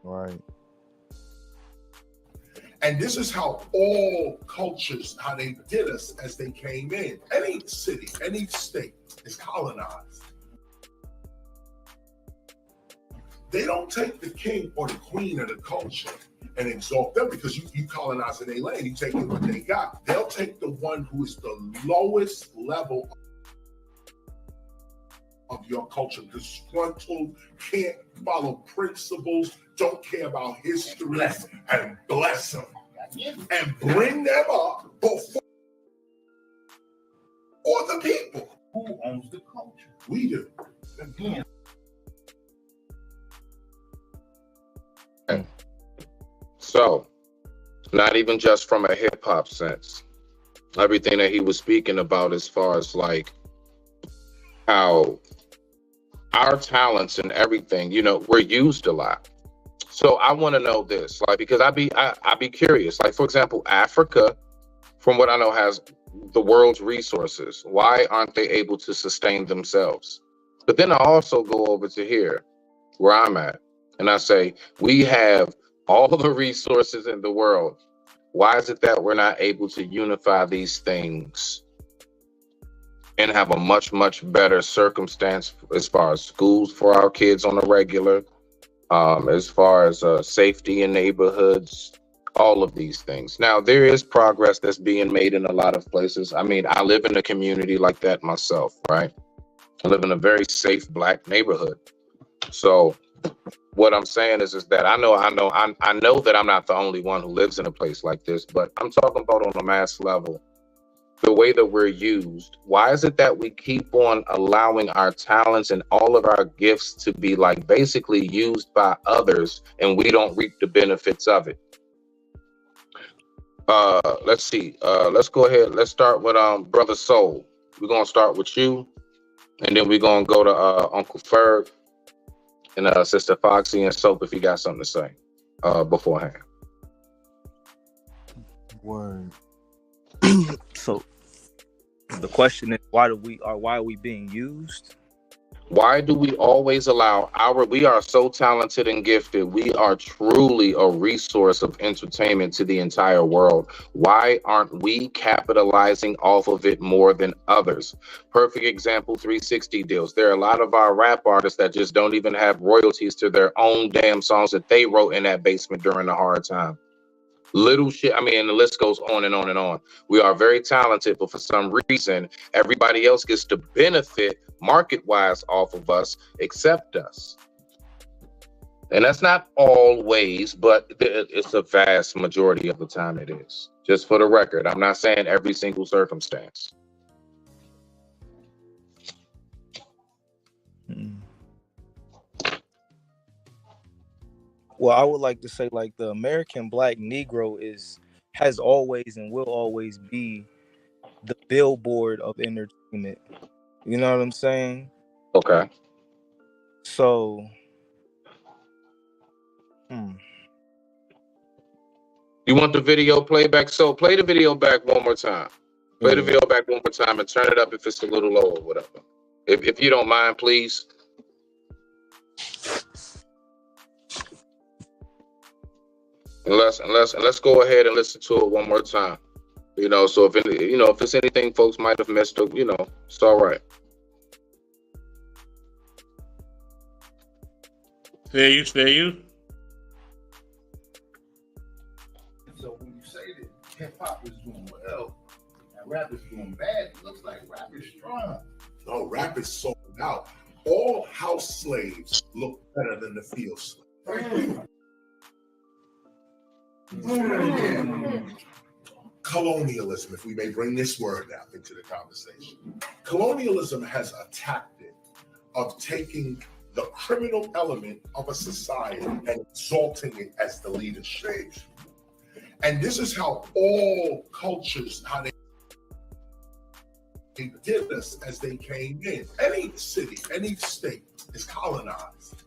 Right. And this is how all cultures, how they did us as they came in. Any city, any state is colonized. They don't take the king or the queen of the culture and exalt them because you colonizing their land, you taking what they got. They'll take the one who is the lowest level of your culture, disgruntled, can't follow principles, don't care about history, and bless them. And bring them up before the people. Who owns the culture? We do. Again. So, not even just from a hip hop sense, everything that he was speaking about as far as like how our talents and everything, we're used a lot. So I want to know this, like, because I'd be curious. Like, for example, Africa, from what I know, has the world's resources. Why aren't they able to sustain themselves? But then I also go over to here, where I'm at, and I say, we have all the resources in the world. Why is it that we're not able to unify these things and have a much, much better circumstance as far as schools for our kids on a regular, as far as safety in neighborhoods, all of these things? Now, there is progress that's being made in a lot of places. I mean, I live in a community like that myself, right? I live in a very safe Black neighborhood. So what I'm saying is that I know that I'm not the only one who lives in a place like this, but I'm talking about on a mass level, the way that we're used. Why is it that we keep on allowing our talents and all of our gifts to be like basically used by others and we don't reap the benefits of it? Let's see. Let's go ahead. Let's start with Brother Soul. We're gonna start with you, and then we're gonna go to Uncle Ferg and Sister Foxy and Soap if you got something to say beforehand. Word. So the question is, why are we being used? Why do we always allow we are so talented and gifted. We are truly a resource of entertainment to the entire world. Why aren't we capitalizing off of it more than others? Perfect example, 360 deals. There are a lot of our rap artists that just don't even have royalties to their own damn songs that they wrote in that basement during a hard time. Little shit. I mean, and the list goes on and on and on. We are very talented, but for some reason, everybody else gets to benefit market-wise off of us, except us. And that's not always, but it's a vast majority of the time it is. Just for the record, I'm not saying every single circumstance. Well, I would like to say, like, the American Black Negro has always and will always be the billboard of entertainment. You know what I'm saying? Okay. So, You want the video playback? So play the video back one more time. Play the video back one more time and turn it up if it's a little low or whatever. If you don't mind, please. And let's go ahead and listen to it one more time. So if it's anything folks might have missed, it's all right. Spare you. So when you say that hip hop is doing well and rap is doing bad, it looks like rap is strong. No, rap is sold out. All house slaves look better than the field slaves. Colonialism, if we may bring this word now into the conversation. Colonialism has a tactic of taking the criminal element of a society and exalting it as the leadership. And this is how all cultures, how they did us as they came in. Any city, any state is colonized.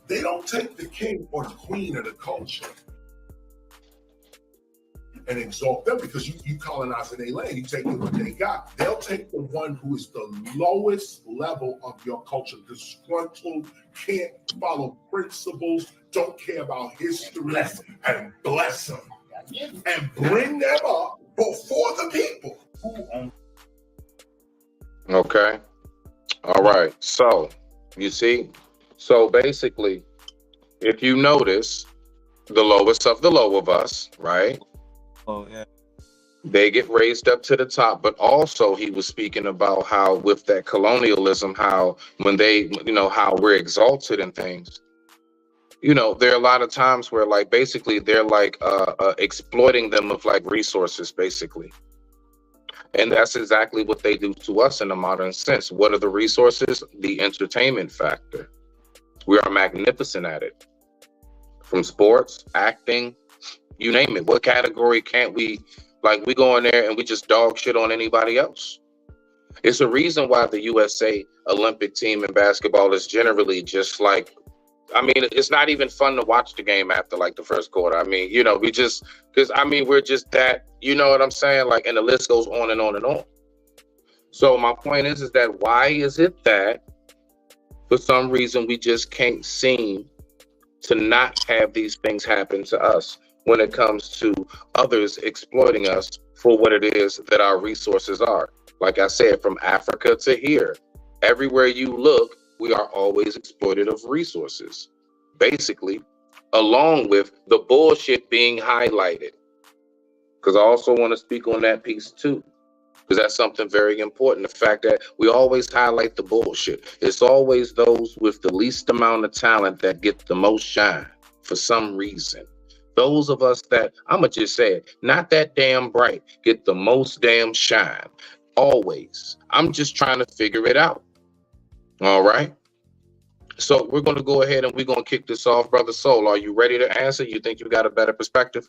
They don't take the king or the queen of the culture and exalt them because you colonizing their land, you taking what they got. They'll take the one who is the lowest level of your culture, disgruntled, can't follow principles, don't care about history and bless them Yeah. and bring them up before the people. Okay. All right. So, you see, so basically, if you notice, the lowest of the low of us, right? Oh yeah. They get raised up to the top. But also, he was speaking about how, with that colonialism, how when they, how we're exalted and things, there are a lot of times where, like, basically, they're like exploiting them of like resources, basically. And that's exactly what they do to us in a modern sense. What are the resources? The entertainment factor. We are magnificent at it. From sports, acting, you name it. What category can't we, like, we go in there and we just dog shit on anybody else? It's a reason why the USA Olympic team in basketball is generally just like, it's not even fun to watch the game after like the first quarter. We're just that, you know what I'm saying? Like, and the list goes on and on and on. So my point is that why is it that for some reason we just can't seem to not have these things happen to us when it comes to others exploiting us for what it is that our resources are? Like I said, from Africa to here, everywhere you look, we are always exploited of resources, basically, along with the bullshit being highlighted. Because I also want to speak on that piece too, because that's something very important. The fact that we always highlight the bullshit. It's always those with the least amount of talent that get the most shine for some reason. Those of us that, I'ma just say it, not that damn bright, get the most damn shine. Always. I'm just trying to figure it out. All right. So we're going to go ahead and we're going to kick this off. Brother Soul, are you ready to answer? You think you got a better perspective?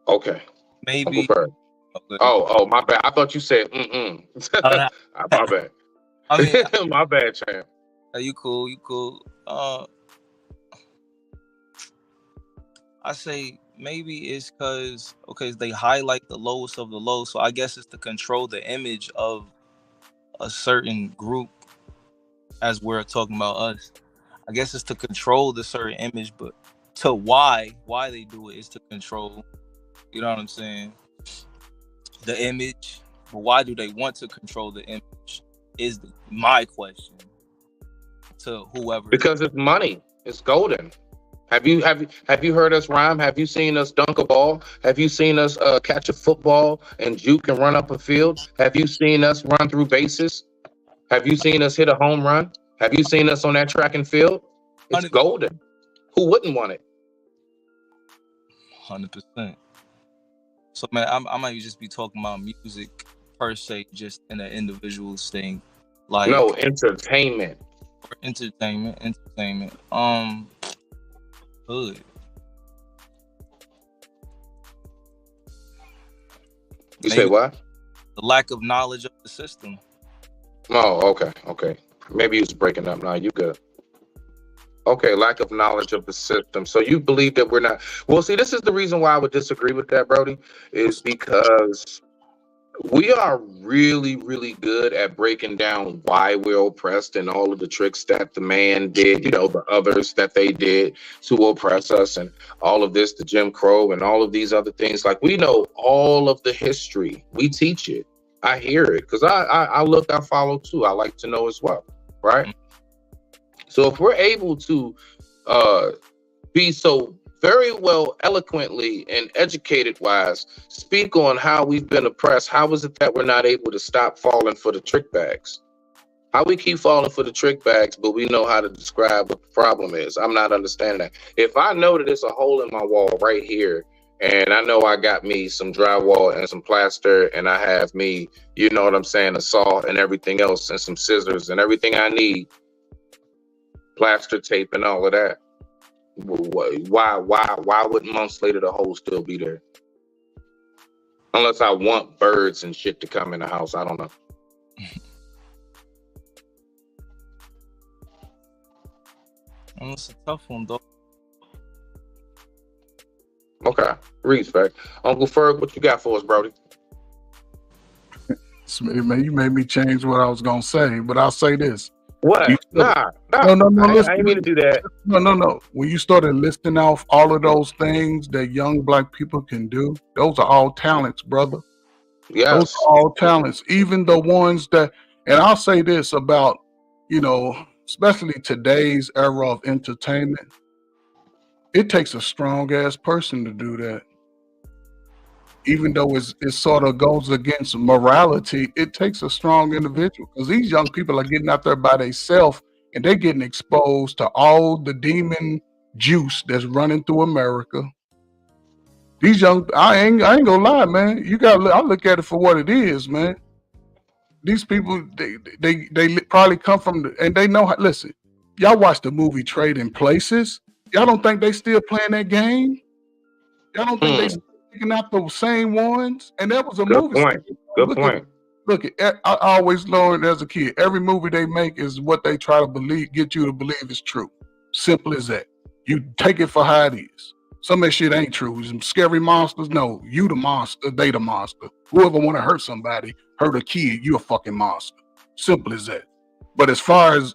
Okay. Maybe. Oh, my bad. I thought you said Oh, my bad. My bad, champ. You cool. I say maybe it's because they highlight the lowest of the low, so I guess it's to control the image of a certain group, as we're talking about us. I guess it's to control the certain image, but to why they do it is to control, you know what I'm saying, the image. But why do they want to control the image is my question to whoever. Because it's money. It's golden. Have you heard us rhyme? Have you seen us dunk a ball? Have you seen us catch a football and juke and run up a field? Have you seen us run through bases? Have you seen us hit a home run? Have you seen us on that track and field? It's golden. Who wouldn't want it? 100%. So, man, I might just be talking about music per se, just in an individual's thing. Like, no, entertainment. Entertainment. Hood. You say what? The lack of knowledge of the system. Oh, okay. Maybe it's breaking up now. You good. Okay, lack of knowledge of the system. So you believe that we're not... Well, see, this is the reason why I would disagree with that, Brody, is because we are really, really good at breaking down why we're oppressed and all of the tricks that the man did, the others that they did to oppress us, and all of this, the Jim Crow and all of these other things. Like, we know all of the history. We teach it. I hear it because I look, I follow too. I like to know as well, right? So if we're able to be so very well eloquently and educated wise speak on how we've been oppressed, how is it that we're not able to stop falling for the trick bags? How we keep falling for the trick bags, but we know how to describe what the problem is? I'm not understanding that. If I know that there's a hole in my wall right here, and I know I got me some drywall and some plaster, and I have me, you know what I'm saying, a saw and everything else, and some scissors and everything I need, plaster tape and all of that. Why wouldn't months later the hole still be there? Unless I want birds and shit to come in the house. I don't know. It's a tough one, though. Okay, respect. Uncle Ferg, what you got for us, Brody? Smitty, man, you made me change what I was gonna say, but I'll say this. What? You Nah. no, I listen. ain't mean to do that. No. When you started listing off all of those things that young black people can do, those are all talents, brother. Those Yes. are all talents. Even the ones that, and I'll say this about, especially today's era of entertainment, it takes a strong ass person to do that. Even though it sort of goes against morality, it takes a strong individual because these young people are getting out there by themselves and they're getting exposed to all the demon juice that's running through America. These young, I ain't gonna lie, man. I look at it for what it is, man. These people, they probably come from, and they know how. Listen, y'all watch the movie Trading Places. Y'all don't think they still playing that game? Y'all don't think they picking out those same ones? And that was a Good movie. point. Good point. I always learned as a kid, every movie they make is what they try to get you to believe is true. Simple as that. You take it for how it is. Some of that shit ain't true. Some scary monsters. No, you the monster. They the monster. Whoever want to hurt somebody, hurt a kid, you a fucking monster. Simple as that. But as far as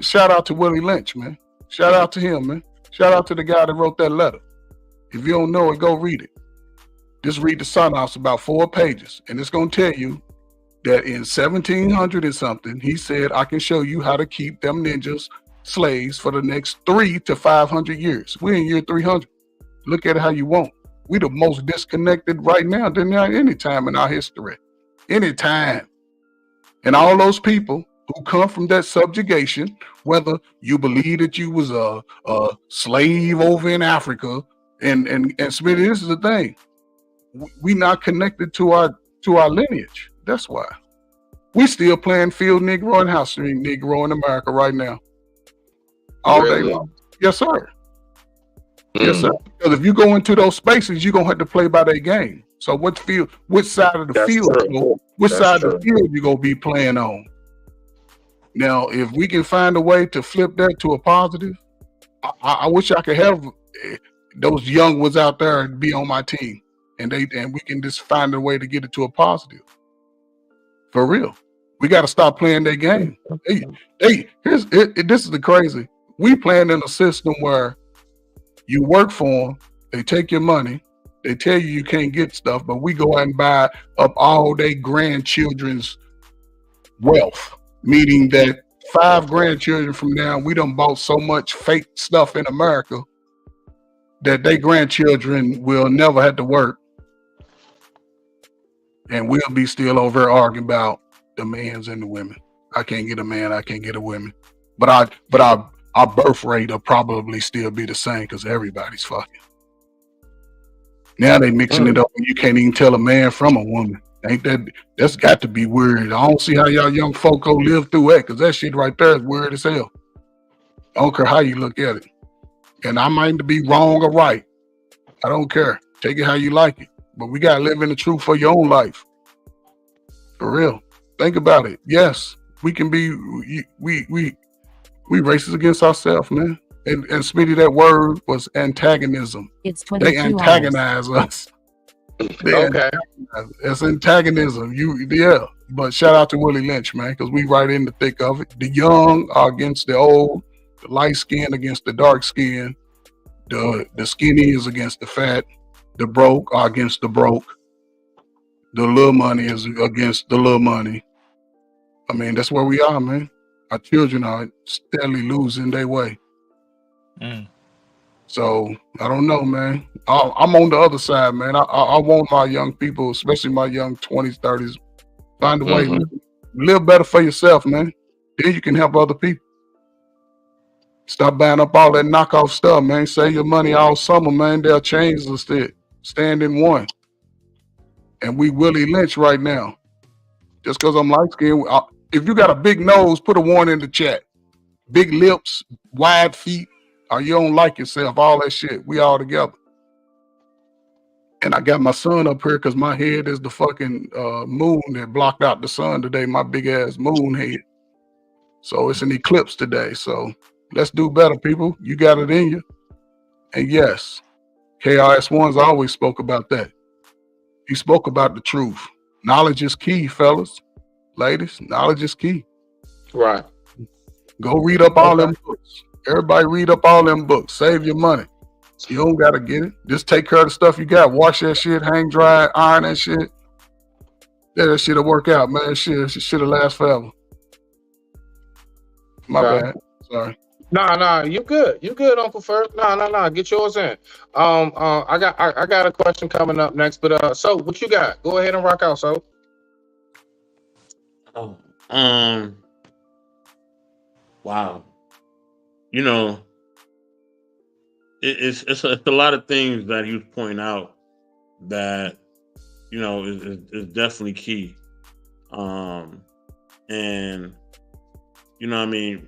shout out to Willie Lynch, man. Shout out to him, man. Shout out to the guy that wrote that letter. If you don't know it, go read it. Just read the synopsis, about 4 pages, and it's gonna tell you that in 1700 and something, he said, I can show you how to keep them ninjas slaves for the next 300 to 500 years. We're in year 300. Look at it how you want. We the most disconnected right now than any time in our history. Any time. And all those people who come from that subjugation, whether you believe that you was a slave over in Africa, and Smitty, this is the thing. We not connected to our lineage. That's why. We still playing field Negro and house Negro in America right now. All day long. Yes, sir. Yes, sir. Because if you go into those spaces, you're gonna have to play by their game. So which side of the field you gonna be playing on? Now, if we can find a way to flip that to a positive, I wish I could have those young ones out there be on my team, and we can just find a way to get it to a positive. For real, we got to stop playing their game. This is the crazy. We playing in a system where you work for them, they take your money, they tell you can't get stuff, but we go out and buy up all their grandchildren's wealth. Meaning that 5 grandchildren from now, we done bought so much fake stuff in America that their grandchildren will never have to work. And we'll be still over here arguing about the mans and the women. I can't get a man, I can't get a woman. But our birth rate will probably still be the same because everybody's fucking. Now they mixing it up and you can't even tell a man from a woman. That's got to be weird. I don't see how y'all young folk go live through that, because that shit right there is weird as hell. I don't care how you look at it. And I might be wrong or right. I don't care. Take it how you like it. But we gotta live in the truth for your own life. For real. Think about it. Yes, we can be we racist against ourselves, man. And Smitty, that word was antagonism. It's 22 They antagonize us. Okay. It's antagonism. But shout out to Willie Lynch, man, because we right in the thick of it. The young are against the old, the light skin against the dark skin, the skinny is against the fat, the broke are against the broke, the little money is against the little money. I mean, that's where we are, man. Our children are steadily losing their way. So I don't know, man. I'm on the other side, man. I want my young people, especially my young 20s, 30s, find a way to live better for yourself, man. Then you can help other people. Stop buying up all that knockoff stuff, man. Save your money all summer, man. They'll change the stand in one. And we Willie Lynch right now. Just because I'm light skinned. If you got a big nose, put a 1 in the chat. Big lips, wide feet, or you don't like yourself, all that shit. We all together. And I got my son up here because my head is the fucking moon that blocked out the sun today, my big ass moon head. So it's an eclipse today. So let's do better, people. You got it in you. And yes, KRS-One's always spoke about that. He spoke about the truth. Knowledge is key, fellas, ladies. Knowledge is key. Right. Go read up all them books. Everybody read up all them books. Save your money. You don't gotta get it. Just take care of the stuff you got. Wash that shit, hang dry, iron that shit. Yeah, that shit'll work out, man. Shit'll last forever. My Okay. bad. Sorry. Nah, you good. You good, Uncle Ferg. Nah. Get yours in. I got a question coming up next, but so what you got? Go ahead and rock out, so. Oh, wow. You know, it's a lot of things that he was pointing out that, you know, is definitely key. And you know what I mean,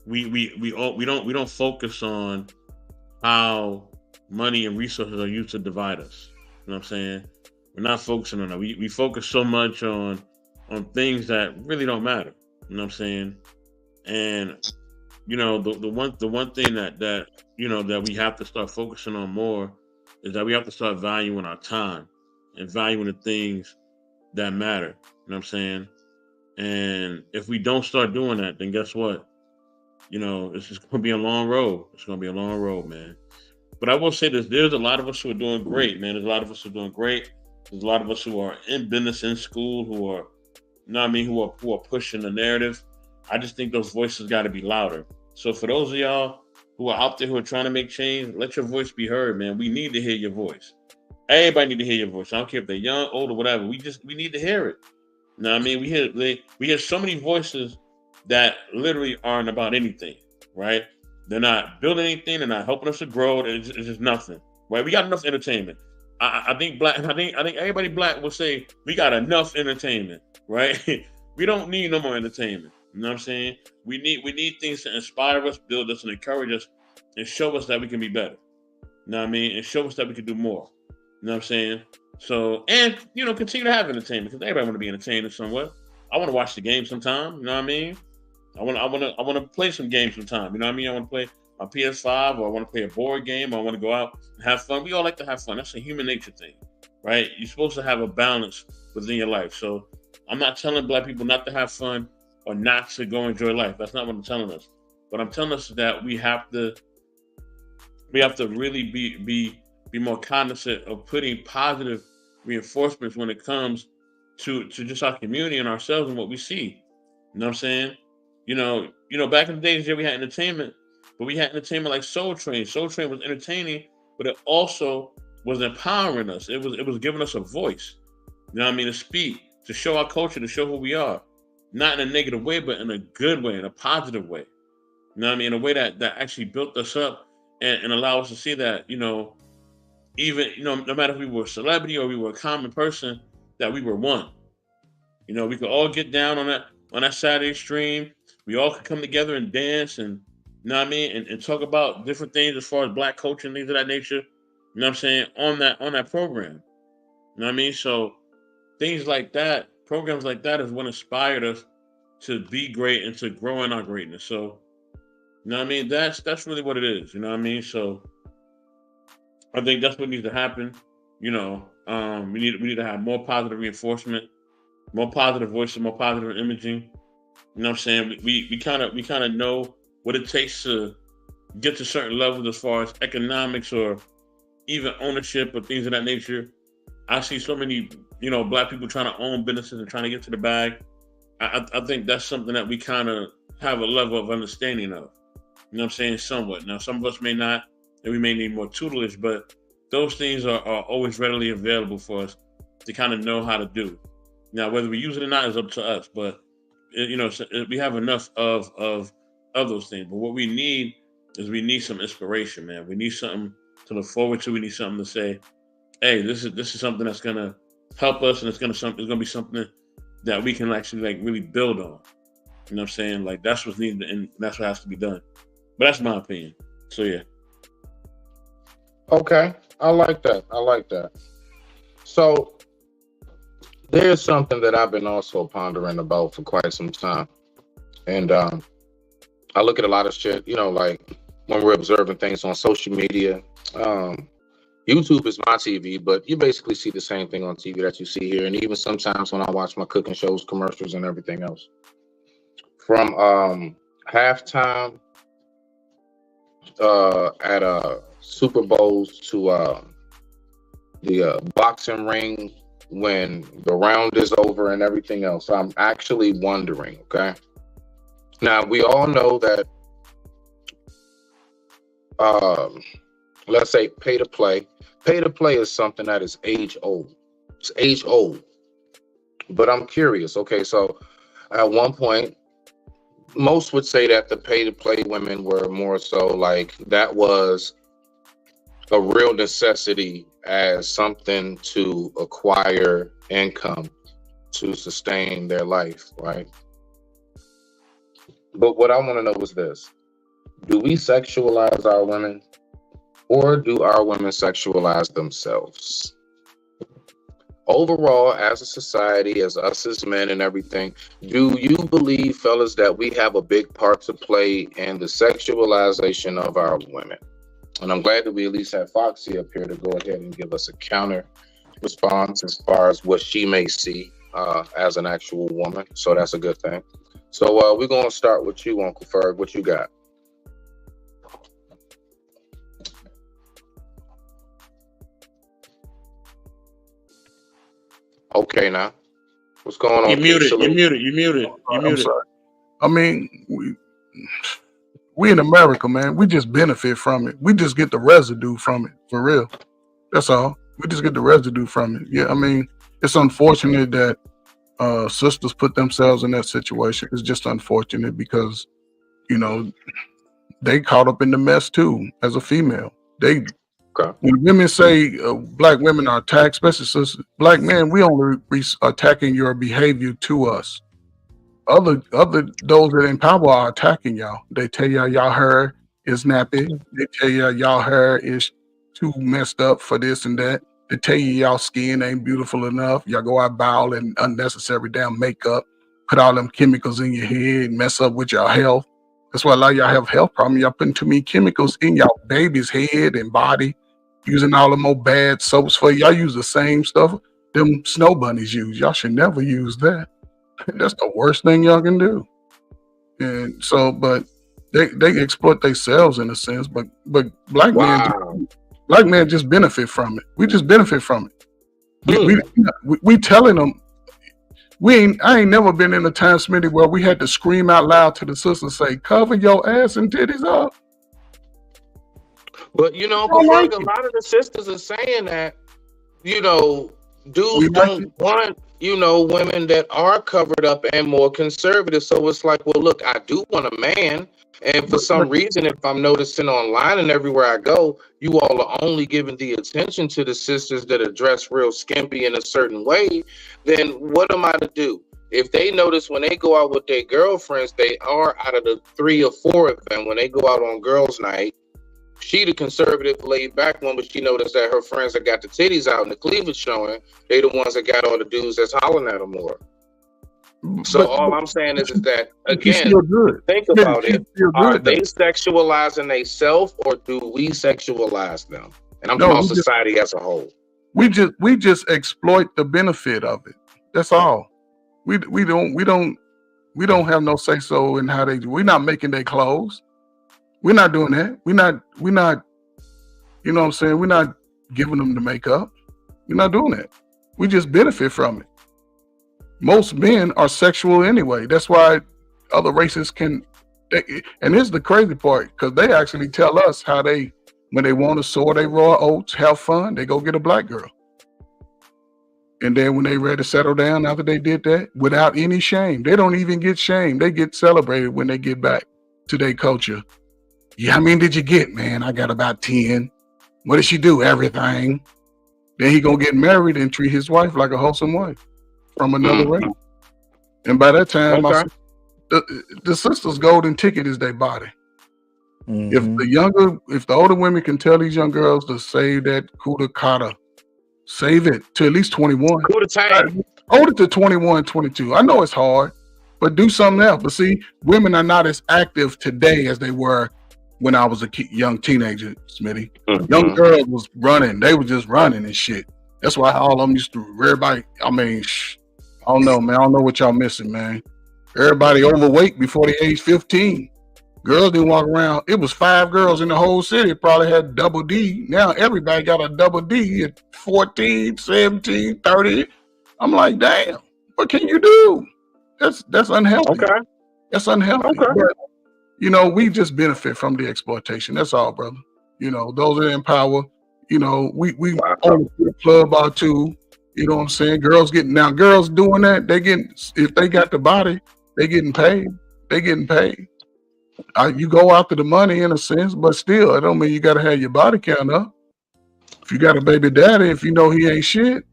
we don't focus on how money and resources are used to divide us. You know what I'm saying? We're not focusing on that. We focus so much on things that really don't matter. You know what I'm saying? And you know, the one thing that you know that we have to start focusing on more is that we have to start valuing our time and valuing the things that matter. You know what I'm saying? And if we don't start doing that, then guess what? You know, it's just going to be a long road. It's going to be a long road, man. But I will say this: there's a lot of us who are doing great, man. There's a lot of us who are doing great. There's a lot of us who are in business, in school, who are, you know what I mean, who are pushing the narrative. I just think those voices got to be louder. So for those of y'all who are out there who are trying to make change, let your voice be heard, man. We need to hear your voice. Everybody need to hear your voice. I don't care if they're young, old, or whatever. We need to hear it. You know what I mean? We hear so many voices that literally aren't about anything, right? They're not building anything. They're not helping us to grow. It's just nothing, right? We got enough entertainment. I think everybody black will say we got enough entertainment, right? We don't need no more entertainment. You know what I'm saying? We need things to inspire us, build us, and encourage us, and show us that we can be better. You know what I mean? And show us that we can do more. You know what I'm saying? So, and you know, continue to have entertainment because everybody want to be entertained in some way. I want to watch the game sometime. You know what I mean? I want to play some games sometime. You know what I mean? I want to play my PS5, or I want to play a board game, or I want to go out and have fun. We all like to have fun. That's a human nature thing, right? You're supposed to have a balance within your life. So I'm not telling black people not to have fun or not to go enjoy life. That's not what I'm telling us. What I'm telling us is that we have to really be more cognizant of putting positive reinforcements when it comes to just our community and ourselves and what we see. You know what I'm saying? You know, back in the days, yeah, we had entertainment, but we had entertainment like Soul Train. Soul Train was entertaining, but it also was empowering us. It was giving us a voice. You know what I mean? To speak, to show our culture, to show who we are. Not in a negative way, but in a good way, in a positive way. You know what I mean? In a way that actually built us up and allowed us to see that, you know, even, you know, no matter if we were a celebrity or we were a common person, that we were one. You know, we could all get down on that Saturday stream. We all could come together and dance and, you know what I mean, and talk about different things as far as black culture and things of that nature. You know what I'm saying? On that program. You know what I mean? So things like that, programs like that is what inspired us to be great and to grow in our greatness. So, you know what I mean? That's really what it is. You know what I mean? So I think that's what needs to happen. You know, we need to have more positive reinforcement, more positive voices, more positive imaging. You know what I'm saying? We kind of know what it takes to get to certain levels as far as economics or even ownership or things of that nature. I see so many, you know, black people trying to own businesses and trying to get to the bag. I think that's something that we kind of have a level of understanding of. You know what I'm saying? Somewhat. Now, some of us may not, and we may need more tutelage, but those things are always readily available for us to kind of know how to do. Now, whether we use it or not is up to us, but you know, we have enough of those things. But what we need is some inspiration, man. We need something to look forward to. We need something to say, hey, this is something that's gonna help us, and it's gonna be something that we can actually like really build on. You know what I'm saying? Like that's what's needed, and that's what has to be done. But that's my opinion. So yeah. Okay, I like that. So there's something that I've been also pondering about for quite some time, and I look at a lot of shit, you know, like when we're observing things on social media. You YouTube is my TV, but you basically see the same thing on TV that you see here, and even sometimes when I watch my cooking shows, commercials, and everything else. From halftime at Super Bowls to the boxing ring when the round is over and everything else. I'm actually wondering, okay? Now, we all know that, let's say pay to play. Pay to play is something that is age old. It's age old. But I'm curious, okay, so at one point, most would say that the pay to play women were more so like that was a real necessity as something to acquire income to sustain their life, right? But what I want to know is this: do we sexualize our women, or do our women sexualize themselves? Overall, as a society, as us as men and everything, do you believe, fellas, that we have a big part to play in the sexualization of our women? And I'm glad that we at least have Foxy up here to go ahead and give us a counter response as far as what she may see as an actual woman. So that's a good thing. So we're going to start with you, Uncle Ferg. What you got? Okay, now. What's going on? You muted. I'm sorry. I mean, we in America, man, we just benefit from it. We just get the residue from it, for real. That's all. We just get the residue from it. Yeah, I mean, it's unfortunate that sisters put themselves in that situation. It's just unfortunate because, you know, they caught up in the mess too as a female. When women say black women are attacked, especially sisters, black men, we only attacking your behavior to us. Other those that in power are attacking y'all. They tell y'all hair is nappy. They tell y'all hair is too messed up for this and that. They tell you y'all skin ain't beautiful enough. Y'all go out ball and unnecessary damn makeup, put all them chemicals in your head, mess up with your health. That's why a lot of y'all have health problems. Y'all putting too many chemicals in y'all baby's head and body, using all the more bad soaps for y'all. Use the same stuff them snow bunnies use. Y'all should never use that. That's the worst thing y'all can do. And so, but they exploit themselves in a sense. But black men just benefit from it. We just benefit from it. We telling them. I ain't never been in a time, Smitty, where we had to scream out loud to the sisters, say, "Cover your ass and titties up." But you know, a lot of the sisters are saying that, you know, dudes don't want, you know, women that are covered up and more conservative. So it's like, well, look, I do want a man. And for some reason, if I'm noticing online and everywhere I go, you all are only giving the attention to the sisters that are dressed real skimpy in a certain way, then what am I to do? If they notice when they go out with their girlfriends, they are out of the 3 or 4 of them, when they go out on girls' night, she the conservative laid back one, but she noticed that her friends that got the titties out and the cleavage showing, they the ones that got all the dudes that's hollering at them more. So all I'm saying is that, again, think about it. Are they sexualizing themselves, or do we sexualize them? And I'm talking about society as a whole. We just exploit the benefit of it. That's all. We don't have no say so in how they do. We're not making their clothes. We're not doing that. We're not, you know what I'm saying? We're not giving them the makeup. We're not doing that. We just benefit from it. Most men are sexual anyway. That's why other races can, and here's the crazy part, because they actually tell us how they, when they want to sow their raw oats, have fun, they go get a black girl. And then when they ready to settle down after they did that, without any shame, they don't even get shamed. They get celebrated when they get back to their culture. Yeah, how many did you get, man? I got about 10. What did she do? Everything. Then he gonna get married and treat his wife like a wholesome wife from another race. And by that time, the sister's golden ticket is their body. Mm-hmm. If the older women can tell these young girls to save that kuda kata, save it to at least 21. Hold it to 21, 22. I know it's hard, but do something else. But see, women are not as active today as they were when I was a young teenager, Smitty. Mhm. Young girls was running. They were just running and shit. That's why all of them used to, everybody, I mean, I don't know, man. I don't know what y'all missing, man. Everybody overweight before the age 15. Girls didn't walk around. It was 5 girls in the whole city probably had double D. Now everybody got a double D at 14, 17, 30. I'm like, damn, what can you do? That's unhealthy. Okay. That's unhealthy. Okay. But, you know, we just benefit from the exploitation. That's all, brother. You know, those that in power, you know, we Wow. own the club out too. You know what I'm saying? Girls doing that, they getting, if they got the body, they getting paid. They getting paid. You go after the money in a sense, but still, it don't mean you got to have your body count up. If you got a baby daddy, if you know he ain't shit,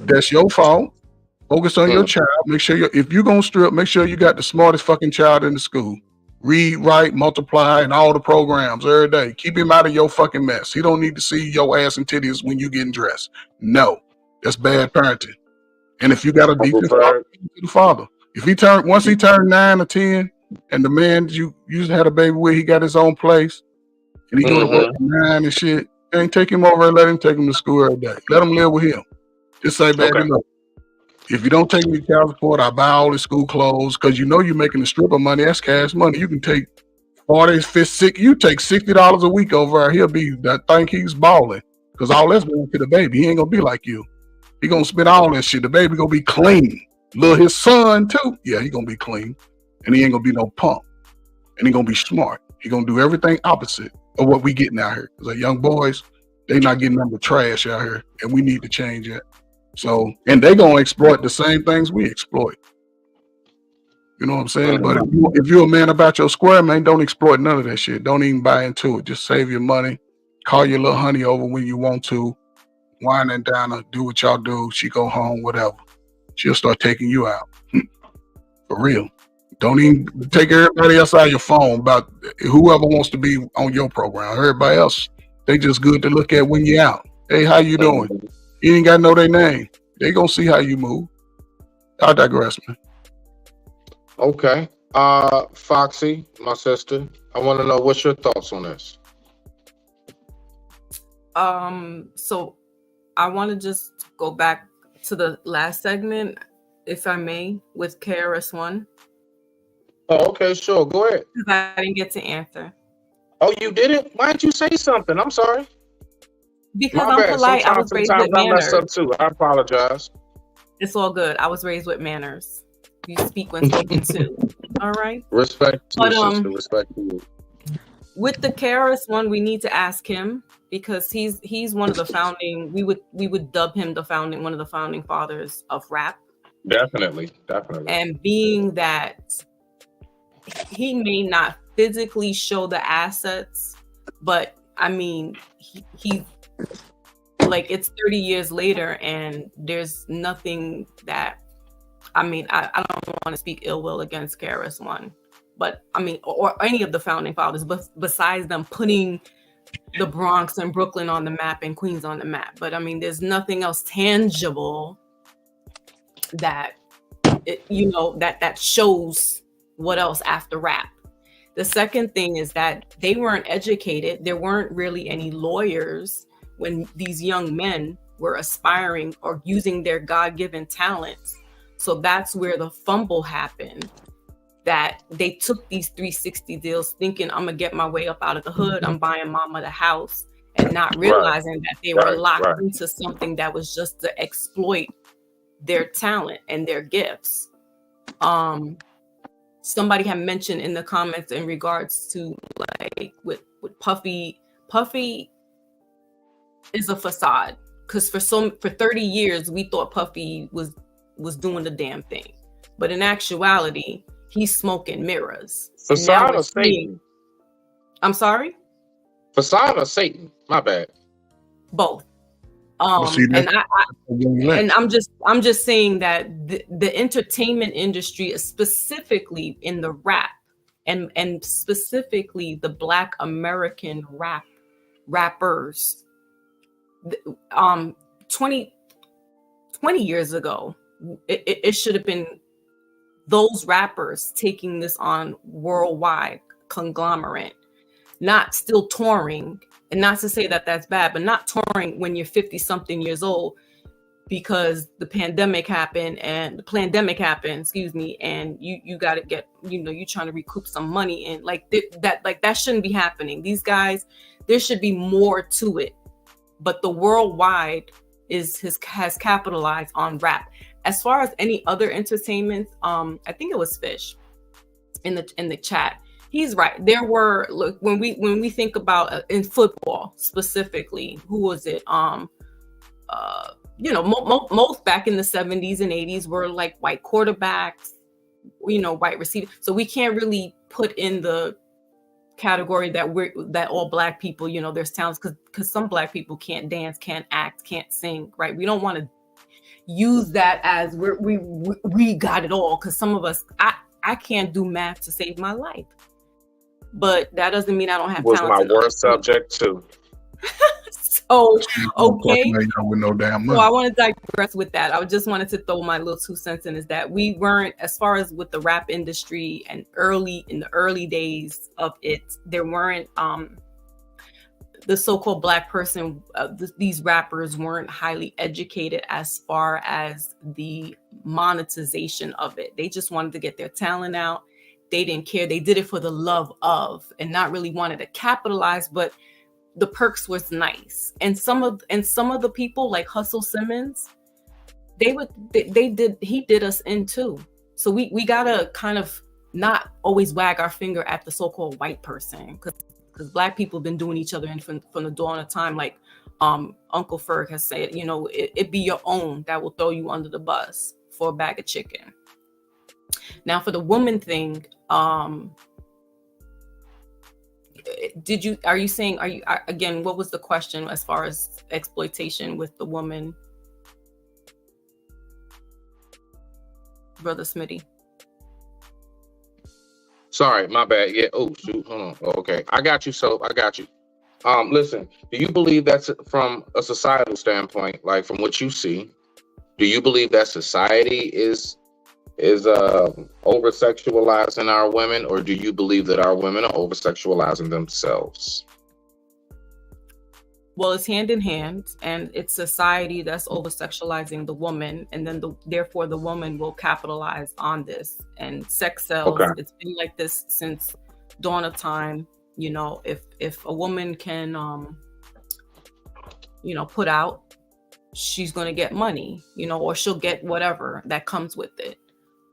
that's your fault. Focus on your child. Make sure if you're gonna strip, make sure you got the smartest fucking child in the school. Read, write, multiply, and all the programs every day. Keep him out of your fucking mess. He don't need to see your ass and titties when you getting dressed. No, that's bad parenting. And if you got a decent father, to the father. If once he turned 9 or 10, and the man you used to have a baby with, he got his own place, and he go to work at 9 and shit, and take him over and let him take him to school every day. Let him live with him. Just say, baby, look, if you don't take me to child support, I buy all the school clothes, because you know you're making the stripper money. That's cash money. You can take 40, 50, you take $60 a week over there. He'll be, that think he's balling, because all that's going to the baby. He ain't going to be like you. He going to spend all that shit. The baby going to be clean. His son, too. Yeah, he going to be clean. And he ain't going to be no punk. And he going to be smart. He going to do everything opposite of what we getting out here. Because young boys, they not getting nothing but trash out here. And we need to change that. So, and they going to exploit the same things we exploit. You know what I'm saying? But if you're a man about your square, man, don't exploit none of that shit. Don't even buy into it. Just save your money. Call your little honey over when you want to. Wine and dine her. Do what y'all do. She go home, whatever. She'll start taking you out. For real. Don't even take everybody else out of your phone about whoever wants to be on your program. Everybody else, they just good to look at when you're out. Hey, how you doing? You ain't got to know their name. They gonna see how you move. I digress, man. Okay. Foxy, my sister, I want to know what's your thoughts on this. So I want to just go back to the last segment, if I may, with KRS-One. Oh, okay, sure. Go ahead. Because I didn't get to answer. Oh, you didn't? Why didn't you say something? I'm sorry. Because My I'm bad. polite. I was raised with I messed manners. up too. I apologize. It's all good. I was raised with manners. You speak when spoken to. All right. Respect to But, you, sister. Respect to you. With the KRS-One, we need to ask him, because he's one of the founding. We would dub him one of the founding fathers of rap. Definitely. And being that he may not physically show the assets, but I mean, he like, it's 30 years later and there's nothing that, I mean, I don't want to speak ill will against KRS-One, but I mean, or any of the founding fathers, but besides them putting the Bronx and Brooklyn on the map and Queens on the map. But I mean, there's nothing else tangible that, that shows what else after rap. The second thing is that they weren't educated. There weren't really any lawyers when these young men were aspiring or using their God-given talents. So that's where the fumble happened, that they took these 360 deals thinking, I'm gonna get my way up out of the hood, I'm buying mama the house, and not realizing that they were locked into something that was just to exploit their talent and their gifts. Somebody had mentioned in the comments in regards to, like, with Puffy is a facade, because for 30 years we thought Puffy was doing the damn thing, but in actuality he's smoking mirrors. Facade or Satan? I'm sorry? Facade or Satan? My bad. Both. and I'm just saying that the entertainment industry is specifically in the rap and specifically the Black American rappers. 20 years ago, it should have been those rappers taking this on worldwide, conglomerate, not still touring. And not to say that that's bad, but not touring when you're 50 something years old, because the pandemic happened, and excuse me, and you got to get, you're trying to recoup some money, and that shouldn't be happening. These guys, there should be more to it, but the worldwide has capitalized on rap. As far as any other entertainment, I think it was Fish in the chat. He's right. There were, look, when we think about in football specifically, who was it? Most back in the 70s and 80s were like white quarterbacks, white receivers. So we can't really put in the category that all black people, there's talents, because some black people can't dance, can't act, can't sing, right? We don't want to use that as we got it all, because some of us, I can't do math to save my life. But that doesn't mean I don't have was talent. my worst subject too. So, okay. With no damn money. So I want to digress with that. I just wanted to throw my little 2 cents in, is that we weren't, as far as with the rap industry and in the early days of it, there weren't the so-called black person, these rappers weren't highly educated as far as the monetization of it. They just wanted to get their talent out. They didn't care. They did it for the love of, and not really wanted to capitalize, but the perks was nice. And some of the people like Hustle Simmons, he did us in too. So we gotta kind of not always wag our finger at the so-called white person, because black people have been doing each other in from the dawn of time. Like Uncle Ferg has said, it be your own that will throw you under the bus for a bag of chicken. Now for the woman thing, again, what was the question as far as exploitation with the woman, Brother Smitty? Sorry, my bad. Yeah. Oh shoot. Hold on. Okay, I got you. So I got you. Listen. Do you believe that's from a societal standpoint, like from what you see? Do you believe that society is over sexualizing our women, or do you believe that our women are over sexualizing themselves? Well, it's hand in hand, and it's society that's over sexualizing the woman, and then therefore the woman will capitalize on this. And sex sells. Okay. It's been like this since dawn of time. If a woman can put out, she's going to get money, or she'll get whatever that comes with it.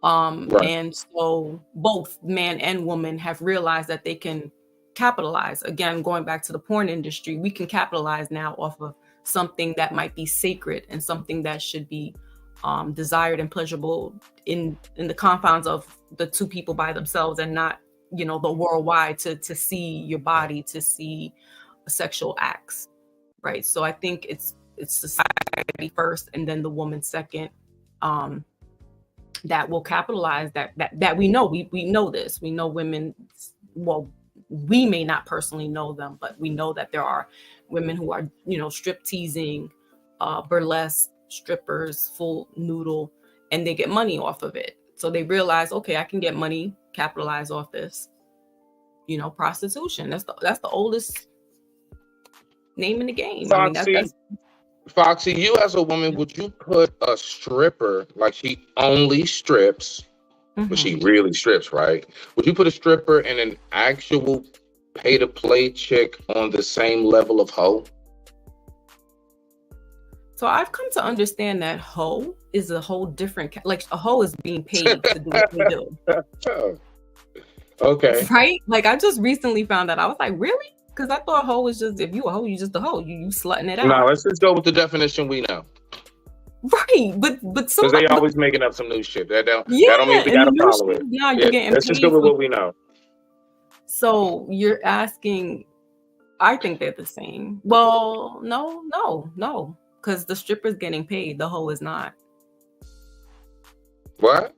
Right. And so both man and woman have realized that they can capitalize. Again, going back to the porn industry, we can capitalize now off of something that might be sacred and something that should be desired and pleasurable in the confines of the two people by themselves, and not, the worldwide to see your body, to see sexual acts, right? So I think it's society first, and then the woman second. That will capitalize that we know. We know this. We know women. Well, we may not personally know them, but we know that there are women who are, strip teasing, burlesque strippers, full noodle, and they get money off of it. So they realize, okay, I can get money, capitalize off this. Prostitution. That's the oldest name in the game. Foxy, I mean, Foxy, you as a woman, would you put a stripper, like she only strips, but she really strips, right? Would you put a stripper and an actual pay-to-play chick on the same level of hoe? So I've come to understand that hoe is a whole different, like a hoe is being paid to do what we do. Okay. Right? Like I just recently found out. I was like, really? Because I thought hoe was just, if you a hoe, you just a hoe. You slutting it out. No, let's just go with the definition we know. Right, but because they always making up some new shit. That don't mean we gotta follow it. Now you're getting let's just go with what we know. So you're asking, I think they're the same. Well, no, because the stripper's getting paid, the hoe is not. What?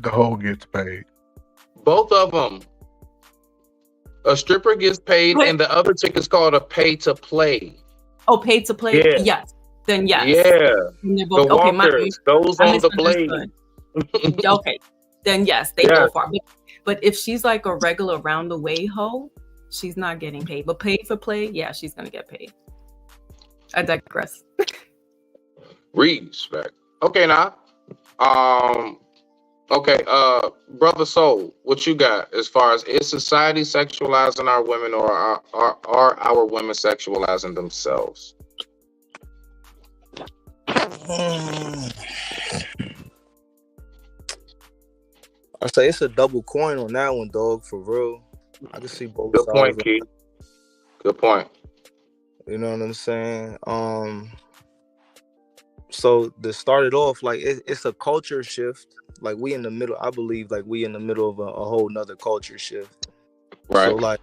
The hoe gets paid. Both of them. A stripper gets paid, and the other chick is called a pay to play. Oh, pay to play? Yeah. Yes. Then yes. Yeah. And both, the walkers, those on the blade. Okay. Then yes, they both are. But if she's like a regular round the way hoe, she's not getting paid. But paid for play, yeah, she's gonna get paid. I digress. Respect. Okay, now. Okay, Brother Soul, what you got as far as is society sexualizing our women, or are our women sexualizing themselves? I say it's a double coin on that one, dog. For real, I can see both Good sides. point, Keith. Good point. You know what I'm saying? So to start it off, like it's a culture shift. Like we in the middle, I believe, like we in the middle of a whole nother culture shift. Right. So like,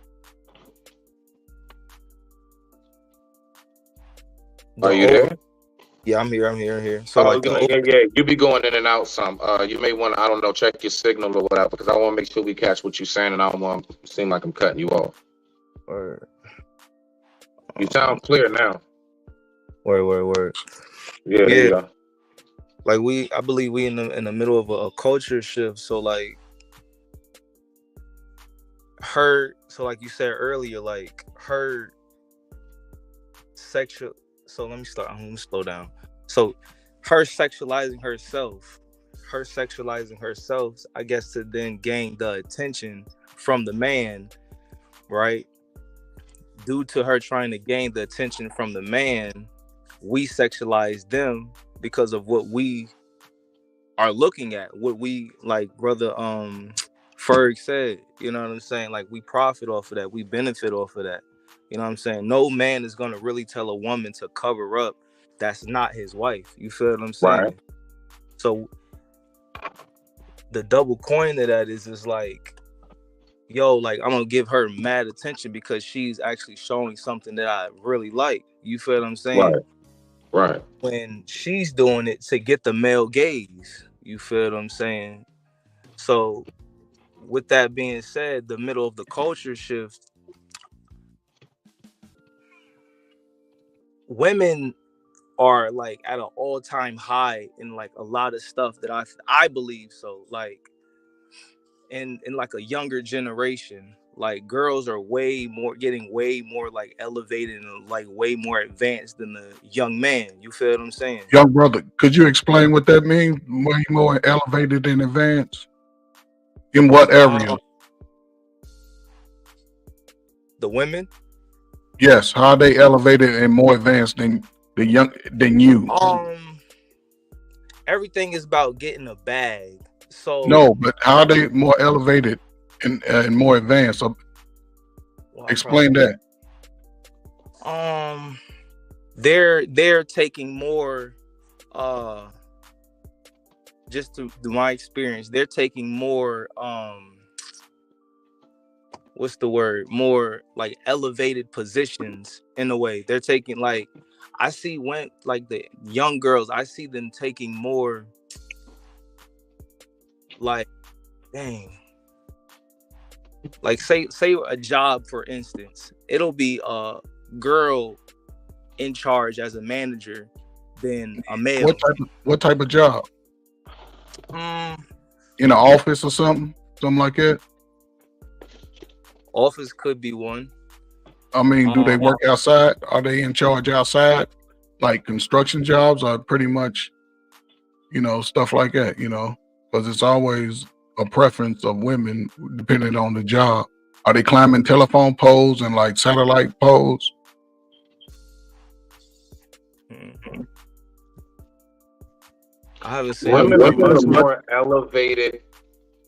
are you there? Yeah, I'm here. So like, yeah, you be going in and out some. You may want to, I don't know, check your signal or whatever, because I want to make sure we catch what you're saying, and I don't want to seem like I'm cutting you off. Word. You sound clear now. Word. Yeah. There you go. Like I believe we in the middle of a culture shift. So like so like you said earlier, like her sexual. So let me slow down. So her sexualizing herself, I guess, to then gain the attention from the man, right? Due to her trying to gain the attention from the man, we sexualize them because of what we are looking at, what we, like Brother Ferg said, you know what I'm saying? Like we profit off of that, we benefit off of that. You know what I'm saying? No man is gonna really tell a woman to cover up that's not his wife. You feel what I'm saying? Right. So the double coin of that is like, yo, like I'm gonna give her mad attention because she's actually showing something that I really like. You feel what I'm saying? Right. When she's doing it to get the male gaze. You feel what I'm saying? So with that being said, the middle of the culture shift, women are like at an all-time high in like a lot of stuff that I believe. So like in like a younger generation, like girls are getting way more like elevated and like way more advanced than the young man. You feel what I'm saying? Young brother, could you explain what that means? Way more elevated and advanced? In what area? The women? Yes, how are they elevated and more advanced than you? Everything is about getting a bag. So no, but how are they more elevated and more advanced? So explain that. They're taking more, just to my experience, they're taking more what's the word, more like elevated positions in a way. They're taking, like, I see when like the young girls, I see them taking more, like, dang, like say a job, for instance, it'll be a girl in charge as a manager than a male. What type of job? In an office or something like that? Office could be one. I mean, do they work outside? Are they in charge outside? Like construction jobs are pretty much, stuff like that, because it's always a preference of women depending on the job. Are they climbing telephone poles and like satellite poles? I haven't seen women are more elevated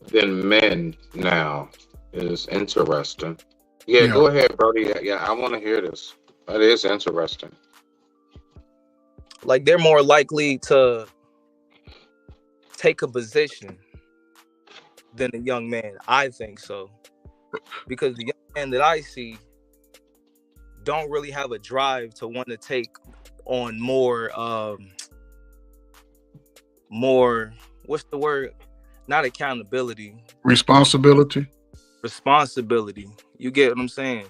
than men now. Is interesting. Yeah, go ahead, Brody. Yeah, I want to hear this. That is interesting. Like they're more likely to take a position than a young man. I think so. Because the young man that I see don't really have a drive to want to take on more, what's the word? Not accountability. Responsibility. You get what I'm saying?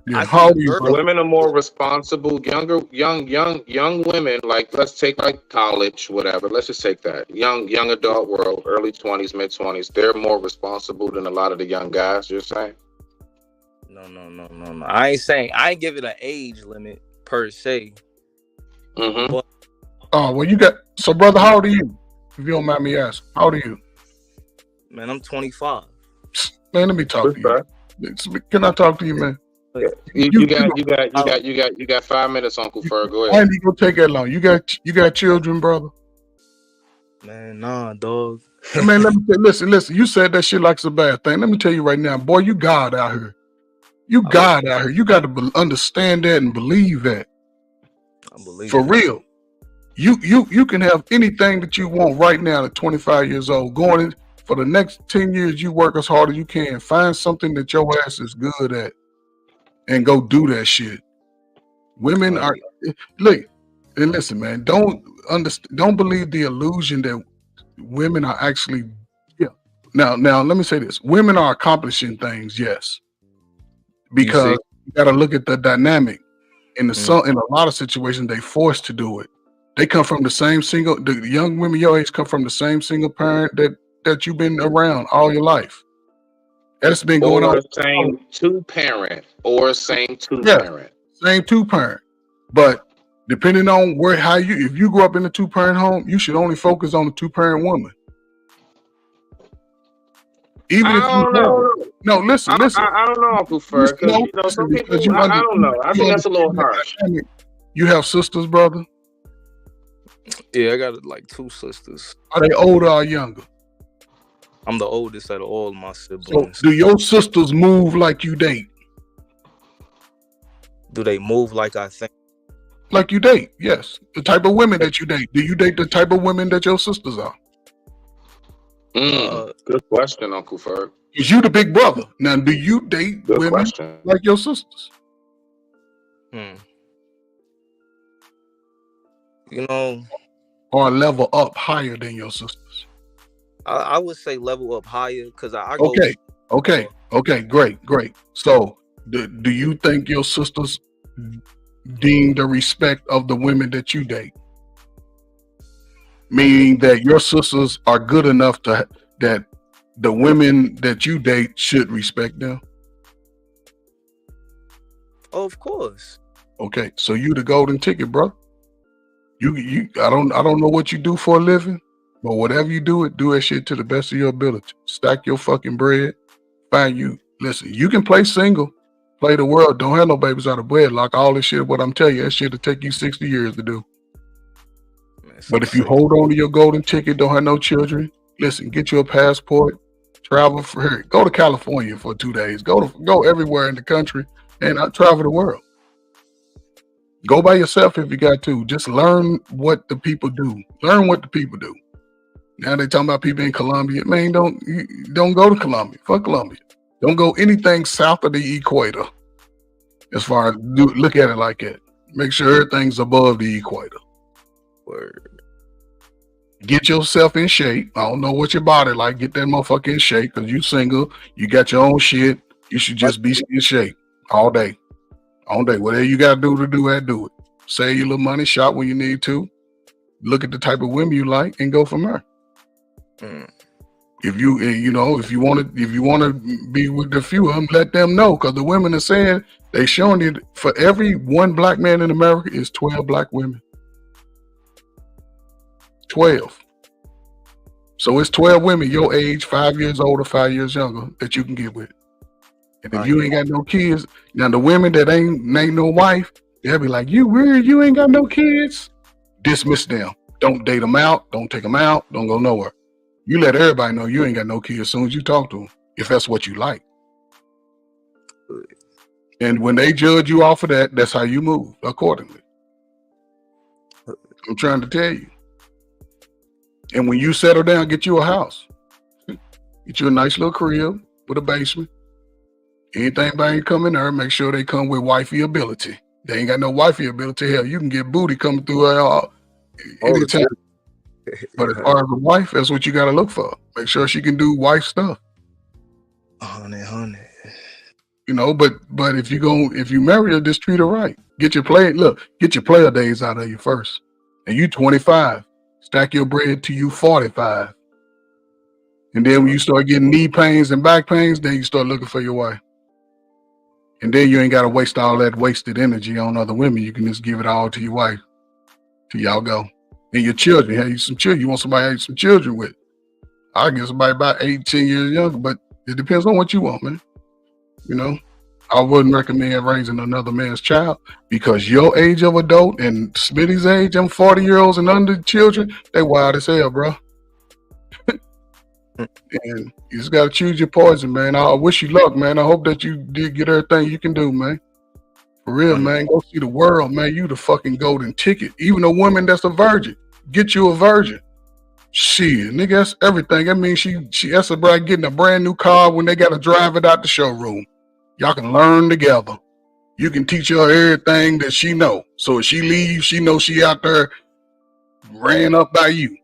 Yeah, I how see old are you, girls. brother? Women are more responsible. Young women. Like, let's take like college, whatever. Let's just take that young adult world, early 20s, mid 20s. They're more responsible than a lot of the young guys. You're saying? No. I ain't give it an age limit per se. Mm-hmm. But Oh, well, you got, so brother, how old are you? If you don't mind me asking, how old are you? man, I'm 25. Man, let me talk to you. Can I talk to you, man? You got 5 minutes, Uncle Ferg. Go I ahead. ain't even gonna take that long. You got children, brother? Man, nah, dog. Man, let me listen. You said that shit like it's a bad thing. Let me tell you right now, boy, you God out here. You God out here. You got to understand that and believe that. I believe For it. real. You can have anything that you want right now at 25 years old. Going in for the next 10 years, you work as hard as you can. Find something that your ass is good at and go do that shit. Women are look and listen, man. Don't believe the illusion that women are actually Now let me say this. Women are accomplishing things, yes. Because you gotta look at the dynamic. In a lot of situations, they forced to do it. They come from the young women your age come from the same single parent that you've been around all your life. That's been going on. Same two parent. Same two parent. But depending on if you grew up in a 2-parent home, you should only focus on the 2-parent woman. Even if you no, listen. I don't know, Uncle Ferg. Some people, I don't know. I think that's a little harsh. You have sisters, brother? Yeah, I got like 2 sisters. Are they older or younger? I'm the oldest out of all of my siblings. So do your sisters move like you date? Do they move like I think? Like you date, yes. The type of women that you date. Do you date the type of women that your sisters are? Good question, Uncle Ferg. Is you the big brother? Now, do you date women like your sisters? You know, or a level up higher than your sisters? I would say level up higher because I go. Okay, great. So, do you think your sisters deem the respect of the women that you date? Meaning that your sisters are good enough that the women that you date should respect them? Oh, of course. Okay, so you the golden ticket, bro. I don't know what you do for a living, but whatever you do that shit to the best of your ability. Stack your fucking bread. Listen, you can play single, play the world, don't have no babies out of wedlock. All this shit, what I'm telling you, that shit will take you 60 years to do. But if you hold on to your golden ticket, don't have no children, listen, get you a passport, travel go to California for 2 days, go everywhere in the country and travel the world. Go by yourself if you got to. Just learn what the people do. Now they talking about people in Colombia. Man, don't go to Colombia. Fuck Colombia. Don't go anything south of the equator. As far as look at it like that. Make sure everything's above the equator. Word. Get yourself in shape. I don't know what your body like. Get that motherfucker in shape because you single. You got your own shit. You should just be in shape all day. Whatever you got to do that, do it. Save your little money, shop when you need to. Look at the type of women you like and go from there. If you want to be with a few of them, let them know, because the women are saying they showing you for every one black man in America is 12 black women. 12. So it's 12 women your age, 5 years older, 5 years younger that you can get with. And if you ain't got no kids, now the women that ain't no wife, they'll be like, you weird, you ain't got no kids. Dismiss them. Don't date them out. Don't take them out. Don't go nowhere. You let everybody know you ain't got no kids as soon as you talk to them, if that's what you like. And when they judge you off of that, that's how you move accordingly. I'm trying to tell you. And when you settle down, get you a house. Get you a nice little crib with a basement. Anything by come in there, make sure they come with wifey ability. They ain't got no wifey ability. Hell, you can get booty coming through anytime. But as far as a wife, that's what you got to look for. Make sure she can do wife stuff. Honey. You know, but if you marry her, just treat her right. Get your player days out of you first. And you 25. Stack your bread till you 45. And then when you start getting knee pains and back pains, then you start looking for your wife. And then you ain't got to waste all that wasted energy on other women. You can just give it all to your wife till y'all go. And your children, have you some children. You want somebody to have some children with. I get somebody about 8, 10 years younger, but it depends on what you want, man. You know, I wouldn't recommend raising another man's child because your age of adult and Smitty's age, them 40-year-olds and under children, they wild as hell, bro. And you just gotta choose your poison, man. I wish you luck, man. I hope that you did get everything you can do, man. For real, man. Go see the world, man. You the fucking golden ticket. Even a woman that's a virgin, get you a virgin. Shit, nigga, that's everything. That means she that's about getting a brand new car when they gotta drive it out the showroom. Y'all can learn together. You can teach her everything that she know. So if she leaves, she knows she out there ran up by you.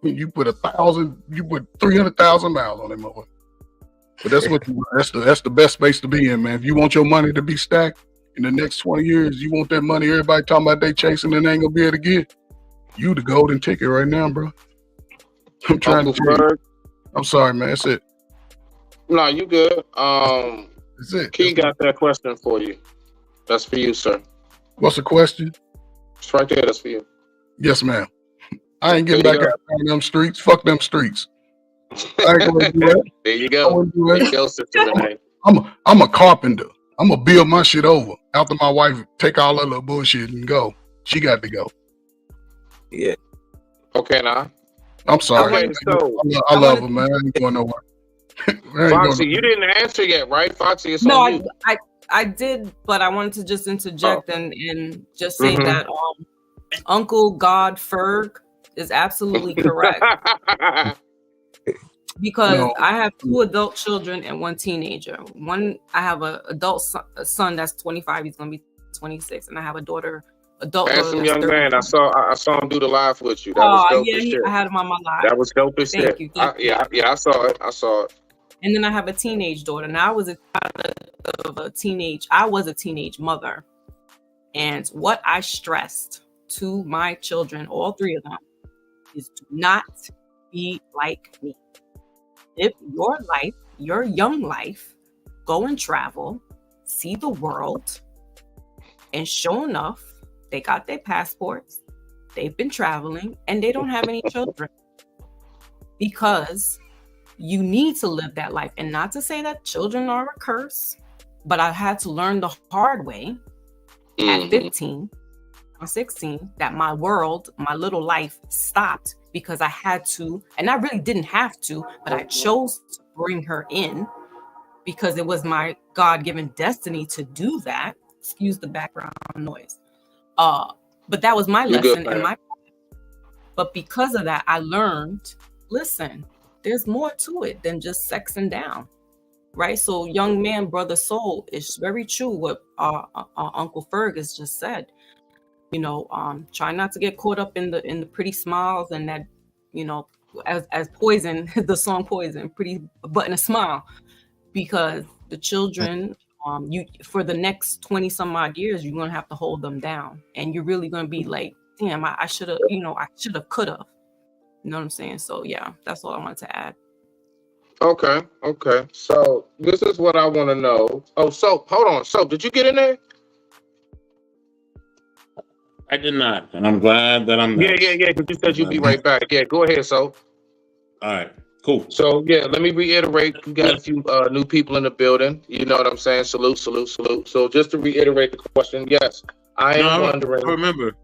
You put 300,000 miles on that motherfucker. But that's the best space to be in, man. If you want your money to be stacked in the next 20 years, you want that money everybody talking about they chasing and ain't gonna be able to get. You the golden ticket right now, bro. I'm trying Uncle to tell you. Ferg. I'm sorry, man. That's it. No, you good. That's it. Key got that question for you. That's for you, sir. What's the question? It's right there. That's for you. Yes, ma'am. I ain't getting There back you out on them streets. Fuck them streets. I ain't gonna do that. There you I go. wouldn't do There that. you go, Sister Renee. I'm a carpenter. I'm gonna build my shit over after my wife take all that little bullshit and go. She got to go. Yeah. Okay, now. I'm sorry. Okay, so I love her, man. I ain't going nowhere. I ain't going Foxy, you didn't answer yet, right? Foxy, it's No, on you. I did, but I wanted to just interject and just say Mhm. that Uncle God Ferg is absolutely correct because No. I have 2 adult children and 1 teenager. I have a son that's 25. He's gonna be 26, and I have adult daughter Handsome that's young 30. man. I saw him do the live with you. That was dope as shit. I had him on my live. That was dope as Thank shit. you. Yeah, I saw it. I saw it. And then I have a teenage daughter. Now I was a teenage mother. And what I stressed to my children, all 3 of them, is do not be like me. Live your life, your young life, go and travel, see the world. And sure enough, they got their passports, they've been traveling, and they don't have any children. Because you need to live that life. And not to say that children are a curse, but I had to learn the hard way at 15 or 16 that my world, my little life stopped because I had to, and I really didn't have to, but I chose to bring her in because it was my God-given destiny to do that. Excuse the background noise. But that was my lesson and my. But because of that, I learned, listen, there's more to it than just sexing down, right? So young man, brother soul, it's very true what Uncle Fergus just said. You know, try not to get caught up in the pretty smiles and that, you know, as Poison, the song Poison, pretty but in a smile, because the children, you for the next 20 some odd years, you're gonna have to hold them down, and you're really gonna be like, damn, I should have, could have. You know what I'm saying? So yeah, that's all I wanted to add. Okay. So this is what I want to know. Oh, so hold on. So did you get in there? I did not, and I'm glad that I'm Yeah. Because you said you'd be right back. Yeah, go ahead. So. All right, cool. So yeah, let me reiterate. We got a few new people in the building. You know what I'm saying? Salute. So just to reiterate the question, yes, I am wondering. I remember.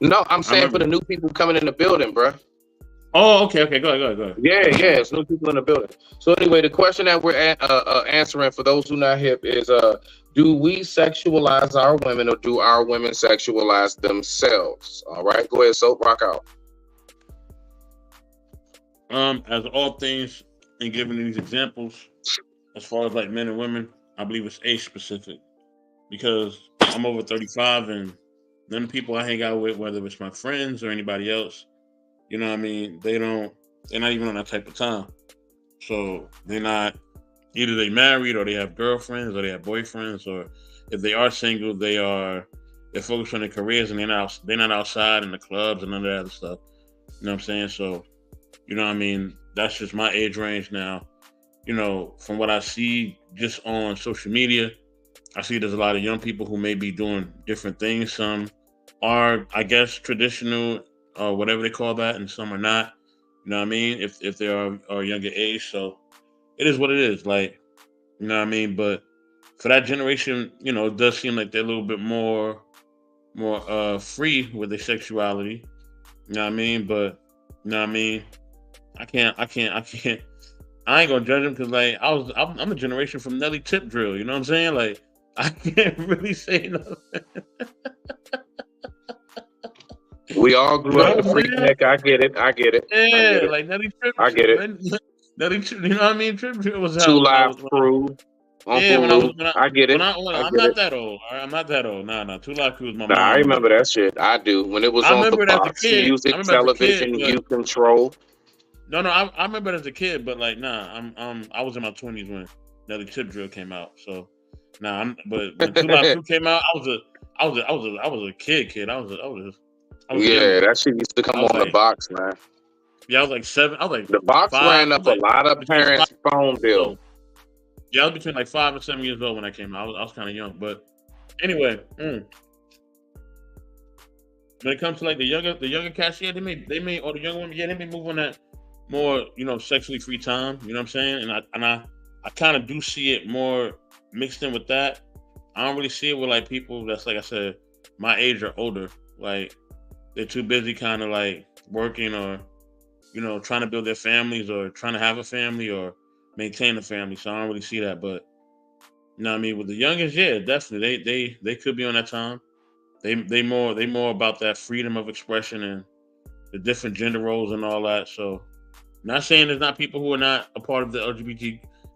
No, I'm saying for the new people coming in the building, bro. Oh, okay. Go ahead. Yeah, it's new people in the building. So anyway, the question that we're answering for those who not hip is, do we sexualize our women or do our women sexualize themselves? All right, go ahead, Soap, rock out. As all things, and giving these examples, as far as like men and women, I believe it's age specific, because I'm over 35, and them people I hang out with, whether it's my friends or anybody else, you know what I mean, they're not even on that type of time. So they're not Either they married, or they have girlfriends, or they have boyfriends, or if they are single, they're focused on their careers and they're not outside in the clubs and none of that other stuff. You know what I'm saying? So, you know what I mean? That's just my age range now. You know, from what I see just on social media, I see there's a lot of young people who may be doing different things. Some are, I guess, traditional or whatever they call that, and some are not. You know what I mean? If they are younger age, so it is what it is. Like, you know what I mean? But for that generation, you know, it does seem like they're a little bit more free with their sexuality. You know what I mean? But you know what I mean? I ain't gonna judge them because like I'm a generation from Nelly Tip Drill. You know what I'm saying? Like I can't really say nothing. We all grew up with Freaknik. I get it. Yeah, like Nelly Tip. I get it. Nelly Tip, you know what I mean? Trip Drill was Two Live Crew. Yeah, I get it. I'm not that old. I'm not that old. Nah. 2 Live Crew was my mom. I remember that shit. I do. When it was on the Fox Music television, You Control. No, I remember it as a kid, but like, nah, I was in my 20s when Nelly Tip Drill came out. So, but when 2 Live Crew came out, I was a kid. I was yeah, that shit used to come on the box, man. Yeah, I was like 7. I was like the box ran up a lot of parents' phone bill. Yeah, I was between like 5 and 7 years old when I came out. I was kind of young, but anyway, when it comes to like the younger cats, yeah, they may or the young women, yeah, they may move on that more, you know, sexually free time. You know what I'm saying? And I kind of do see it more mixed in with that. I don't really see it with like people that's, like I said, my age or older. Like they're too busy kind of like working or, you know, trying to build their families or trying to have a family or maintain a family. So I don't really see that. But you know what I mean? With the youngest, yeah, definitely. They could be on that time. They more about that freedom of expression and the different gender roles and all that. So not saying there's not people who are not a part of the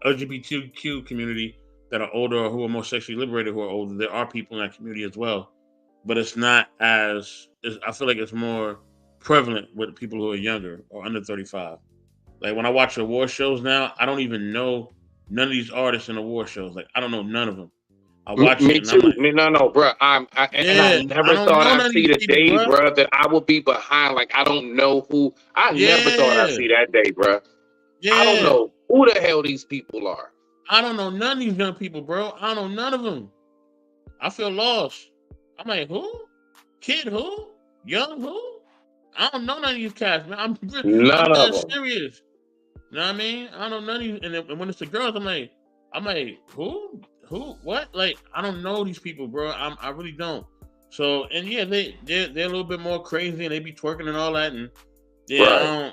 LGBTQ community that are older or who are more sexually liberated who are older. There are people in that community as well. But it's not as, I feel like it's more prevalent with people who are younger or under 35. Like when I watch award shows now, I don't even know none of these artists in award shows. Like I don't know none of them. I watch me it. Too. Like, no, bro. I never thought I'd see the day, bro, that I would be behind. Like I don't know who. I never thought I'd see that day, bro. Yeah. I don't know who the hell these people are. I don't know none of these young people, bro. I don't know none of them. I feel lost. I'm like, who? Kid who? Young who? I don't know none of these cats, man. I'm serious. You know what I mean? I don't know none of these. And when it's the girls, I'm like, who? What? Like, I don't know these people, bro. I really don't. So, and yeah, they're a little bit more crazy, and they be twerking and all that, and yeah,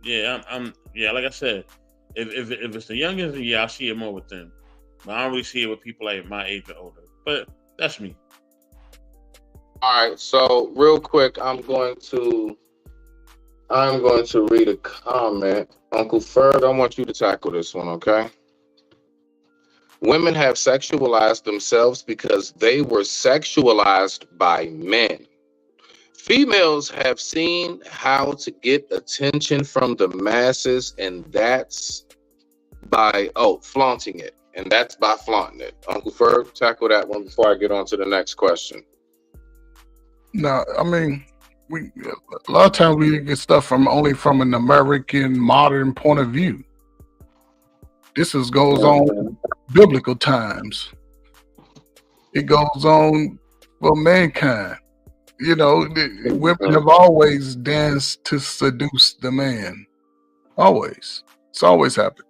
right. I'm like I said, if it's the youngest, yeah, I see it more with them, but I don't really see it with people like my age or older. But that's me. All right, so real quick, I'm going to read a comment. Uncle Ferg, I want you to tackle this one, okay? Women have sexualized themselves because they were sexualized by men. Females have seen how to get attention from the masses, and that's by flaunting it. And that's by flaunting it. Uncle Ferg, tackle that one before I get on to the next question. No, I mean, a lot of times we get stuff only from an American modern point of view. This goes on biblical times. It goes on for mankind. You know, women have always danced to seduce the man. Always. It's always happened.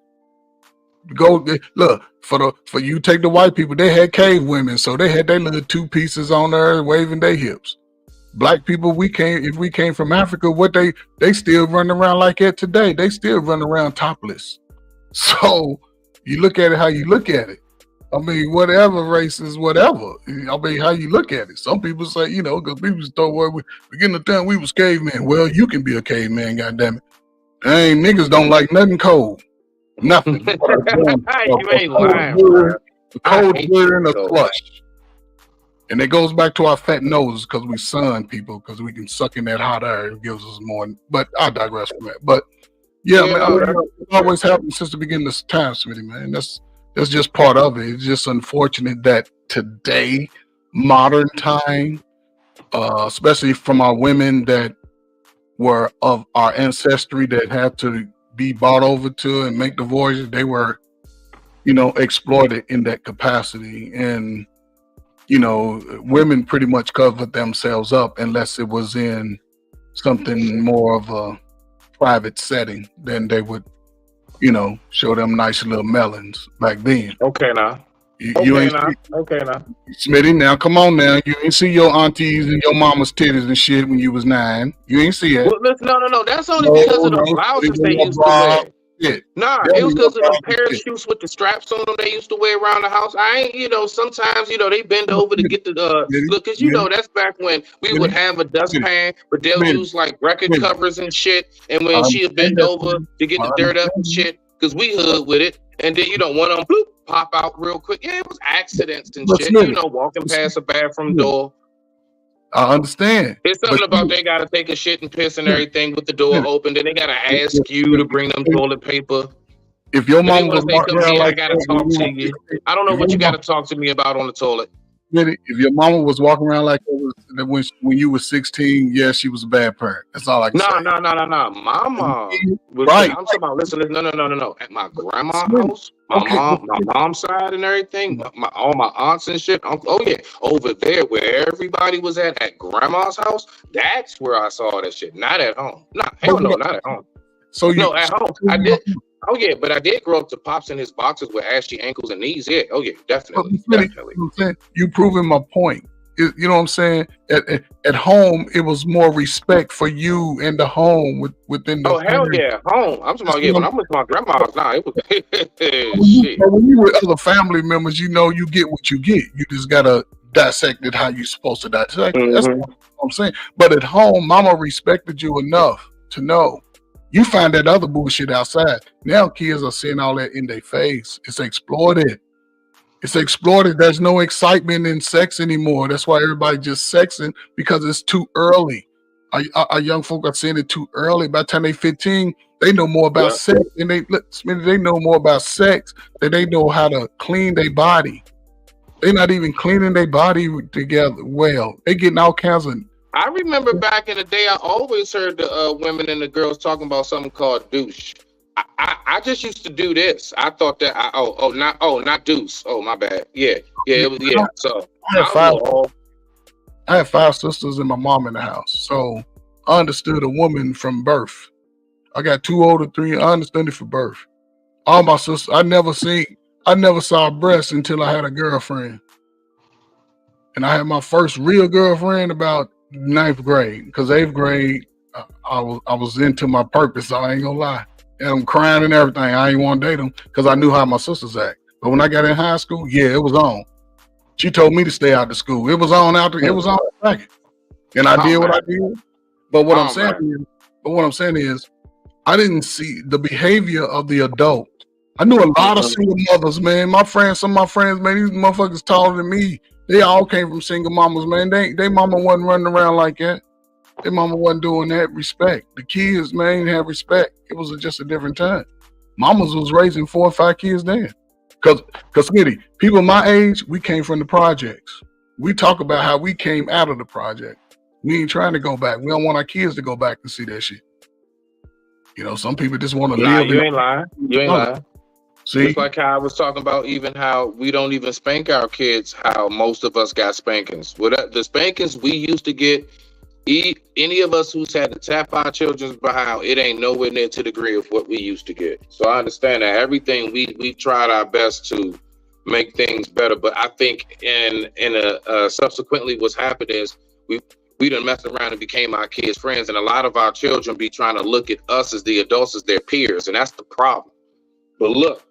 Look, for you take the white people, they had cave women, so they had their little 2 pieces on there waving their hips. Black people, if we came from Africa, they still run around like that today. They still run around topless. So you look at it how you look at it. I mean, whatever race is whatever. I mean, how you look at it. Some people say, you know, because people thought, well, beginning of time we was cavemen. Well, you can be a caveman, goddammit. Dang, niggas don't like nothing cold. Nothing. You ain't lying, a cold beer and a slush. And it goes back to our fat noses because we sun people, because we can suck in that hot air. It gives us more. But I digress from that. But yeah, man, it always happened since the beginning of time, Smitty, man. That's just part of it. It's just unfortunate that today, modern time, especially from our women that were of our ancestry that had to be bought over to and make the voyages, they were, exploited in that capacity. And, women pretty much covered themselves up unless it was in something more of a private setting. Then they would, show them nice little melons back then. Okay, now. You ain't Okay, now. Smitty, now come on now. You ain't see your aunties and your mama's titties and shit when you was 9. You ain't see it. Well, listen, no. That's only because of the blouses they used to wear. Shit. Nah, it was because of the parachutes with the straps on them they used to wear around the house. I ain't, sometimes, they bend over to get the, look, because, that's back when we would have a dustpan, but they'll use, like, record covers and shit, and when she would bend over to get the dirt up and shit, because we hood with it, and then, one of them, bloop, pop out real quick. Yeah, it was accidents and shit, walking past a bathroom door. I understand. It's something about they gotta take a shit and piss and everything with the door open. Then they gotta ask you to bring them toilet paper. If your mom was walking around like I gotta talk to you. I don't know what you gotta talk to me about on the toilet. If your mama was walking around like that when you were 16, yeah, she was a bad parent. That's all I can say. No. My mom was right. I'm talking about listen, no. At my grandma's house, my mom's side and everything, all my aunts and shit. Oh yeah, over there where everybody was at grandma's house, that's where I saw that shit. Not at home. Hell no, not at home. So at home. I did. Oh yeah, but I did grow up to pops in his boxes with ashy ankles and knees. Yeah, oh yeah, definitely. You proving my point. You know what I'm saying? At home, it was more respect for you in the home within the. Oh hell yeah, home. I'm talking about when I'm with my grandma's. Nah, it was shit. When you with other family members, you get what you get. You just gotta dissect it how you're supposed to dissect it. That's what I'm saying. But at home, mama respected you enough to know. You find that other bullshit outside. Now kids are seeing all that in their face. It's exploited. There's no excitement in sex anymore. That's why everybody just sexing because it's too early. Our young folk are seeing it too early. By the time they 15, they know more about sex, and they know more about sex than they know how to clean their body. They're not even cleaning their body together well. They getting all kinds of. I remember back in the day, I always heard the women and the girls talking about something called douche. I just used to do this. I thought that not deuce. Oh my bad. Yeah. It was So I had 5 sisters and my mom in the house, so I understood a woman from birth. I got 2 older, 3. I understood it from birth. All my sisters, I never saw a breast until I had a girlfriend, and I had my first real girlfriend about 9th grade, because 8th grade I was into my purpose. So I ain't gonna lie, and I'm crying and everything. I ain't want to date them because I knew how my sisters act. But when I got in high school, yeah, it was on. She told me to stay out of school. It was on out there. It was on second, and I did what I did. But what I'm saying is, I didn't see the behavior of the adult. I knew a lot of single mothers, man. Some of my friends, man, these motherfuckers taller than me. They all came from single mamas, man. They mama wasn't running around like that. Their mama wasn't doing that. Respect. The kids, man, have respect. It was just a different time. Mamas was raising 4 or 5 kids then. Cause Smitty, people my age, we came from the projects. We talk about how we came out of the project. We ain't trying to go back. We don't want our kids to go back and see that shit. Some people just want to live. You ain't lying. See? Just like how I was talking about, even how we don't even spank our kids, how most of us got spankings. The spankings we used to get, any of us who's had to tap our children's behind, it ain't nowhere near to the degree of what we used to get. So I understand that everything we tried our best to make things better, but I think subsequently what's happened is we done messed around and became our kids' friends, and a lot of our children be trying to look at us as the adults as their peers, and that's the problem. But look,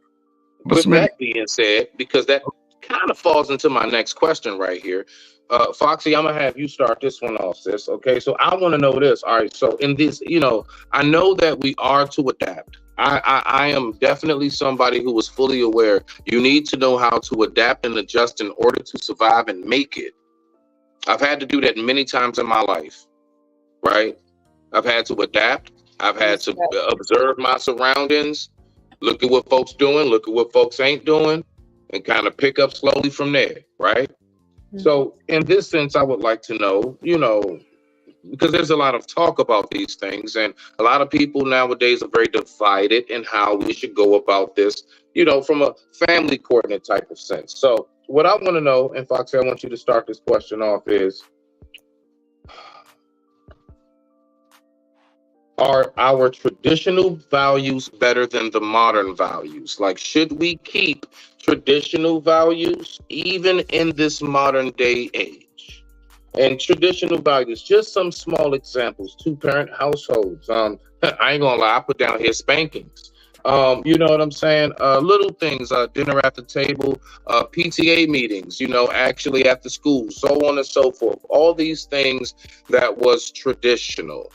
with that being said, because that kind of falls into my next question right here. Foxy, I'm gonna have you start this one off, sis. Okay, so I want to know this. All right, so in this, I know that we are to adapt. I am definitely somebody who was fully aware you need to know how to adapt and adjust in order to survive and make it. I've had to do that many times in my life, right? I've had to adapt. I've had to observe my surroundings, look at what folks doing, look at what folks ain't doing, and kind of pick up slowly from there, right? So in this sense, I would like to know, because there's a lot of talk about these things, and a lot of people nowadays are very divided in how we should go about this, from a family coordinate type of sense. So what I want to know, and Foxy, I want you to start this question off, is are our traditional values better than the modern values? Like, should we keep traditional values even in this modern day age? And traditional values, just some small examples: 2-parent households. I ain't gonna lie, I put down here spankings. You know what I'm saying? Little things, dinner at the table, PTA meetings, actually at the school, so on and so forth. All these things that was traditional.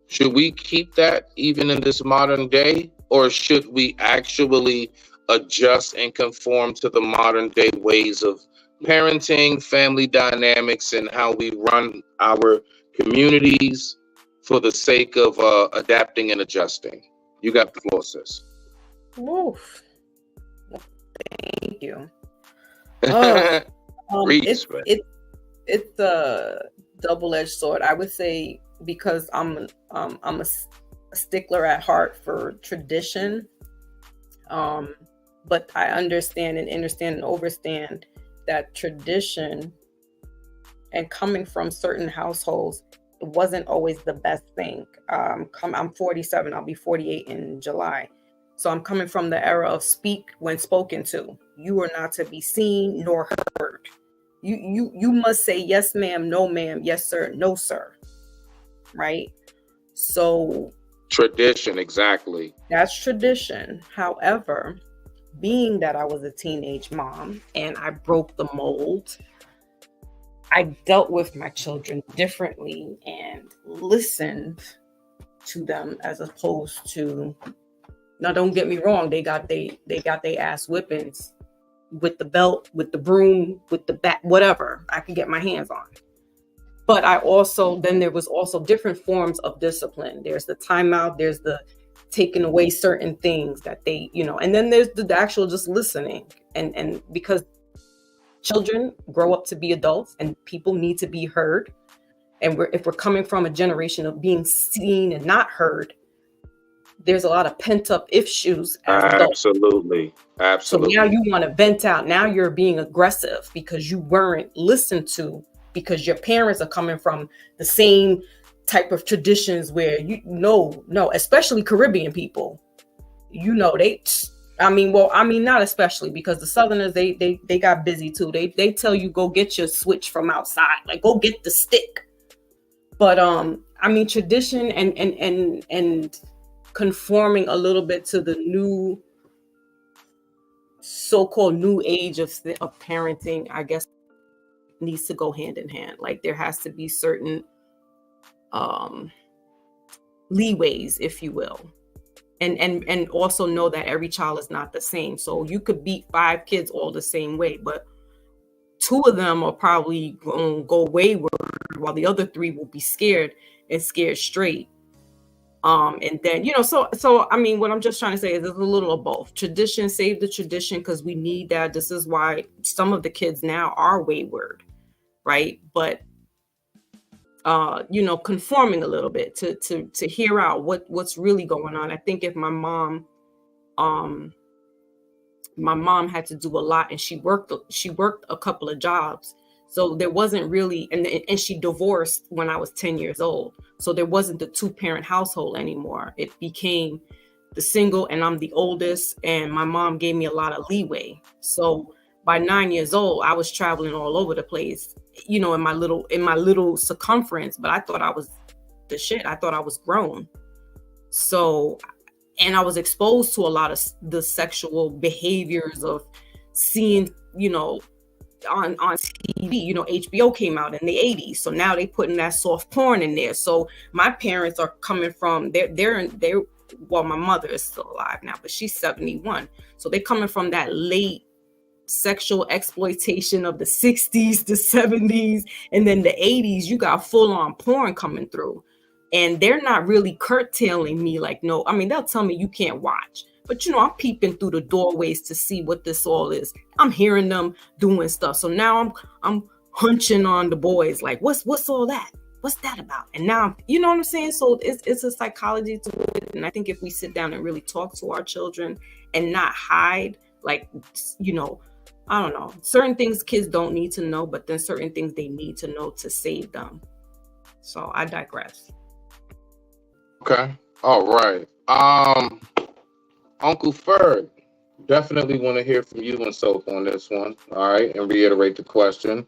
Should we keep that even in this modern day, or should we actually adjust and conform to the modern day ways of parenting, family dynamics, and how we run our communities for the sake of adapting and adjusting? You got the floor, sis. Oof. Thank you. Read, it's a double-edged sword. I would say, because I'm a stickler at heart for tradition, but I understand and overstand that tradition, and coming from certain households, it wasn't always the best thing. I'm 47. I'll be 48 in July. So I'm coming from the era of speak when spoken to. You are not to be seen nor heard. You must say yes, ma'am, no, ma'am, yes, sir, no, sir. Right? So tradition, exactly. That's tradition. However, being that I was a teenage mom and I broke the mold, I dealt with my children differently and listened to them, as opposed to, now don't get me wrong, they got they ass whippings with the belt, with the broom, with the bat, whatever I could get my hands on. But there was also different forms of discipline. There's the timeout, there's the taking away certain things that they, and then there's the actual just listening. And because children grow up to be adults and people need to be heard. And if we're coming from a generation of being seen and not heard, there's a lot of pent up issues as adults. Absolutely. So now you want to vent out. Now you're being aggressive because you weren't listened to, because your parents are coming from the same type of traditions where especially Caribbean people, not especially, because the Southerners, they got busy too. They tell you, go get your switch from outside, like go get the stick. But tradition and conforming a little bit to the new so-called new age of parenting, I guess, needs to go hand in hand. Like there has to be certain leeways, if you will, and also know that every child is not the same. So you could beat 5 kids all the same way, but 2 of them are probably going to go wayward, while the other 3 will be scared straight. And then, so what I'm just trying to say is there's a little of both. Tradition, save the tradition, because we need that. This is why some of the kids now are wayward, right? But conforming a little bit to hear out what's really going on. I think if my mom had to do a lot, and she worked a couple of jobs. So there wasn't really, and she divorced when I was 10 years old. So there wasn't the 2-parent household anymore. It became the single, and I'm the oldest, and my mom gave me a lot of leeway. So by 9 years old, I was traveling all over the place, in my little circumference, but I thought I was the shit. I thought I was grown. So, and I was exposed to a lot of the sexual behaviors of seeing, on TV, HBO came out in the 80s. So now they putting that soft porn in there. So my parents are coming from, well, my mother is still alive now, but she's 71. So they're coming from that late sexual exploitation of the 60s, the 70s, and then the 80s. You got full on porn coming through. And they're not really curtailing me like, no, they'll tell me you can't watch, But I'm peeping through the doorways to see what this all is. I'm hearing them doing stuff. So now I'm hunching on the boys, like, what's all that? What's that about? And now, you know what I'm saying? So it's a psychology to it. And I think if we sit down and really talk to our children and not hide, like, I don't know, certain things kids don't need to know, but then certain things they need to know to save them. So I digress. Okay. All right. Uncle Ferg, definitely want to hear from you and Soap on this one. All right. And reiterate the question.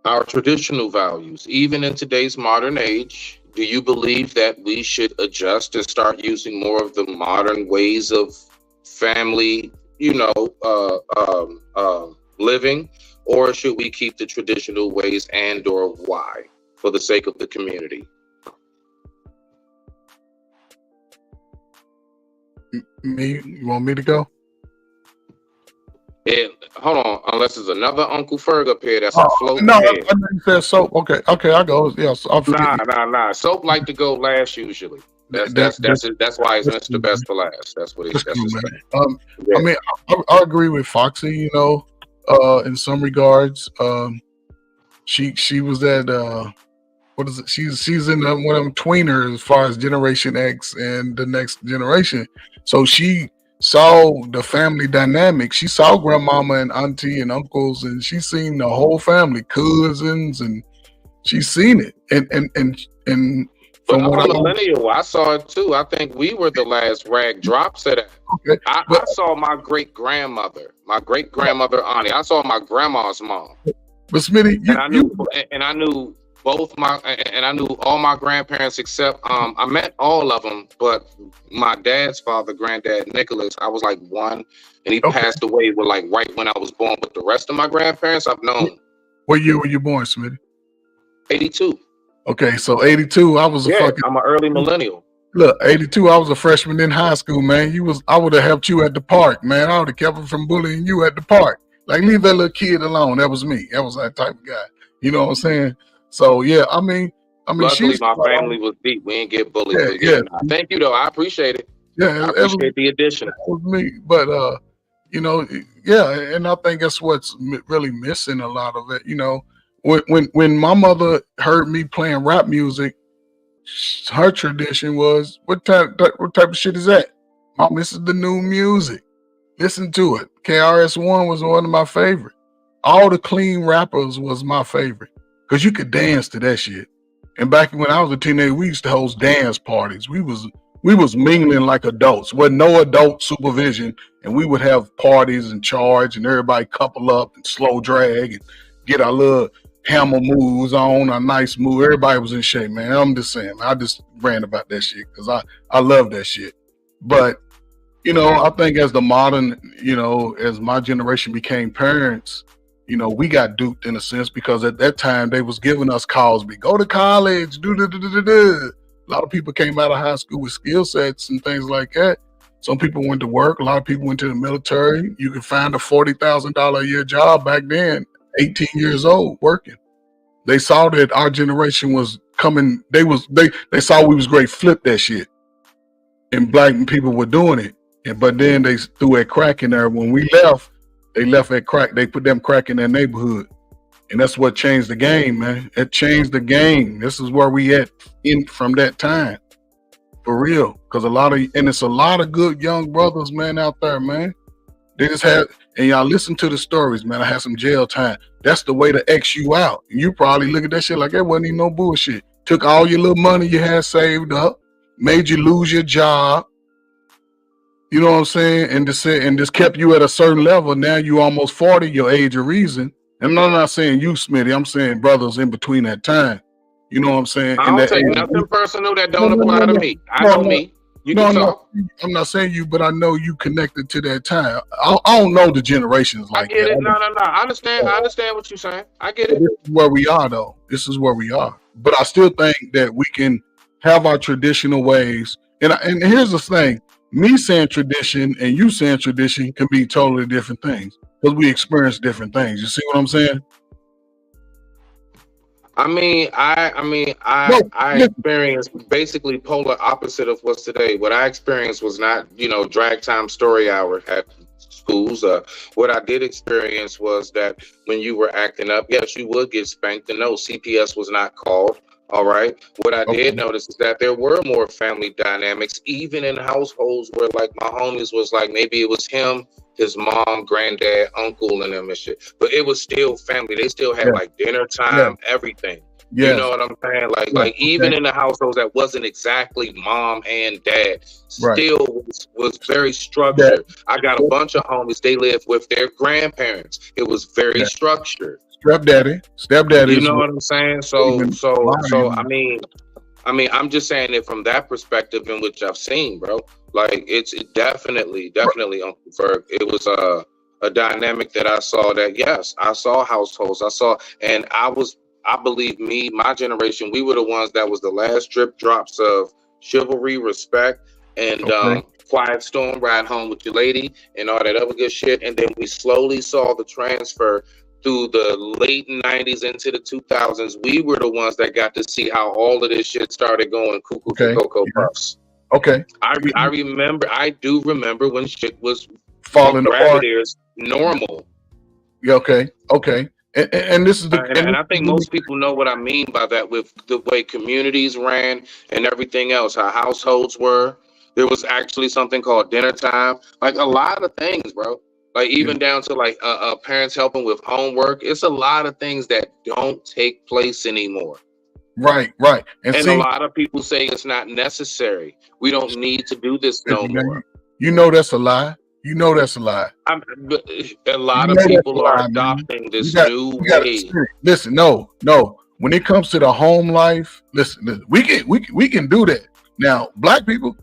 Our traditional values, even in today's modern age, do you believe that we should adjust and start using more of the modern ways of family, living, or should we keep the traditional ways, and or why, for the sake of the community? Me? You want me to go? Hold on, unless there's another Uncle Ferg up here that's floating. No, I didn't say Soap. Okay, I go. Yes, Nah. Soap like to go last usually. That's why he's Mr. Best for last. That's what he's. I mean, I agree with Foxy. In some regards, she was at what is it? She's in one of them tweeners as far as Generation X and the next generation. So she saw the family dynamic. She saw grandmama and auntie and uncles, and she's seen the whole family, cousins, and she's seen it. And but I'm a millennial. I saw it too. I think we were the last rag drops of that. Okay, I saw my great grandmother Auntie. I saw my grandma's mom. But Smitty, I knew all my grandparents except I met all of them, but my dad's father, Granddad Nicholas, I was like 1, and he passed away right when I was born. But the rest of my grandparents I've known. What year were you born, Smitty? 82. Okay, so 82, I was I'm an early millennial. Look, 82, I was a freshman in high school, man. I would have helped you at the park, man. I would have kept him from bullying you at the park. Like, leave that little kid alone. That was me. That was that type of guy. You know what I'm saying? So yeah, I mean, luckily my family was deep. We didn't get bullied. Yeah. Thank you though. I appreciate it. Yeah, I appreciate the addition. That was me, but and I think that's what's really missing a lot of it. When my mother heard me playing rap music, her tradition was, what type of shit is that? Mom, this is the new music. Listen to it. KRS-One was one of my favorite. All the clean rappers was my favorite. Because you could dance to that shit. And back when I was a teenager, we used to host dance parties. We was mingling like adults. With no adult supervision. And we would have parties and charge and everybody couple up and slow drag and get our little hammer moves on, a nice move. Everybody was in shape, man. I'm just saying. I just ran about that shit because I love that shit. But, I think as the modern, as my generation became parents, we got duped in a sense because at that time they was giving us Cosby, go to college, do. A lot of people came out of high school with skill sets and things like that. Some people went to work. A lot of people went to the military. You could find a $40,000 a year job back then, 18 years old, working. They saw that our generation was coming. They saw we was great. Flip that shit, and black people were doing it. But then they threw that crack in there. When we left, they left at crack. They put them crack in their neighborhood. And that's what changed the game, man. It changed the game. This is where we at from that time. For real. Because it's a lot of good young brothers, man, out there, man. They just had, and y'all listen to the stories, man. I had some jail time. That's the way to X you out. And you probably look at that shit like that wasn't even no bullshit. Took all your little money you had saved up, made you lose your job. You know what I'm saying? And just kept you at a certain level. Now you almost 40, your age of reason. And I'm not saying you, Smitty. I'm saying brothers in between that time. You know what I'm saying? I don't take nothing personal that don't apply to me. I know me. You can talk. I'm not saying you, but I know you connected to that time. I don't know the generations like that. I get it. No. I understand. I understand what you're saying. I get it. This is where we are, though. This is where we are. But I still think that we can have our traditional ways. And here's the thing. Me saying tradition and you saying tradition can be totally different things because we experience different things. You see what I'm saying? No, I listen, experienced basically polar opposite of what's today. What I experienced was not, drag time story hour at schools. What I did experience was that when you were acting up, yes, you would get spanked. And no, CPS was not called. All right. What I did okay, notice is that there were more family dynamics, even in households where like my homies was like maybe it was him, his mom, granddad, uncle, and them and shit. But it was still family. They still had yeah, like dinner yeah, time, everything. You know yes, what I'm saying? Like, yeah, even okay, in the households that wasn't exactly mom and dad, right. still was very That, structured. I got a bunch of homies. They lived with their grandparents. It was very yeah, structured. stepdaddy You is know what what I'm saying? So, even so, so. mine. I'm just saying it from that perspective in which I've seen, bro. Like it definitely, Uncle Ferg. It was a dynamic that I saw. That yes, I saw households. And I believe my generation, we were the ones that was the last drip drops of chivalry, respect, and Okay, quiet storm, ride home with your lady, and all that other good shit. And then we slowly saw the transfer through the late 90s into the 2000s. We were the ones that got to see how all of this shit started going cuckoo for okay, Cocoa yeah, Puffs. okay. I do remember when shit was from Falling rabbit apart. ears normal. Yeah, okay, okay. And this is the And I think most people know what I mean by that with the way communities ran and everything else, how households were. There was actually something called dinner time, like a lot of things, bro. Like yeah, even down to like parents helping with homework. It's a lot of things that don't take place anymore. right, right. And And a see, lot of people say it's not necessary. We don't need to do this no listen, man, more. you know that's a lie. You know that's a lie. But a You lot of know that's a people are lie, man. adopting You this got new you got to way. listen. No, no. When it comes to the home life, listen. We can do that. Now, black people,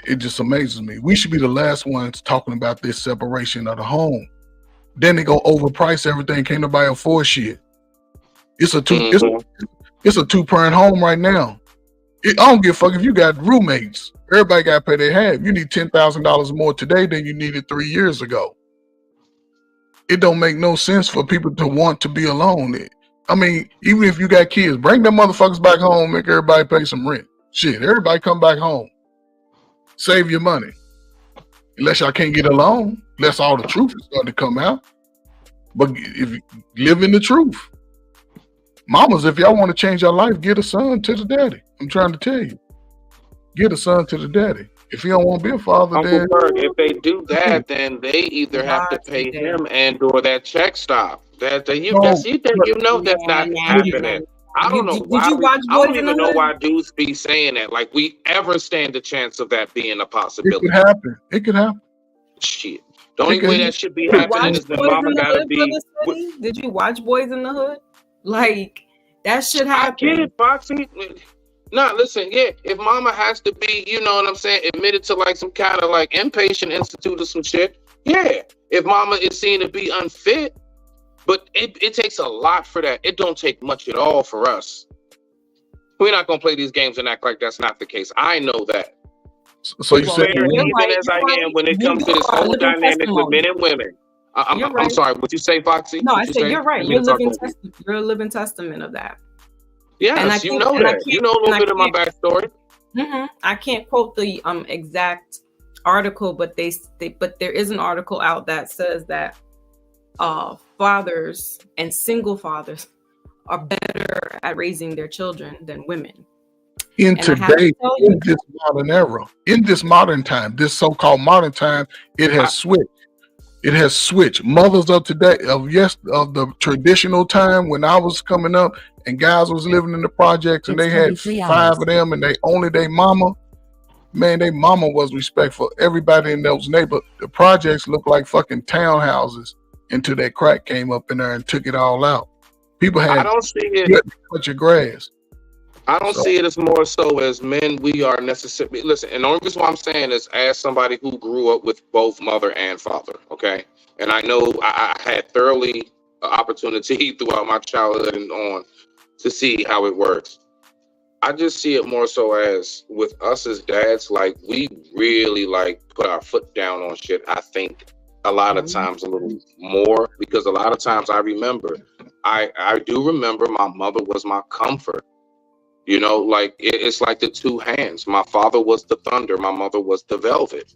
it just amazes me. We should be the last ones talking about this separation of the home. Then they go overprice everything. Can't nobody afford shit. It's a Mhm. it's a 2-parent home right now. I don't give a fuck if you got roommates. Everybody got to pay their half. You need $10,000 more today than you needed 3 years ago. It don't make no sense for people to want to be alone. I mean, even if you got kids, bring them motherfuckers back home. Make everybody pay some rent. Shit, everybody come back home. Save your money. Unless y'all can't get along. Unless all the truth is starting to come out. But if you live in the truth. Mamas, if y'all want to change your life, get a son to the daddy. I'm trying to tell you. Get a son to the daddy. If you don't want to be a father, Uncle then Ferg, if they do that, then they either have to Lots of pay things. him and or that check stop. That's no. not happening. I don't know Did why. you watch I don't Boys in even the know Hood? why dudes be saying that. Like we ever stand a chance of that being a It possibility. could happen. It could happen. Shit. The only It could way happen. that should be Did you happening watch is that Boys mama in the gotta Hood, be. Brother City? Did you watch Boys in the Hood? Like that should I happen. get it, Foxy. Nah, listen, yeah. If mama has to be, you know what I'm saying, admitted to like some kind of like inpatient institute or some shit, yeah. If mama is seen to be unfit, but it takes a lot for that. It don't take much at all for us. We're not gonna play these games and act like that's not the case. I know that. So you Well, said Fair you're even right. as I You're am when it right. comes to You this are a whole living dynamic with men testimony. and women. You're I'm right. sorry. What you say, Foxy? No, What I you said say? you're right. I You're didn't talk over you. you're a living testament of that. Yes, And I you can't know and I that. You can't know a and little I bit of my can't backstory. I can't quote the exact article, but but there is an article out that says that fathers and single fathers are better at raising their children than women. in And I have to today, tell you, in this modern era, in this modern time, this so-called modern time, it has switched. It has switched. Mothers of today, of the traditional time when I was coming up and guys was living in the projects and It's they had 23 5 hours. of them and they only their mama. Man, their mama was respectful. Everybody in those neighborhoods, the projects looked like fucking townhouses until that crack came up in there and took it all out. People I had don't see it. you had to cut your grass. I don't So see it as more so as men. We are necessarily listen. And the only reason why I'm saying is as somebody who grew up with both mother and father. Okay, and I know I had thoroughly opportunity throughout my childhood and on to see how it works. I just see it more so as with us as dads, like we really like put our foot down on shit. I think a lot of times a little more, because a lot of times I do remember my mother was my comfort. You know, like it's like the two hands. My father was the thunder, my mother was the velvet.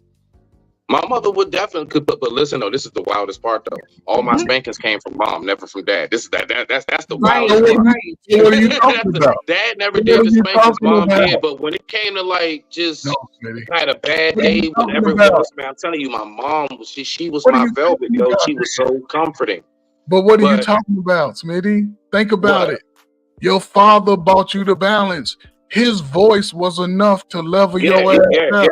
My mother would definitely could, but listen, though, this is the wildest part though. All my spankings came from mom, never from dad. This is that's the Right, wildest part. right. What are you talking about? Dad never What did are the you spankings, talking mom about? did. But when it came to like just No, Smitty. had a bad What are you day, talking whatever it about? was, man, I'm telling you, my mom she was What are my you velvet, talking yo. about? She was so comforting. But what are you But talking about, Smitty? Think about what? it. Your father bought you the balance. His voice was enough to level Yeah, your ass yeah, out.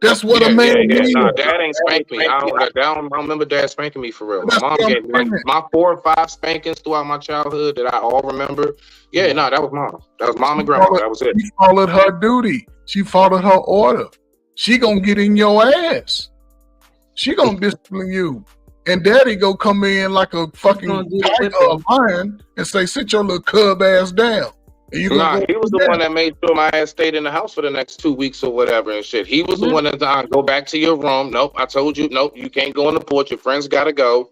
That's what a man needs. Nah, dad ain't spanked me. I don't remember dad spanking me for real. My That's mom what I'm gave me like saying. my 4 or 5 spankings throughout my childhood that I all remember. Yeah, no, that was mom. That was mom and grandma. That was it. She followed her duty. She followed her order. She gonna get in your ass. She gonna discipline you. And daddy go come in like a fucking Gonna do the tiger or whipping. lion and say, sit your little cub ass down. And you Nah, gonna he was the one that made sure my ass stayed in the house for the next 2 weeks or whatever and shit. He was the one that go back to your room. Nope, I told you, nope, you can't go on the porch. Your friends gotta go.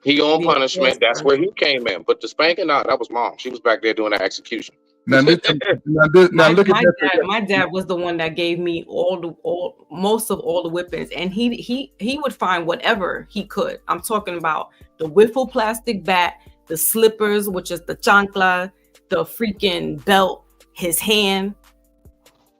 He on Yeah, punishment. yes, That's sir. where he came in. But the spanking, nah, that was mom. She was back there doing the execution. now look at that. My dad was the one that gave me most of all the whippings, and he would find whatever he could. I'm talking about the wiffle plastic bat, the slippers, which is the chancla, the freaking belt, his hand.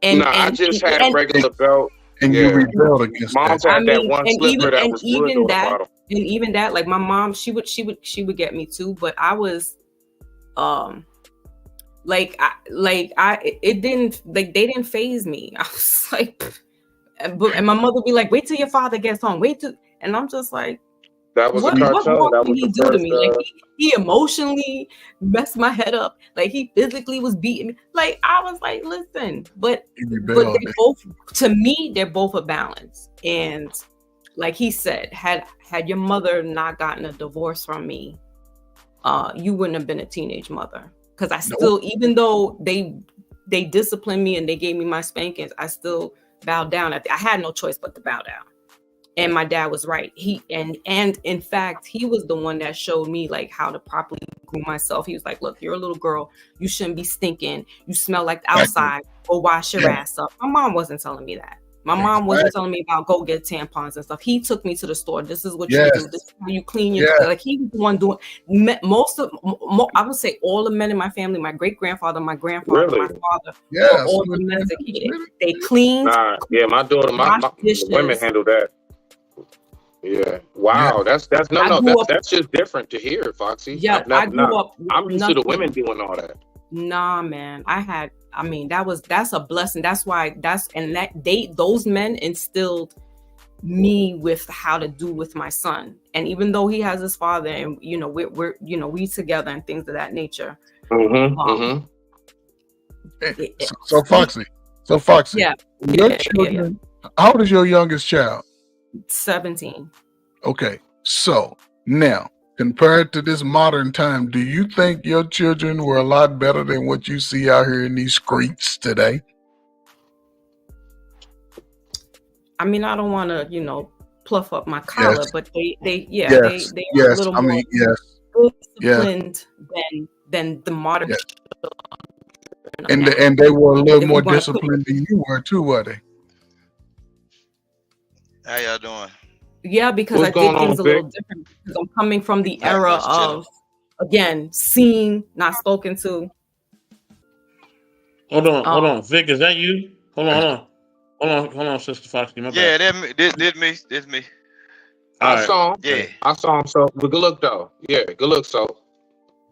I just had regular belt. And you rebelled against Mom's that. had that one slipper that was wood on the bottom. And even that, like my mom, she would get me too, but I was they didn't phase me. I was like, and my mother would be like, wait till your father gets home, and I'm just like, that was what a cartoon. more That can was he the do to first, me? Like he emotionally messed my head up. Like he physically was beating me. Like I was like, listen, but they both, to me, they're both a balance. And like he said, had your mother not gotten a divorce from me, you wouldn't have been a teenage mother. Because I still, even though they disciplined me and they gave me my spankings, I still bowed down. I had no choice but to bow down. And my dad was right. And in fact, he was the one that showed me like how to properly groom myself. He was like, look, you're a little girl. You shouldn't be stinking. You smell like the outside. Go wash your ass up. My mom wasn't telling me that. My mom wasn't telling me about go get tampons and stuff. He took me to the store. This is what you do. This is how you clean your like he was the one doing I would say all the men in my family, my great grandfather, my grandfather, my father, were all domesticated. They cleaned. Yeah, my daughter, my women handle that. Yeah. Wow. That's just different to hear, Foxy. Yeah, I grew up. I'm used to the women doing all that. Nah, man. That's a blessing. That's why those men instilled me with how to do with my son. And even though he has his father and we together and things of that nature. So Foxy. Yeah. Your children, how old is your youngest child? 17. Okay. So now, compared to this modern time, do you think your children were a lot better than what you see out here in these streets today? I mean, I don't want to, pluff up my collar, but they are a little more disciplined than the modern. Yes. And they were a little more disciplined than you were too, were they? How y'all doing? Yeah, because I did things a little different. Because I'm coming from the era of, again, seen, not spoken to. Hold on. Vic, is that you? Hold on, Sister Foxy. Yeah, that's me. I saw him. Yeah. I saw him. So, but good look, though. Yeah, good look. So,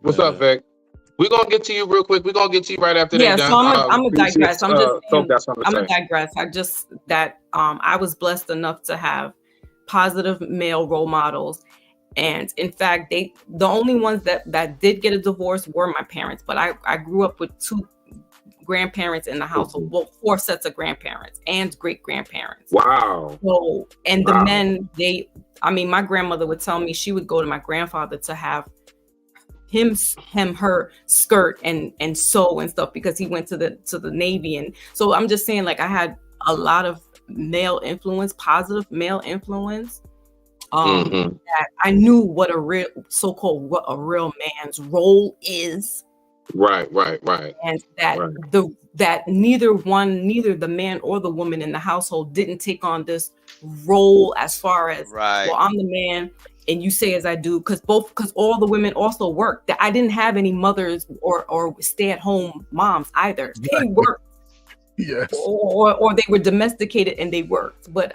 what's up, Vic? We're going to get to you real quick. We're going to get to you right after that. Yeah, so I'm going to digress. I'm going to digress. I was blessed enough to have positive male role models. And in fact, the only ones that did get a divorce were my parents. But I grew up with 2 grandparents in the household. Well, 4 sets of grandparents and great grandparents. Wow. So, and the men, my grandmother would tell me she would go to my grandfather to have her skirt and sew and stuff because he went to the Navy. And so I'm just saying, like, I had a lot of male influence, positive male influence. Mhm. that I knew what a real what a real man's role is, Right. and that Right. neither the man or the woman in the household didn't take on this role as far as, Right. well, I'm the man and you say as I do, because all the women also worked. That I didn't have any mothers or stay-at-home moms either. They worked, Yes. or they were domesticated and they worked. But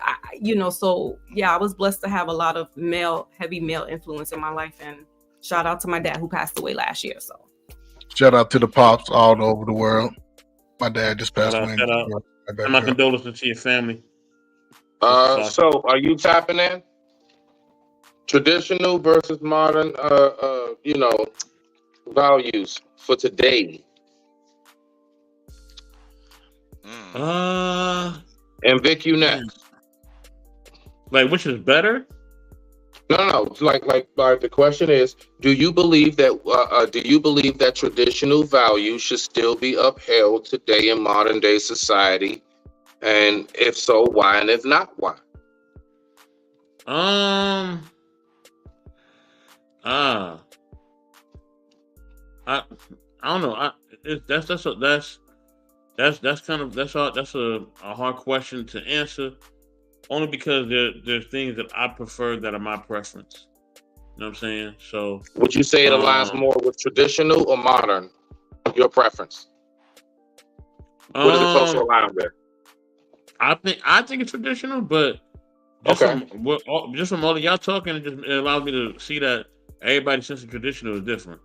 so yeah, I was blessed to have a lot of heavy male influence in my life, and shout out to my dad who passed away last year. So Shout out to the pops all over the world. My dad just passed away. Shout out. And my condolences to your family. So are you tapping in? Traditional versus modern, values for today. And Vic, you next. Like, which is better? No. Like the question is, do you believe that traditional values should still be upheld today in modern day society? And if so, why? And if not, why? I don't know. That's a hard question to answer, only because there's things that I prefer that are my preference. You know what I'm saying? So would you say it aligns more with traditional or modern? Your preference? What is it close to align with? I think it's traditional, but just from all of y'all talking, it allows me to see that everybody's sense of traditional is different.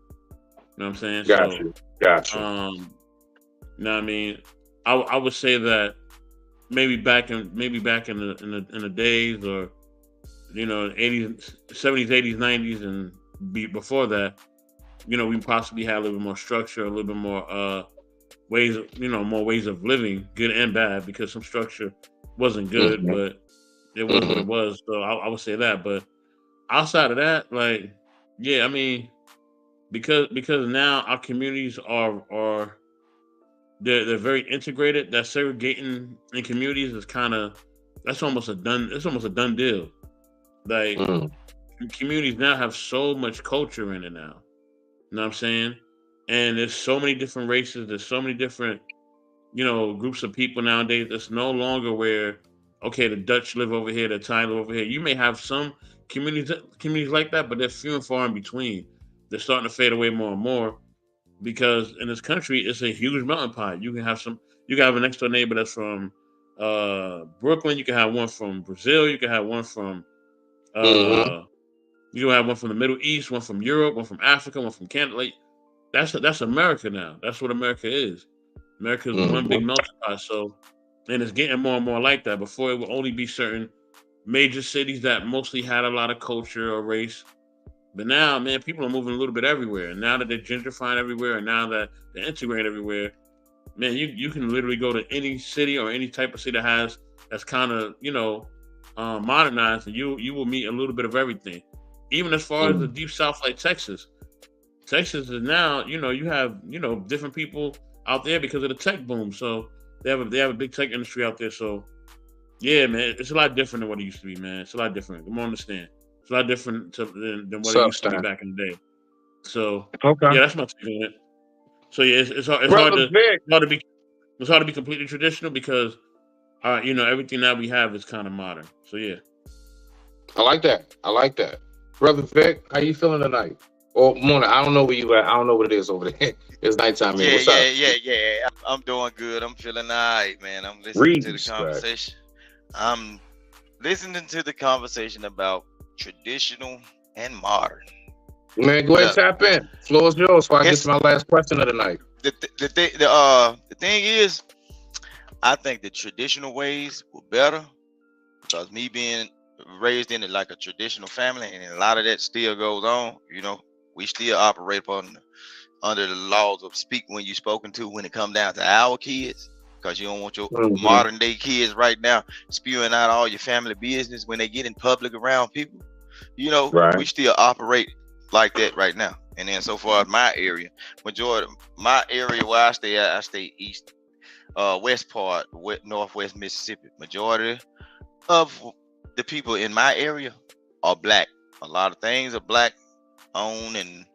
You know what I'm saying? Got you. You know what I mean? I would say that maybe back in the days, or 80s, 70s, 80s, 90s, and before that, we possibly had a little bit more structure, a little bit more ways of living, good and bad, because some structure wasn't good, but it was what it was. So I would say that. But outside of that, like, yeah, I mean, because now our communities are they're very integrated. That segregating in communities is that's almost a done deal. Like, communities now have so much culture in it now. You know what I'm saying? And there's so many different races. There's so many different, groups of people nowadays. It's no longer where, okay, the Dutch live over here, the Thai live over here. You may have some communities like that, but they're few and far in between. They're starting to fade away more and more, because in this country, it's a huge melting pot. You can have a next door neighbor that's from Brooklyn. You can have one from Brazil. You can have one from you have one from the Middle East, one from Europe, one from Africa, one from Canada. Like, that's America now. That's what America is. America is one big melting pot. So, and it's getting more and more like that. Before, it would only be certain major cities that mostly had a lot of culture or race. But now, man, people are moving a little bit everywhere. And now that they're gentrifying everywhere, and now that they're integrating everywhere, man, you can literally go to any city or any type of city that's kind of modernized, and you will meet a little bit of everything. Even as far as the deep South, like Texas. Texas is now, you have, different people out there because of the tech boom. So they have a big tech industry out there. So yeah, man, it's a lot different than what it used to be, man. It's a lot different. You understand? It's a lot different than what it used to be back in the day. So yeah, that's my take on it. So yeah, it's hard to be completely traditional, because everything that we have is kind of modern. So yeah. I like that. Brother Vic, how you feeling tonight? Or morning? I don't know where you at. I don't know what it is over there. It's nighttime, man. What's up? Yeah. I'm doing good. I'm feeling all right, man. I'm listening to the conversation. I'm listening to the conversation about traditional and modern. Man, go ahead and tap in. Floor is yours before I get to my last question of the night. The thing is, I think the traditional ways were better, because me being raised in like a traditional family, and a lot of that still goes on. We still operate under the laws of speak when you're spoken to when it comes down to our kids, because you don't want your modern day kids right now spewing out all your family business when they get in public around people. We still operate like that right now. And then so far as my area, my area where I stay east, west part, northwest Mississippi. Majority of the people in my area are black. A lot of things are black owned, and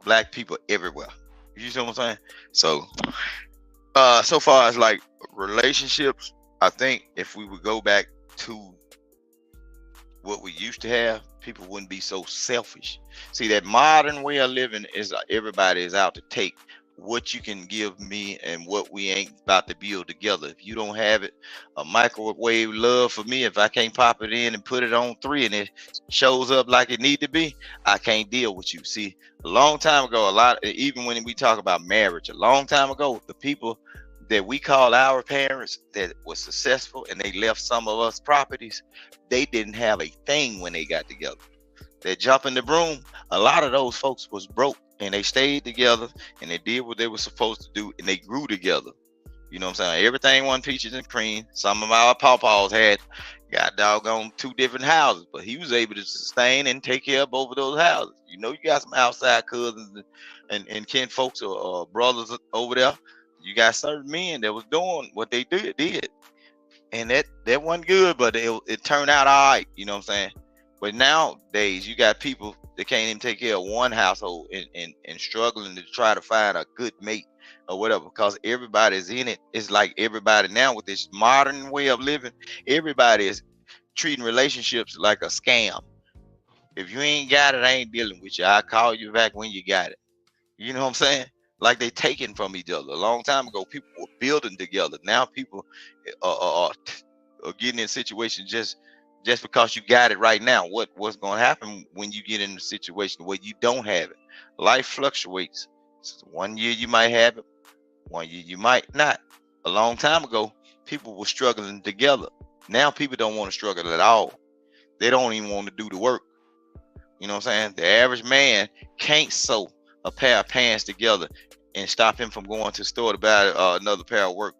black people everywhere. You see what I'm saying? So so far as like relationships, I think if we would go back to what we used to have, people wouldn't be so selfish. See, that modern way of living is everybody is out to take what you can give me and what we ain't about to build together. If you don't have it, a microwave love for me, if I can't pop it in and put it on 3 and it shows up like it need to be, I can't deal with you. See, a long time ago, even when we talk about marriage, a long time ago, the people that we call our parents that were successful and they left some of us properties, they didn't have a thing when they got together. They jump in the broom. A lot of those folks was broke, and they stayed together and they did what they were supposed to do, and they grew together. You know what I'm saying? Everything wasn't peaches and cream. Some of our pawpaws got doggone 2 different houses, but he was able to sustain and take care of both of those houses. You got some outside cousins and kin folks or brothers over there. You got certain men that was doing what they did. And that wasn't good, but it turned out all right. You know what I'm saying? But nowadays, you got people that can't even take care of one household and struggling to try to find a good mate or whatever, because everybody's in it. It's like everybody now with this modern way of living, everybody is treating relationships like a scam. If you ain't got it, I ain't dealing with you. I'll call you back when you got it. You know what I'm saying? Like they taking from each other. A long time ago, people were building together. Now people are getting in situations just because you got it right now. What's going to happen when you get in a situation where you don't have it? Life fluctuates. So 1 year you might have it, 1 year you might not. A long time ago, people were struggling together. Now people don't want to struggle at all. They don't even want to do the work. You know what I'm saying? The average man can't sew a pair of pants together and stop him from going to the store to buy another pair of work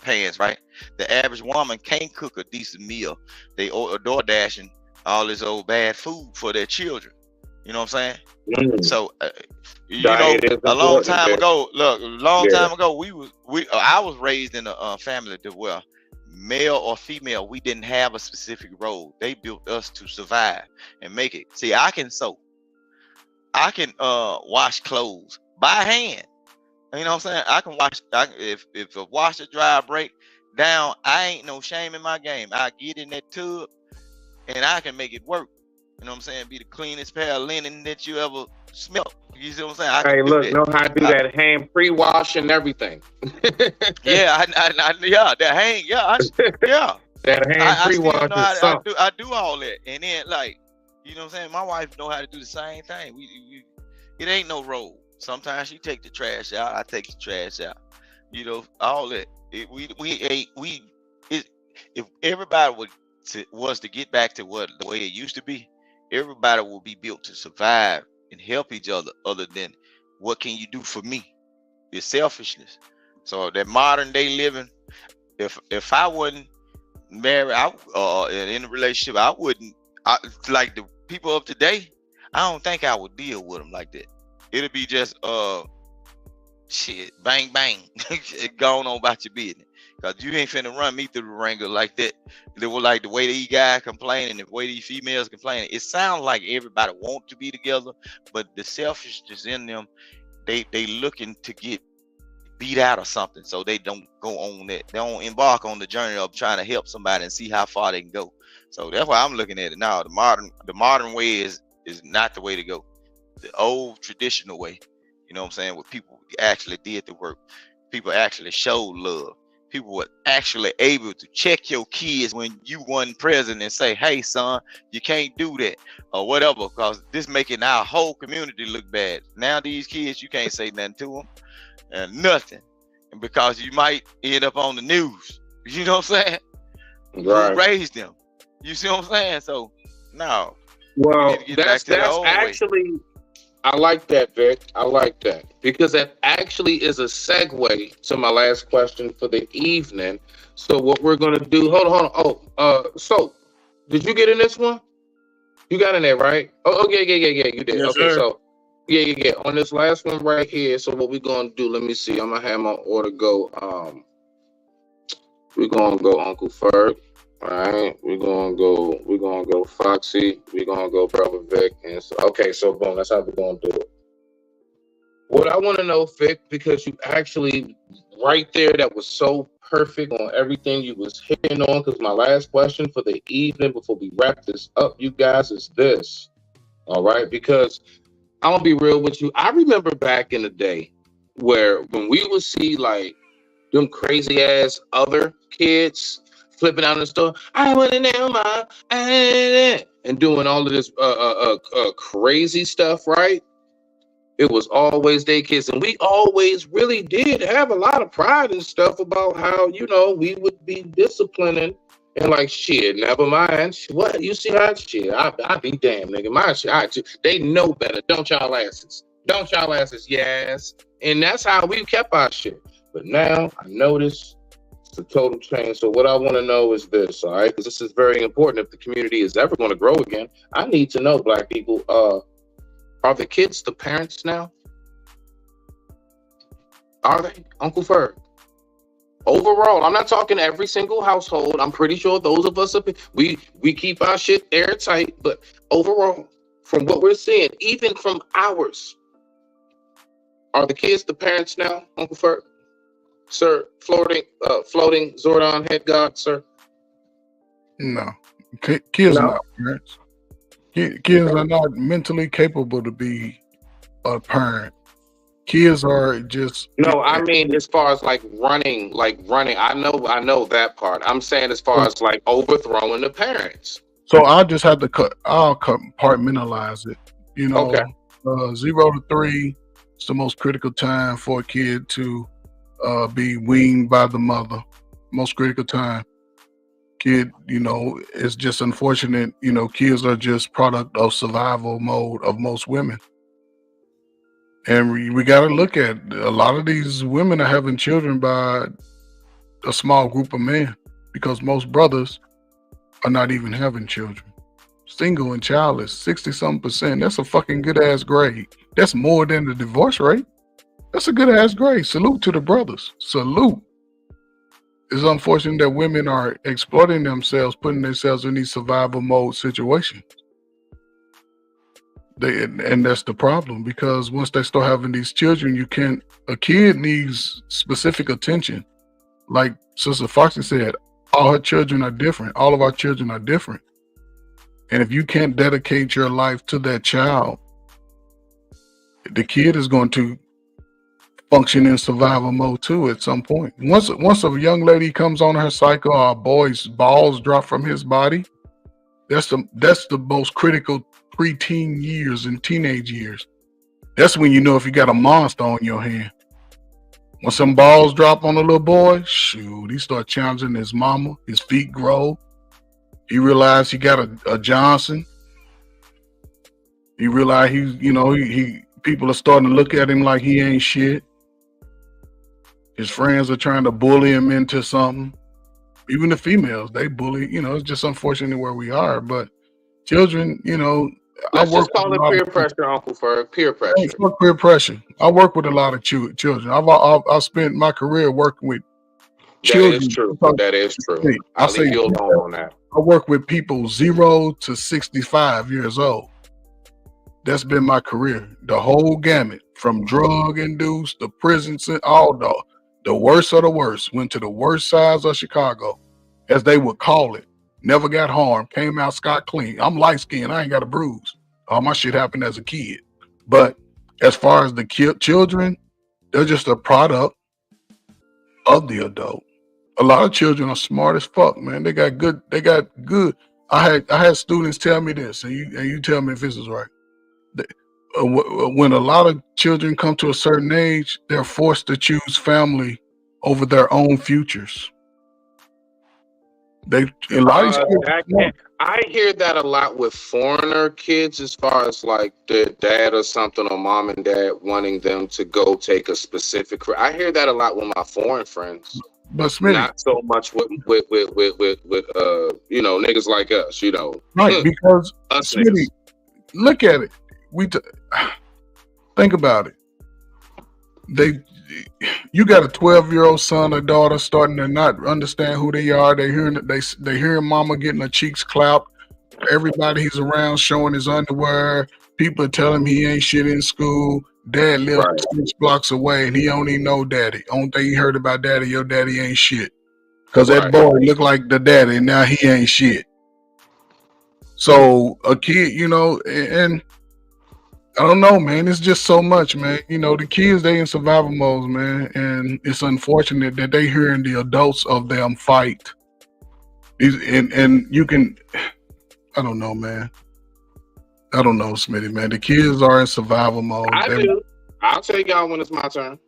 pants, right? The average woman can't cook a decent meal. They door dashing all this old bad food for their children. You know what I'm saying? So a long time ago, I was raised in a family that where male or female, we didn't have a specific role. They built us to survive and make it. See, I can sew. I can wash clothes by hand. You know what I'm saying? I can wash. If a washer dryer break down, I ain't no shame in my game. I get in that tub and I can make it work. You know what I'm saying? Be the cleanest pair of linen that you ever smelled. You see what I'm saying? Know how to do that hand pre-wash and everything. Yeah, that hand, yeah. That hand pre-wash is something. I do all that, and then you know what I'm saying? My wife know how to do the same thing. It ain't no role. Sometimes she take the trash out, I take the trash out. You know, all that. If everybody was to get back to the way it used to be, everybody will be built to survive and help each other. Other than what can you do for me? It's selfishness. So that modern day living, if I wasn't married, in a relationship, I wouldn't. Like the people of today, I don't think I would deal with them like that. It'll be just shit, bang bang, going on about your business. Cause you ain't finna run me through the ringer like that. They were like the way these guys complaining, the way these females complaining. It sounds like everybody want to be together, but the selfishness in them, they looking to get beat out or something, so they don't go on that. They don't embark on the journey of trying to help somebody and see how far they can go. So that's why I'm looking at it now. The modern way is not the way to go. The old traditional way, you know what I'm saying, where people actually did the work, people actually showed love. People were actually able to check your kids when you wasn't present and say, hey, son, you can't do that or whatever, because this making our whole community look bad. Now these kids, you can't say nothing to them and nothing, and because you might end up on the news. You know what I'm saying? Right. Who raised them? You see what I'm saying? So, no. Well, that's actually... I like that, Vic. I like that, because that actually is a segue to my last question for the evening. So what we're going to do, hold on. So did you get in this one? You got in there, right? Oh, yeah, you did. Yes, okay, sir. So yeah. On this last one right here, so what we're going to do, let me see. I'm going to have my order go. We're going to go Uncle Ferg. All right, we're gonna go Foxy. We're gonna go Brother Vic. And so, okay, so boom, that's how we're gonna do it. What I want to know, Vic, because you actually right there, that was so perfect on everything you was hitting on. Because my last question for the evening before we wrap this up, you guys, is this. All right, because I'm gonna be real with you. I remember back in the day where when we would see like them crazy ass other kids flipping out in the store, I want to know my and doing all of this crazy stuff, right? It was always they kids, and we always really did have a lot of pride and stuff about how, you know, we would be disciplining and like, shit, never mind. What you see how shit? I be damn, nigga. My shit, they know better. Don't y'all asses? Don't y'all asses? Yes. And that's how we kept our shit. But now I notice it's a total change. So what I want to know is this, all right? Because this is very important. If the community is ever going to grow again, I need to know, Black people, are the kids the parents now? Are they, Uncle Ferg? Overall, I'm not talking every single household. I'm pretty sure those of us, we keep our shit airtight. But overall, from what we're seeing, even from ours, are the kids the parents now, Uncle Ferg? Sir, floating Zordon head god, sir? No. Kids No? are not parents. Kids are not mentally capable to be a parent. Kids are just No, I mean as far as like running. I know that part. I'm saying as far as like overthrowing the parents. so I'll just have to I'll compartmentalize it. You know, Okay. 0 to 3 is the most critical time for a kid to be weaned by the mother. Most critical time. Kid, you know, it's just unfortunate, you know, kids are just product of survival mode of most women. And we got to look at a lot of these women are having children by a small group of men because most brothers are not even having children. Single and childless, 60-something%. That's a fucking good ass grade. That's more than the divorce rate. That's a good ass grade. Salute to the brothers. Salute. It's unfortunate that women are exploiting themselves, putting themselves in these survival mode situations. And that's the problem, because once they start having these children, a kid needs specific attention. Like Sister Foxy said, all her children are different. All of our children are different. And if you can't dedicate your life to that child, the kid is going to function in survival mode too at some point. Once a young lady comes on her cycle, or a boy's balls drop from his body, that's the most critical preteen years and teenage years. That's when you know if you got a monster on your hand. When some balls drop on a little boy, shoot, he start challenging his mama. His feet grow. He realized he got a Johnson. He realized he people are starting to look at him like he ain't shit. His friends are trying to bully him into something. Even the females, they bully. You know, it's just unfortunate where we are. But children, you know, Let's just call it peer pressure, Uncle Ferg. Peer pressure. It's not peer pressure. I work with a lot of children. I've spent my career working with children. That is true. That is true. I'll leave you alone on that. I work with people 0 to 65 years old. That's been my career. The whole gamut, from drug induced to prison, all the worst of the worst. Went to the worst sides of Chicago, as they would call it. Never got harmed. Came out scot clean. I'm light skinned. I ain't got a bruise. All my shit happened as a kid. But as far as the children, they're just a product of the adult. A lot of children are smart as fuck, man. They got good. I had students tell me this, and you tell me if this is right. When a lot of children come to a certain age, they're forced to choose family over their own futures. I hear that a lot with foreigner kids, as far as like their dad or something, or mom and dad wanting them to go take a specific career. I hear that a lot with my foreign friends. But Smitty, not so much with you know, niggas like us, you know. Right, because Smitty, look at it. Think about it. you got a 12-year-old son or daughter starting to not understand who they are. They hearing mama getting her cheeks clapped. Everybody he's around showing his underwear. People tell him he ain't shit in school. Dad lives Right. 6 blocks away and he don't even know daddy. Only thing he heard about daddy, your daddy ain't shit. Cause that Right. boy look like the daddy and now he ain't shit. So a kid, you know, and I don't know, man. It's just so much, man. You know, the kids, they in survival modes, man. And it's unfortunate that they hearing the adults of them fight. And you can, I don't know, man. I don't know, Smitty, man. The kids are in survival mode. I do. I'll tell y'all when it's my turn.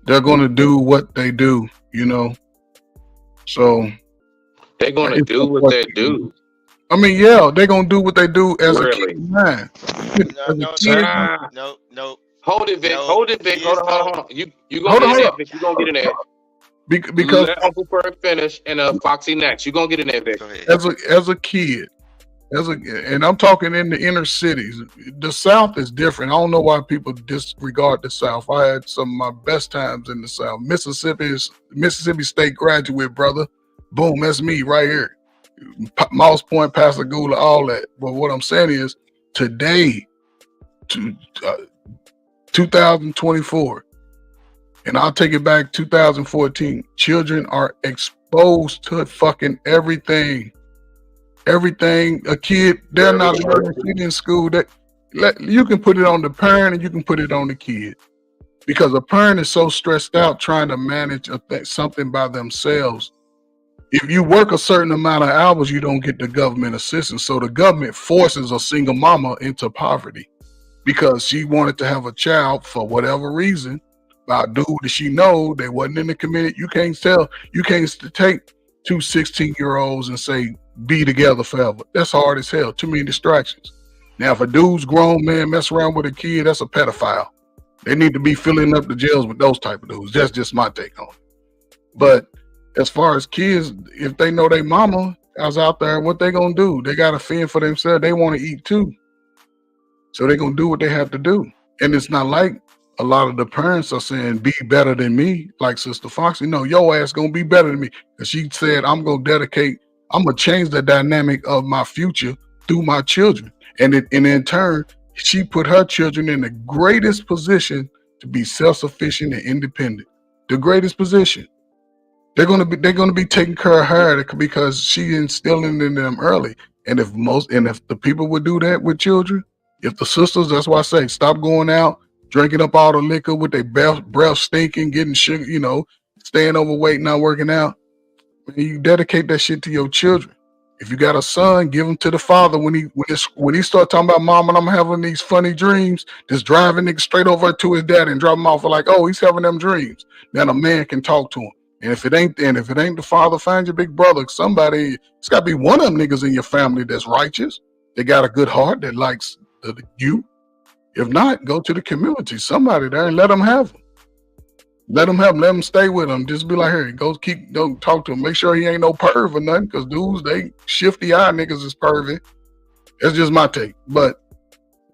They're going to do what they do, you know. So They're gonna it's do what they unfortunate. do. I mean, yeah, they're going to do what they do as a Really? kid, man. As a No, kid, no. Hold it, Vic. No, Hold it, Vic. he Hold is on, hold on, told- hold on. You gonna get in there, Vic. You gonna get in there. because Let Uncle Ferg finish and Foxy next. You gonna get in there, Vic. Go ahead. as a kid, and I'm talking in the inner cities, the South is different. I don't know why people disregard the South. I had some of my best times in the South. Mississippi State graduate, brother. Boom, that's me right here. Mouse Point, Pascagoula, all that. But what I'm saying is, today, 2024, and I'll take it back 2014, children are exposed to fucking everything. Everything. A kid, they're not learning shit in school. You can put it on the parent and you can put it on the kid. Because a parent is so stressed out trying to manage something by themselves. If you work a certain amount of hours, you don't get the government assistance. So the government forces a single mama into poverty because she wanted to have a child for whatever reason by a dude that she know they wasn't in the community. You can't take two 16-year-olds and say, be together forever. That's hard as hell. Too many distractions. Now, if a dude's grown man mess around with a kid, that's a pedophile. They need to be filling up the jails with those type of dudes. That's just my take on it. But as far as kids, if they know their mama is out there, what they gonna do? They gotta fend for themselves. They want to eat too. So they gonna do what they have to do. And it's not like a lot of the parents are saying, be better than me, like Sister Foxy. No, your ass gonna be better than me. Because she said, I'm gonna change the dynamic of my future through my children. And in turn, she put her children in the greatest position to be self-sufficient and independent. The greatest position. They're gonna be taking care of her because she instilling in them early. And if the people would do that with children, if the sisters, that's why I say stop going out, drinking up all the liquor with their breath stinking, getting sugar, you know, staying overweight, not working out. You dedicate that shit to your children. If you got a son, give him to the father. When he start talking about mom and I'm having these funny dreams, just driving niggas straight over to his dad and drop him off like, oh, he's having them dreams. Then a man can talk to him. And if it ain't the father, find your big brother. Somebody, it's got to be one of them niggas in your family that's righteous. They got a good heart that likes you. If not, go to the community. Somebody there and let them have them. Let them stay with them. Just be like, here, go talk to him. Make sure he ain't no perv or nothing. Because dudes, they shifty eye niggas is pervy. That's just my take. But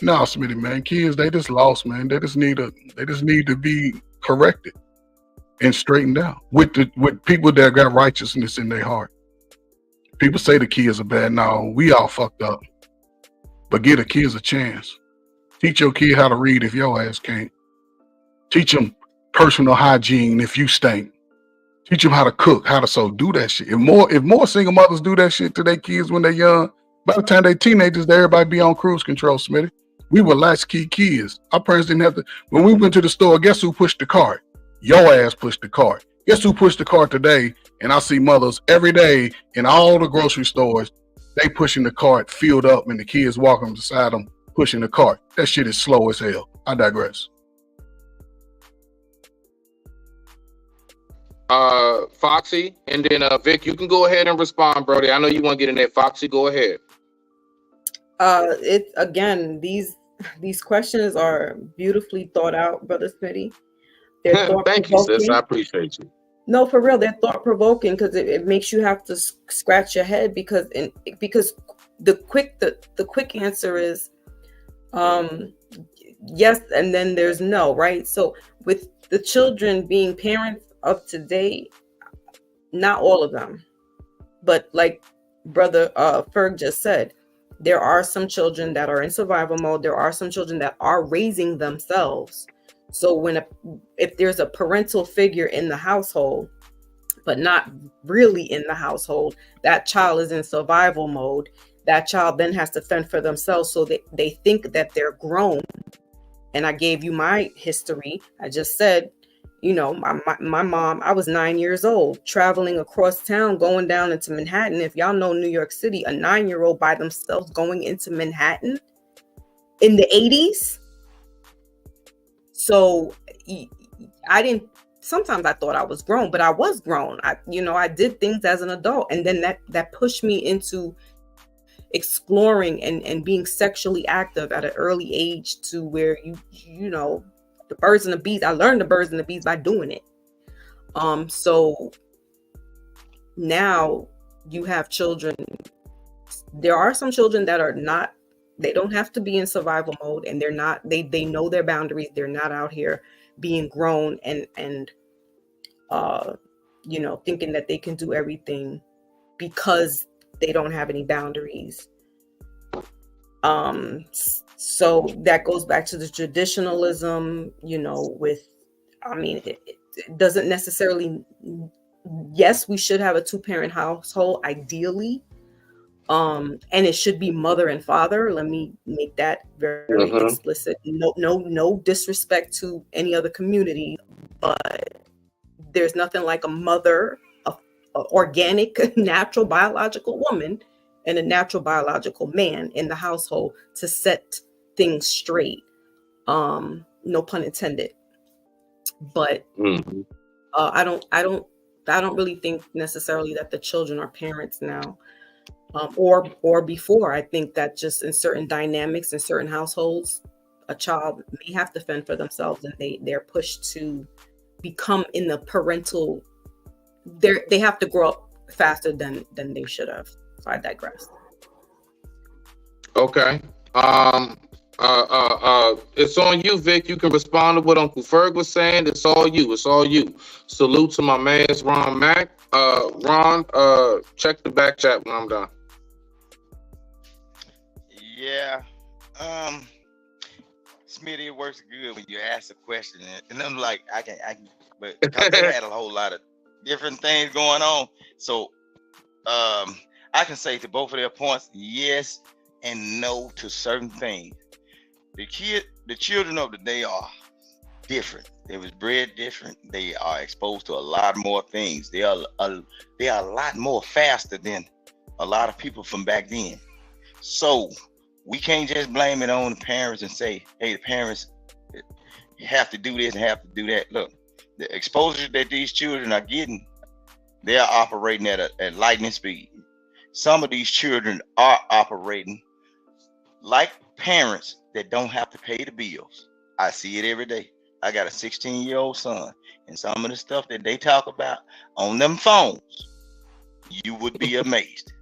no, Smitty, man, kids, they just lost, man. They just need to be corrected and straightened out with people that got righteousness in their heart. People say the kids are bad. No, we all fucked up. But give the kids a chance. Teach your kid how to read if your ass can't. Teach them personal hygiene if you stink. Teach them how to cook, how to sew. Do that shit. If more single mothers do that shit to their kids when they're young, by the time they teenagers, everybody be on cruise control, Smitty. We were latchkey kids. Our parents didn't have to. When we went to the store, guess who pushed the cart? Your ass pushed the cart. Guess who pushed the cart today? And I see mothers every day in all the grocery stores. They pushing the cart filled up and the kids walking beside them pushing the cart. That shit is slow as hell. I digress. Foxy, and then Vic, you can go ahead and respond, Brody. I know you want to get in there. Foxy, go ahead. It again, these questions are beautifully thought out, Brother Smitty. Thank you, sis. I appreciate you. No, for real, they're thought provoking because it makes you have to scratch your head because the quick answer is, yes, and then there's no, right? So with the children being parents of today, not all of them, but like brother Ferg just said, there are some children that are in survival mode. There are some children that are raising themselves. So if there's a parental figure in the household, but not really in the household, that child is in survival mode. That child then has to fend for themselves. So they think that they're grown. And I gave you my history. I just said, you know, my mom, I was 9 years old, traveling across town, going down into Manhattan. If y'all know New York City, a 9-year-old by themselves going into Manhattan in the 80s. So sometimes I thought I was grown, but I was grown. I did things as an adult. And then that pushed me into exploring and being sexually active at an early age, to where you know, the birds and the bees. I learned the birds and the bees by doing it. So now you have children. There are some children that are not, they don't have to be in survival mode, and they're not, they know their boundaries. They're not out here being grown and you know, thinking that they can do everything because they don't have any boundaries. So that goes back to the traditionalism, you know, it doesn't necessarily, yes, we should have a 2-parent household ideally. And it should be mother and father. Let me make that very explicit. No disrespect to any other community, but there's nothing like a mother, a organic, natural biological woman, and a natural biological man in the household to set things straight. No pun intended. But I don't really think necessarily that the children are parents now, or before. I think that just in certain dynamics in certain households, a child may have to fend for themselves, and they're pushed to become in the parental. They have to grow up faster than they should have. So I digress. Okay. It's on you, Vic. You can respond to what Uncle Ferg was saying. It's all you. It's all you. Salute to my man's Ron Mack. Ron, check the back chat when I'm done. Yeah. Smitty, it works good when you ask a question, and I'm like, but because they had a whole lot of different things going on. So I can say to both of their points, yes and no to certain things. The children of the day are different. They was bred different. They are exposed to a lot more things. They are a lot more faster than a lot of people from back then. So we can't just blame it on the parents and say, hey, the parents have to do this and have to do that. Look, the exposure that these children are getting, they are operating at lightning speed. Some of these children are operating like parents that don't have to pay the bills. I see it every day. I got a 16-year-old son, and some of the stuff that they talk about on them phones, you would be amazed.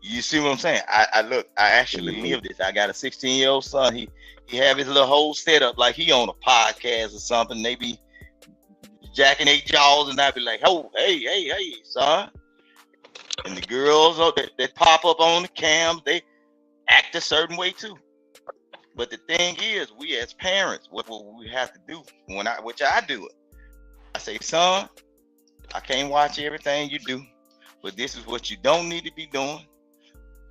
You see what I'm saying? I actually live this. I got a 16-year-old son. He have his little whole setup like he on a podcast or something. They be jacking their jaws, and I be like, oh, hey, son. And the girls that pop up on the cams, they act a certain way too. But the thing is, we as parents, what we have to do, which I do it, I say, son, I can't watch everything you do, but this is what you don't need to be doing,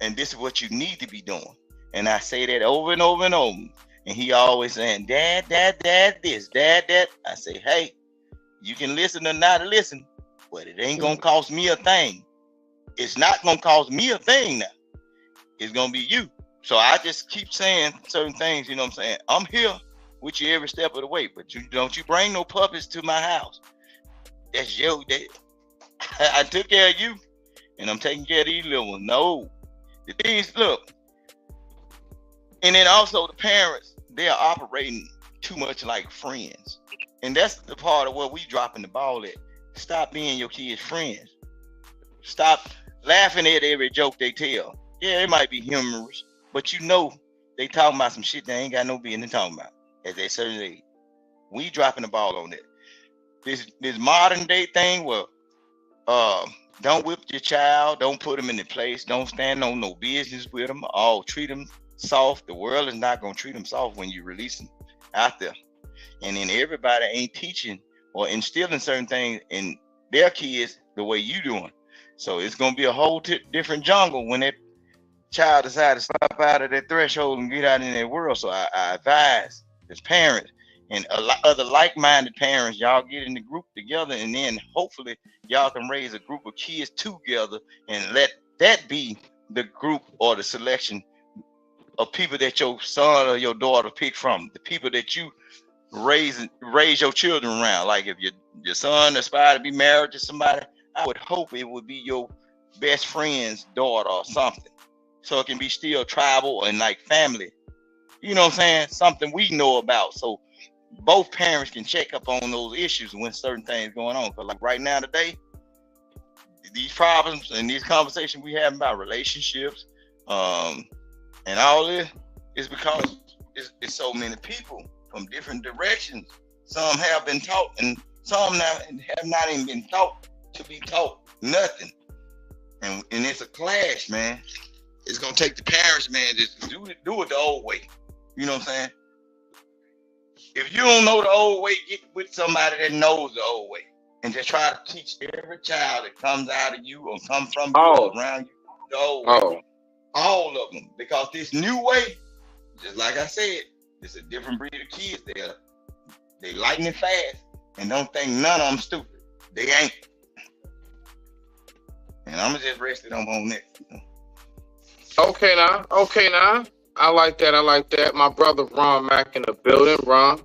and this is what you need to be doing. And I say that over and over and over. And he always saying, Dad, this, Dad, that. I say, hey, you can listen or not listen, but it ain't gonna cost me a thing. It's not gonna cost me a thing now. It's gonna be you. So I just keep saying certain things, you know what I'm saying? I'm here with you every step of the way, but don't you bring no puppets to my house. That's your day. I took care of you, and I'm taking care of these little ones. No. The things, look. And then also the parents, they are operating too much like friends. And that's the part of where we dropping the ball at. Stop being your kids' friends. Stop laughing at every joke they tell. Yeah, it might be humorous, but you know they talking about some shit they ain't got no business talking about. at that certain age. We dropping the ball on that. This modern day thing where don't whip your child, don't put them in the place, don't stand on no business with them, all treat them soft. The world is not gonna treat them soft when you release them out there. And then everybody ain't teaching or instilling certain things in their kids the way you doing. So it's gonna be a whole different jungle when that child decides to step out of that threshold and get out in that world. So I advise as parents and a lot other like-minded parents, y'all get in the group together, and then hopefully y'all can raise a group of kids together and let that be the group or the selection of people that your son or your daughter pick from, the people that you raise your children around. Like if your son aspire to be married to somebody, I would hope it would be your best friend's daughter or something, so it can be still tribal and like family. You know what I'm saying? Something we know about, so both parents can check up on those issues when certain things going on. Because like right now today, these problems and these conversations we have about relationships and all this is because it's so many people from different directions. Some have been taught and some have not even been taught to be taught nothing. And it's a clash, man. It's gonna take the parents, man, to do it the old way. You know what I'm saying? If you don't know the old way, get with somebody that knows the old way, and just try to teach every child that comes out of you or comes from you around you the old way. All of them, because this new way, just like I said, it's a different breed of kids. They lightning fast and don't think none of them stupid. They ain't. And I'm just resting on that. Okay now. I like that. My brother Ron Mack in the building. Ron,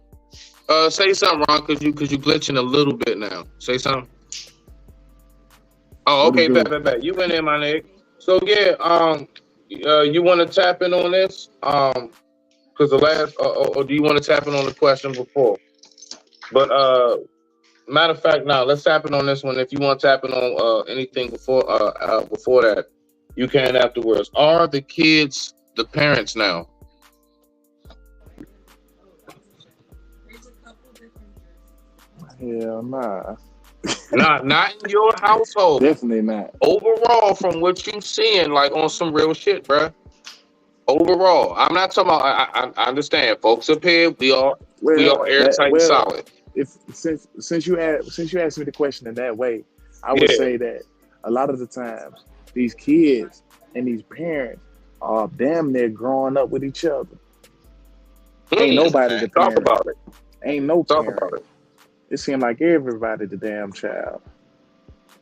say something, Ron, cause you glitching a little bit now. Say something. Oh, okay, bet. You went in, my nigga. So yeah, you want to tap in on this? Cause the last, or do you want to tap in on the question before? But matter of fact, now let's tap in on this one. If you want to tap in on anything before that, you can afterwards. Are the kids the parents now? Hell nah. Not in your household. Definitely not. Overall, from what you seeing, like on some real shit, bruh. Overall, I'm not talking about. I understand, folks up here. We all airtight and solid. Since you asked me the question in that way, I would say that a lot of the times these kids and these parents are damn near growing up with each other. Ain't nobody the parent. Talk about it. Ain't no Talk parent. about it. It seems like everybody the damn child.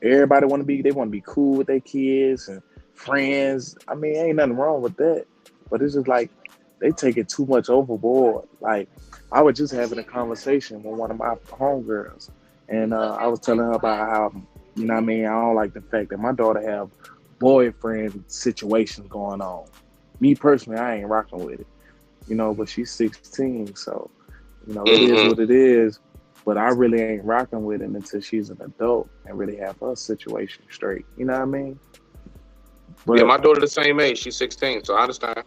Everybody want to be cool with their kids and friends. I mean, ain't nothing wrong with that. But it's just like they take it too much overboard. Like I was just having a conversation with one of my homegirls, and I was telling her about how, you know what I mean, I don't like the fact that my daughter have boyfriend situations going on. Me personally, I ain't rocking with it, you know, but she's 16, so, you know, it is what it is, but I really ain't rocking with it until she's an adult and really have her situation straight, you know what I mean? But, yeah, my daughter the same age, she's 16, so I understand.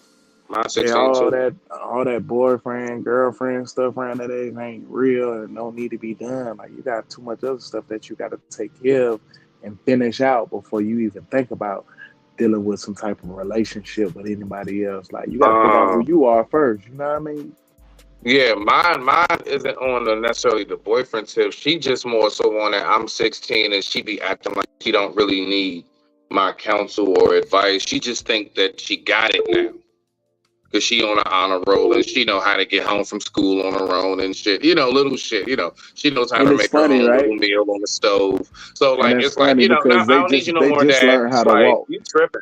Mine's 16 too. All that boyfriend, girlfriend stuff around that age ain't real and don't need to be done. Like, you got too much other stuff that you got to take care of and finish out before you even think about dealing with some type of relationship with anybody else. Like, you got to figure out who you are first, you know what I mean? Yeah, mine isn't on necessarily the boyfriend tip. She just more so on that I'm 16 and she be acting like she don't really need my counsel or advice. She just think that she got it now because she on an honor roll and she know how to get home from school on her own and shit. You know, little shit. You know, she knows how to make her own little meal on the stove. So like, it's like, you know, I don't need you no more, Dad. Learn how to walk. You tripping?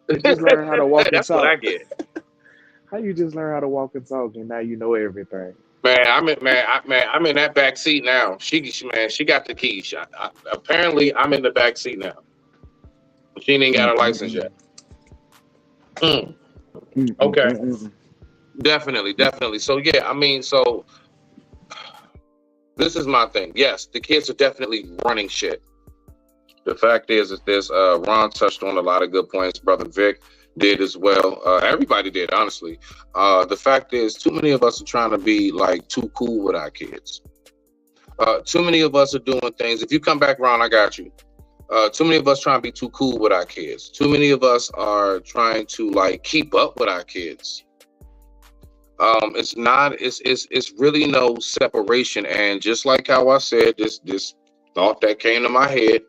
They just learn how to walk and That's talk. what I get. How you just learn how to walk and talk and now you know everything? Man, I'm in that back seat now. She got the keys. Apparently, I'm in the back seat now. She ain't got her license yet. Okay. Definitely. So yeah, I mean, so this is my thing. Yes, the kids are definitely running shit. The fact is this Ron touched on a lot of good points, Brother Vic. did as well. Everybody did, honestly. The fact is, too many of us are trying to be like too cool with our kids. Too many of us are doing things. If you come back around, I got you. Too many of us trying to be too cool with our kids. Too many of us are trying to like keep up with our kids. It's not. It's really no separation. And just like how I said, this thought that came to my head: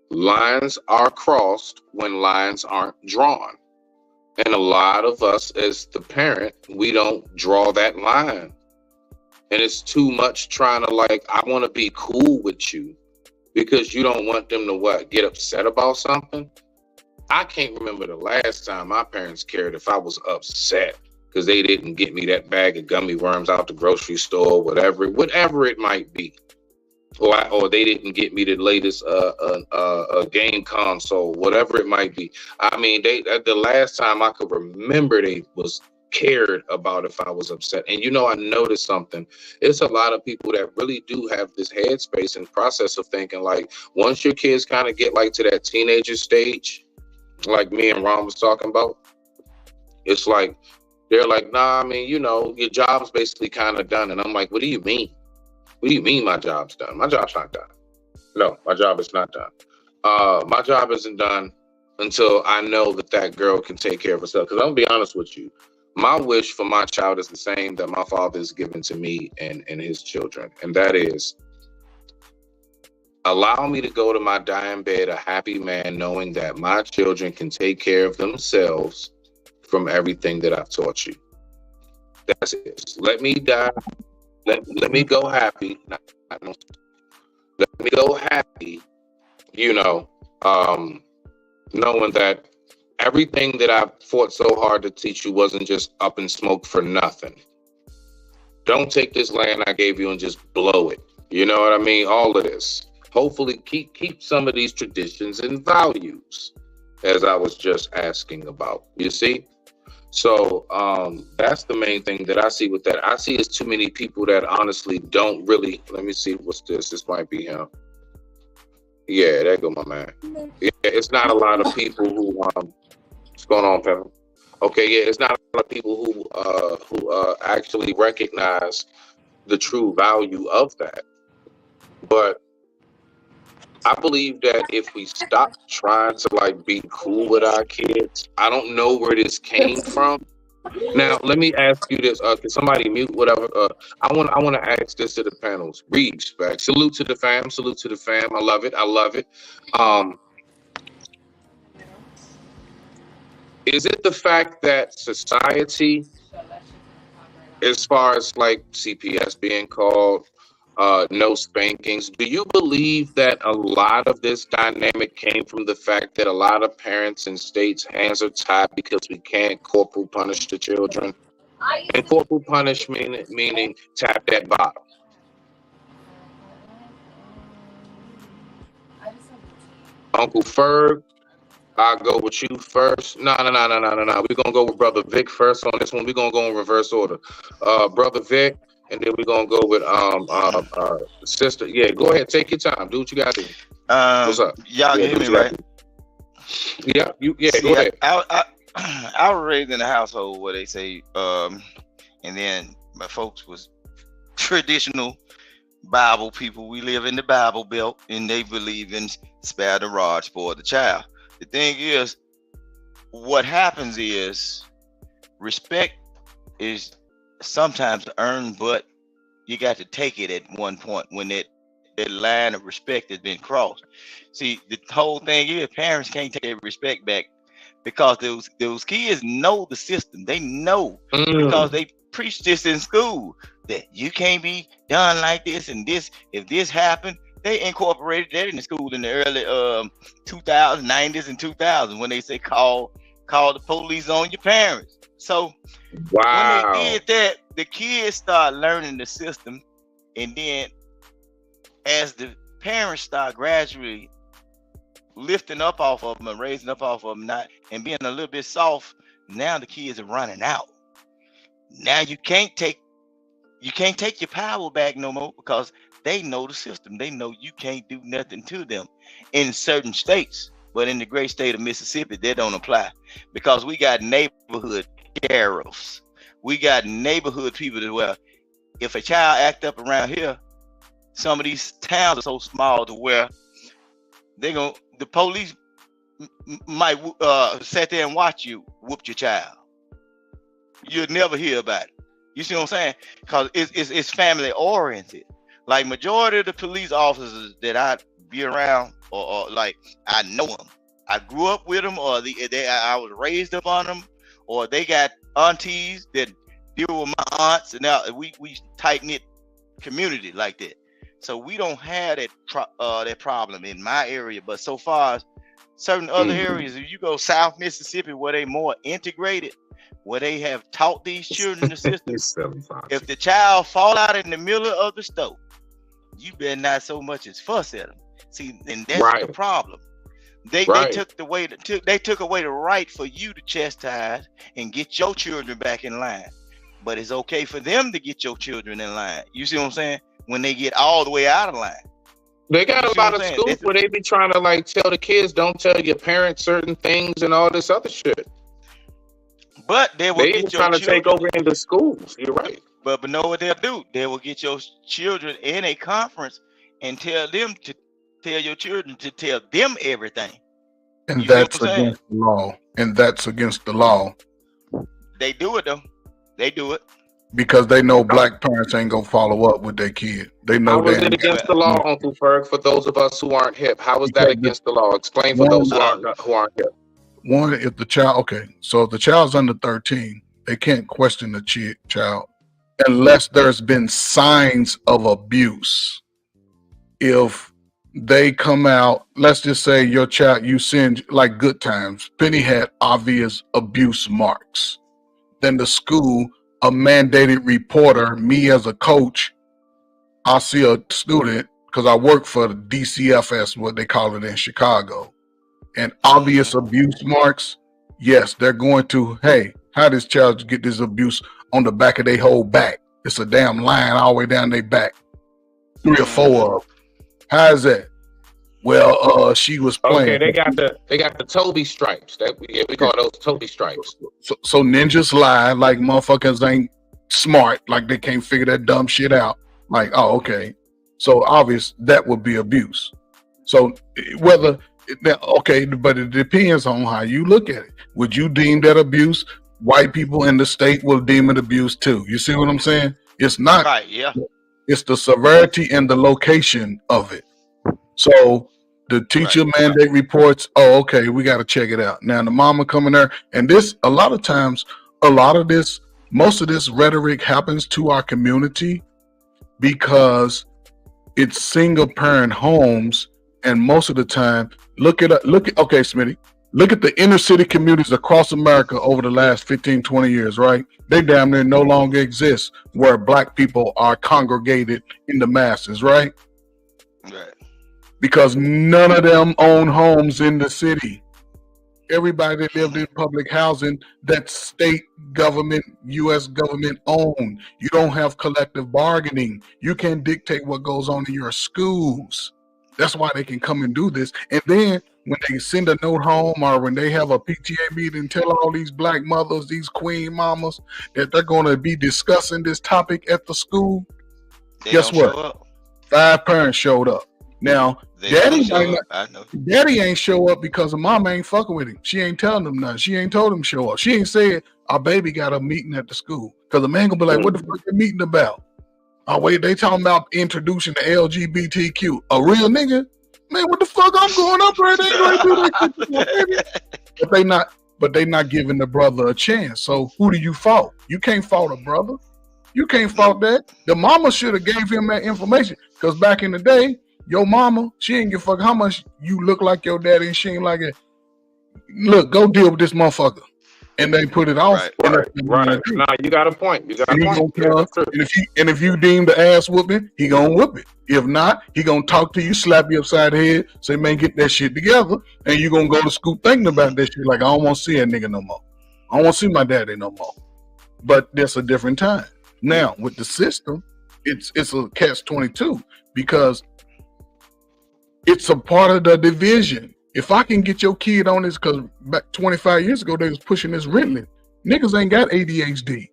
lines are crossed when lines aren't drawn. And a lot of us, as the parent, we don't draw that line. And it's too much trying to like, I want to be cool with you because you don't want them to what? Get upset about something? I can't remember the last time my parents cared if I was upset because they didn't get me that bag of gummy worms out the grocery store, whatever it might be. Or they didn't get me the latest game console, whatever it might be. I mean, the last time I could remember they was cared about if I was upset. And you know, I noticed something. It's a lot of people that really do have this headspace and process of thinking like, once your kids kind of get like to that teenager stage, like me and Ron was talking about, it's like they're like, nah, I mean, you know, your job's basically kind of done. And I'm like, what do you mean? What do you mean my job's done? My job's not done. No, my job is not done. My job isn't done until I know that girl can take care of herself. Because I'm going to be honest with you. My wish for my child is the same that my father has given to me and his children. And that is, allow me to go to my dying bed a happy man, knowing that my children can take care of themselves from everything that I've taught you. That's it. Let me die. Let me go happy. Let me go happy, you know, knowing that everything that I fought so hard to teach you wasn't just up in smoke for nothing. Don't take this land I gave you and just blow it. You know what I mean? All of this. Hopefully keep some of these traditions and values, as I was just asking about. You see? So that's the main thing that I see with that. I see is too many people that honestly don't really. Let me see, what's this? This might be him. Yeah, there go my man. Yeah, it's not a lot of people who what's going on, Pepper? Okay, yeah, it's not a lot of people who actually recognize the true value of that. But I believe that if we stop trying to like be cool with our kids, I don't know where this came from. Now, let me ask you this. Can somebody mute whatever? I want to ask this to the panels. Respect. Salute to the fam. Salute to the fam. I love it. I love it. Is it the fact that society, as far as like CPS being called, no spankings, do you believe that a lot of this dynamic came from the fact that a lot of parents and states' hands are tied because we can't corporal punish the children? And corporal punishment meaning tap that bottom. Uncle Ferg, I'll go with you first. No. We're gonna go with Brother Vic first on this one. We're gonna go in reverse order. Brother Vic, and then we're gonna go with sister. Yeah, go ahead, take your time. Do what you gotta do. What's up? Y'all can hear me, right? Yeah, See, go ahead. I was raised in a household where they say, and then my folks was traditional Bible people. We live in the Bible Belt, and they believe in spare the rod, spoil the child. The thing is, what happens is respect is sometimes earned, but you got to take it at one point when that line of respect has been crossed. See, the whole thing is parents can't take their respect back because those kids know the system. They know because they preach this in school that you can't be done like this and this. If this happened, they incorporated that in the school in the early 90s and 2000s when they say call the police on your parents. So wow, when they did that, the kids start learning the system, and then as the parents start gradually lifting up off of them and raising up off of them, and being a little bit soft, now the kids are running out. Now you can't take your power back no more because they know the system. They know you can't do nothing to them in certain states. But in the great state of Mississippi, that don't apply because we got neighborhood sheriffs. We got neighborhood people that, well, if a child act up around here, some of these towns are so small to where the police might sit there and watch you whoop your child. You'll never hear about it. You see what I'm saying? Because it's family oriented. Like majority of the police officers that I be around, or like I know them, I grew up with them, or I was raised up on them, or they got aunties that deal with my aunts, and now we tight knit community like that. So we don't have that problem in my area. But so far as certain other areas, if you go South Mississippi where they more integrated, where they have taught these children the system, if the child fall out in the middle of the stove, you better not so much as fuss at them. See, and that's the problem. They took away the right for you to chastise and get your children back in line. But it's okay for them to get your children in line. You see what I'm saying? When they get all the way out of line. They got a lot of schools where they be trying to like tell the kids, don't tell your parents certain things and all this other shit. But they will get your trying to children take over into schools. You're right. But know what they'll do? They will get your children in a conference and tell them to tell your children to tell them everything. And that's against the law. And that's against the law. They do it though. They do it. Because they know black parents ain't gonna follow up with their kid. They know how is it against the law, Uncle Ferg, for those of us who aren't hip? How is that against the law? Explain for those who aren't hip. One, if the child, so if the child's under 13, they can't question the child unless there's been signs of abuse. If they come out, let's just say your child, you send like Good Times, Penny had obvious abuse marks. Then the school, a mandated reporter, me as a coach, I see a student, because I work for the DCFS, what they call it in Chicago, and obvious abuse marks, yes, they're going to, hey, how this child get this abuse on the back of their whole back? It's a damn line all the way down their back. 3 or 4 of them. How is that? Well, she was playing. Okay, they got the Toby stripes. We call those Toby stripes. So ninjas lie like motherfuckers ain't smart, like they can't figure that dumb shit out. Like, oh, okay. So obvious that would be abuse. So whether okay, but it depends on how you look at it. Would you deem that abuse? White people in the state will deem it abuse too. You see what I'm saying? It's not right, yeah. It's the severity and the location of it. So the teacher mandate reports, oh, okay, we got to check it out. Now the mama coming there, and this, a lot of times, most of this rhetoric happens to our community because it's single parent homes, and most of the time, okay, Smitty, look at the inner city communities across America over the last 15, 20 years, right? They damn near no longer exist where black people are congregated in the masses, right? Right. Because none of them own homes in the city. Everybody that lived in public housing, that state government, U.S. government owned. You don't have collective bargaining. You can't dictate what goes on in your schools. That's why they can come and do this. And then when they send a note home or when they have a PTA meeting and tell all these black mothers, these queen mamas, that they're going to be discussing this topic at the school, guess what? 5 parents showed up. Now, daddy ain't show up because the mama ain't fucking with him. She ain't telling him nothing. She ain't told him to show up. She ain't said, our baby got a meeting at the school. Because the man gonna be like, what the fuck you meeting about? Oh, wait, they talking about introducing the LGBTQ. A real nigga? Man, what the fuck I'm going up right? They ain't gonna do that. But they not giving the brother a chance. So who do you fault? You can't fault a brother. You can't fault that. The mama should have gave him that information. Because back in the day, your mama, she ain't give a fuck how much you look like your daddy and she ain't like it. Look, go deal with this motherfucker. And they put it off. Right. Nah, you got a point. And if you deem the ass whooping, he gonna whoop it. If not, he gonna talk to you, slap you upside the head, say, man, get that shit together. And you gonna go to school thinking about that shit like, I don't want to see that nigga no more. I don't want to see my daddy no more. But that's a different time. Now, with the system, it's a catch-22 because it's a part of the division. If I can get your kid on this, because back 25 years ago they was pushing this Ritalin. Niggas ain't got ADHD.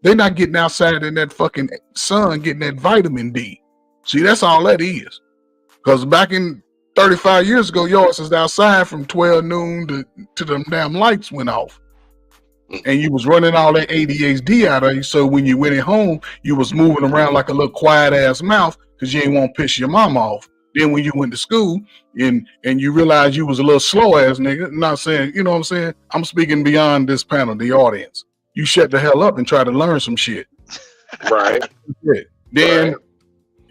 They not getting outside in that fucking sun getting that vitamin D. See, that's all that is. Because back in 35 years ago, yours was outside from 12 noon to them damn lights went off. And you was running all that ADHD out of you. So when you went at home, you was moving around like a little quiet ass mouth because you ain't want to piss your mom off. Then when you went to school and you realized you was a little slow ass nigga, I'm not saying, you know what I'm saying? I'm speaking beyond this panel, the audience. You shut the hell up and try to learn some shit. Right. Then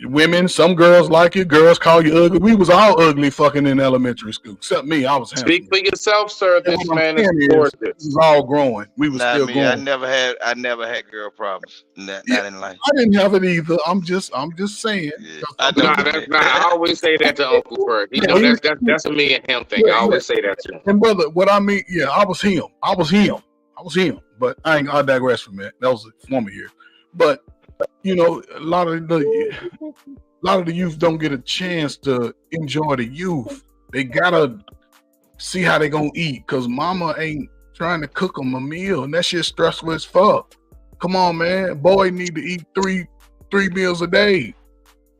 women, some girls like you, girls call you ugly. We was all ugly fucking in elementary school, except me. I was handsome. Speak for yourself, sir. This man is gorgeous. This is all growing. We was Not still me. growing. I never had girl problems. Not in life. I didn't have it either. I'm just saying. Yeah, I always say that to Uncle Ferg. You know, that's a me and him thing. I always say that to him. And brother, what I mean, yeah, I was him. But I digress from that. That was a former year. But you know, a lot of the youth don't get a chance to enjoy the youth. They gotta see how they gonna eat because mama ain't trying to cook them a meal, and that shit stressful as fuck. Come on, man. Boy need to eat three meals a day.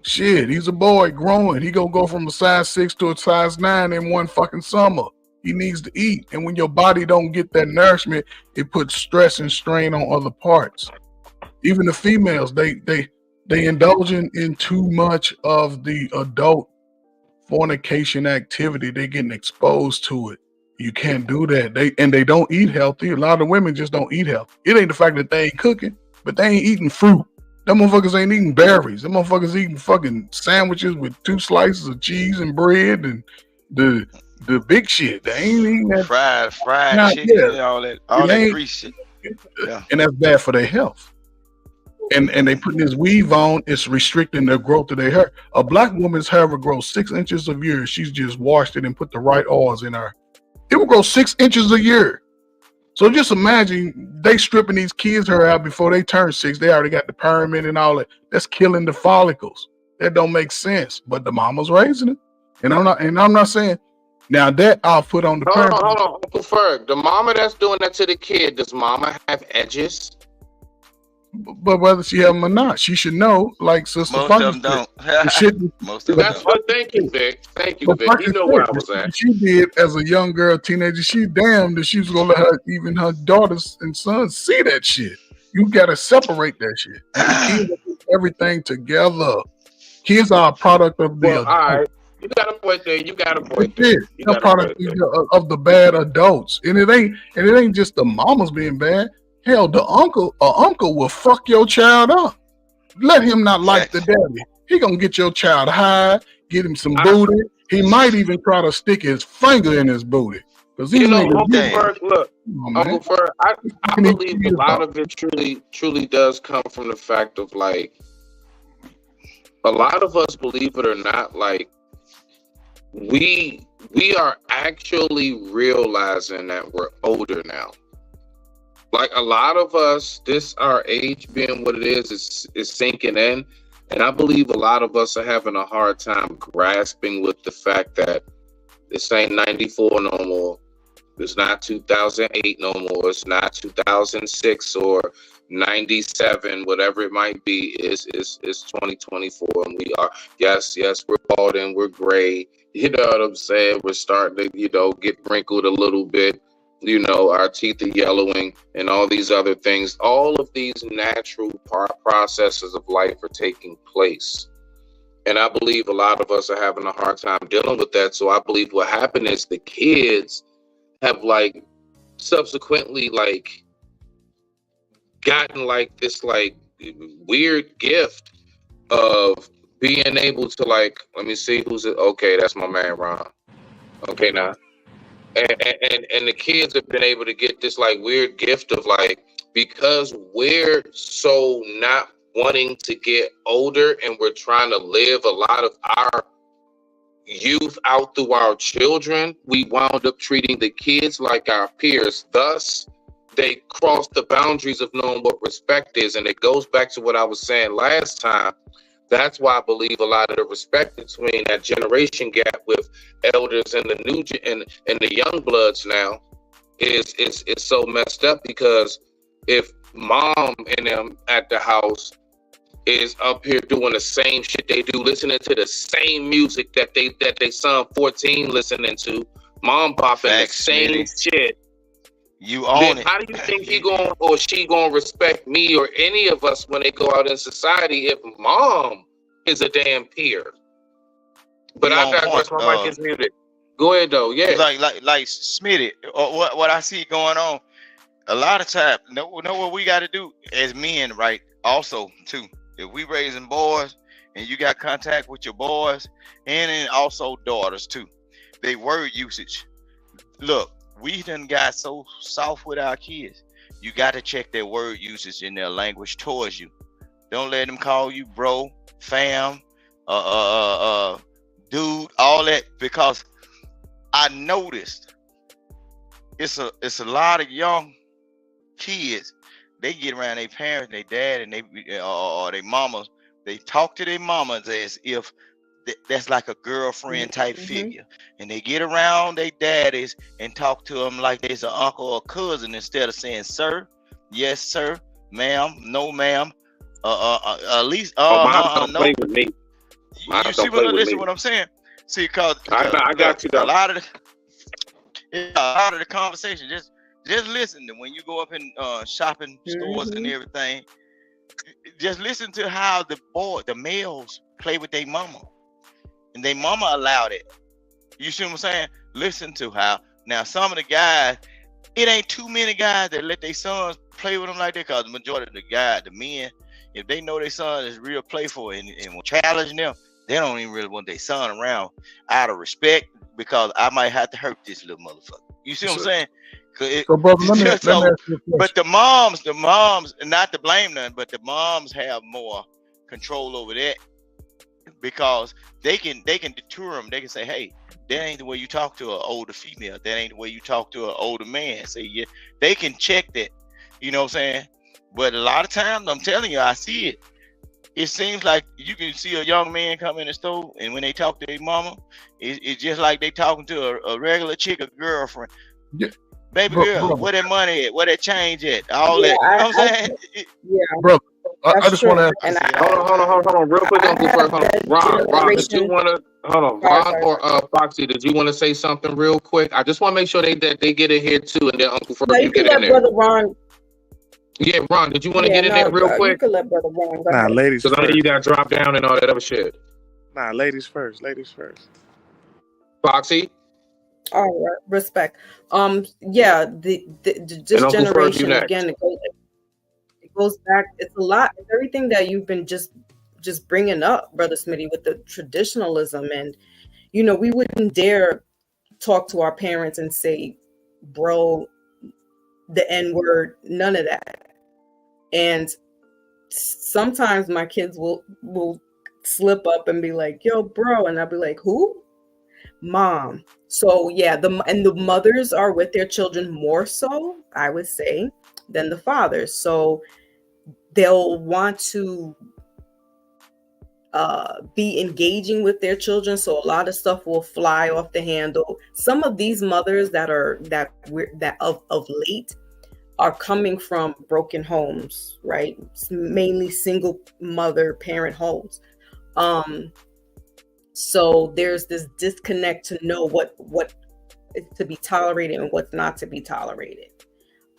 Shit, he's a boy growing. He gonna go from a size 6 to a size 9 in one fucking summer. He needs to eat, and when your body don't get that nourishment, it puts stress and strain on other parts. Even the females, they indulging in too much of the adult fornication activity. They getting exposed to it. You can't do that. They don't eat healthy. A lot of women just don't eat healthy. It ain't the fact that they ain't cooking, but they ain't eating fruit. Them motherfuckers ain't eating berries. Them motherfuckers eating fucking sandwiches with 2 slices of cheese and bread and the big shit. They ain't eating that fried chicken, and all that grease shit. Yeah. And that's bad for their health. And they putting this weave on, it's restricting the growth of their hair. A black woman's hair will grow 6 inches a year. She's just washed it and put the right oils in her. It will grow 6 inches a year. So just imagine they stripping these kids' hair out before they turn 6. They already got the perm in and all that. That's killing the follicles. That don't make sense. But the mama's raising it. And I'm not saying now that I'll put on the Hold on, Uncle Ferg. The mama that's doing that to the kid, does mama have edges? But whether she have them or not, she should know. Like Sister Most of them don't. Most of them That's don't. what. Thank you, Vic. Thank you, Vic. You know where I was at. She did as a young girl, teenager. She damned that she was gonna let even her daughters and sons see that shit. You gotta separate that shit. Kids put everything together. Kids are a product of the. All right. You got a point there. You got a point there. They're a product of the bad adults, and it ain't just the mamas being bad. Hell, the uncle will fuck your child up. Let him not like the daddy. He gonna get your child high, get him some booty. He might even try to stick his finger in his booty. Because Uncle Ferg, look, Uncle Ferg, I believe a lot of it truly does come from the fact of like a lot of us, believe it or not, like we are actually realizing that we're older now. Like a lot of us, our age being what it is sinking in. And I believe a lot of us are having a hard time grasping with the fact that this ain't 94 no more. It's not 2008 no more. It's not 2006 or 97, whatever it might be. It's 2024. And we are, yes, we're bald and we're gray. You know what I'm saying? We're starting to, get wrinkled a little bit. Our teeth are yellowing and all these other things. All of these natural processes of life are taking place. And I believe a lot of us are having a hard time dealing with that. So I believe what happened is the kids have subsequently gotten this weird gift of being able to let me see who's it. Okay, that's my man Ron. Okay, now. And the kids have been able to get this weird gift of because we're so not wanting to get older and we're trying to live a lot of our youth out through our children, we wound up treating the kids like our peers. Thus, they cross the boundaries of knowing what respect is. And it goes back to what I was saying last time. That's why I believe a lot of the respect between that generation gap with elders and the and the young bloods now is so messed up, because if mom and them at the house is up here doing the same shit they do, listening to the same music that they son 14 listening to, mom popping the same shit, you own then it. how do you think he going or she going to respect me or any of us when they go out in society if mom is a damn peer? But I digress. My mic is muted. Go ahead though. Yeah. Like Smitty, or what I see going on a lot of times. Know what we got to do as men, right? Also, too, if we raising boys and you got contact with your boys and then also daughters too, they word usage. Look, we done got so soft with our kids. You got to check their word usage in their language towards you. Don't let them call you bro, fam, dude, all that, because I noticed it's a lot of young kids. They get around their parents, their dad, and or their mamas. They talk to their mamas as if that's like a girlfriend type figure, and they get around their daddies and talk to them like there's an uncle or cousin instead of saying sir, yes sir, ma'am, no ma'am, at least don't no. play with me. You see what I'm saying? See, because I got you though. A lot of the conversation, just listen to when you go up in shopping stores and everything. Just listen to how the males play with their mama, and their mama allowed it. You see what I'm saying? Listen to how now some of the guys, it ain't too many guys that let their sons play with them like that, because the majority of the men, if they know their son is real playful and will challenge them, they don't even really want their son around out of respect, because I might have to hurt this little motherfucker. You see what I'm saying? So, brother, let me ask you a question. But the moms, not to blame them, but the moms have more control over that, because they can deter them. They can say, hey, that ain't the way you talk to an older female. That ain't the way you talk to an older man. So yeah, they can check that. You know what I'm saying? But a lot of times, I'm telling you, I see it. It seems like you can see a young man come in the store, and when they talk to their mama, it's just like they talking to a regular chick, a girlfriend. Yeah. Baby girl, where that money at? Where that change at? All that. You know what I'm saying? Brother, I just want to ask. Hold on, real quick, Uncle Ferg. Hold on. Ron, did you want to? Hold on, Ron or Foxy, did you want to say something real quick? I just want to make sure that they get in here too, and then Uncle Ferg, you get in there. Brother Ron. Yeah, Ron, did you want to get in there real quick? You can let Brother Ron go. Nah, ladies first. Because I know you got to drop down and all that other shit. Nah, ladies first. Foxy? All right, respect. Yeah, this generation again, it goes back. It's a lot. It's everything that you've been just bringing up, Brother Smitty, with the traditionalism, and we wouldn't dare talk to our parents and say, "Bro," the N-word, none of that. And sometimes my kids will slip up and be like, "Yo, bro," and I'll be like, "Who?" Mom. So yeah, the mothers are with their children more so, I would say, than the fathers. So they'll want to be engaging with their children. So a lot of stuff will fly off the handle. Some of these mothers that of late are coming from broken homes, right? It's mainly single mother parent homes. So there's this disconnect to know what is to be tolerated and what's not to be tolerated.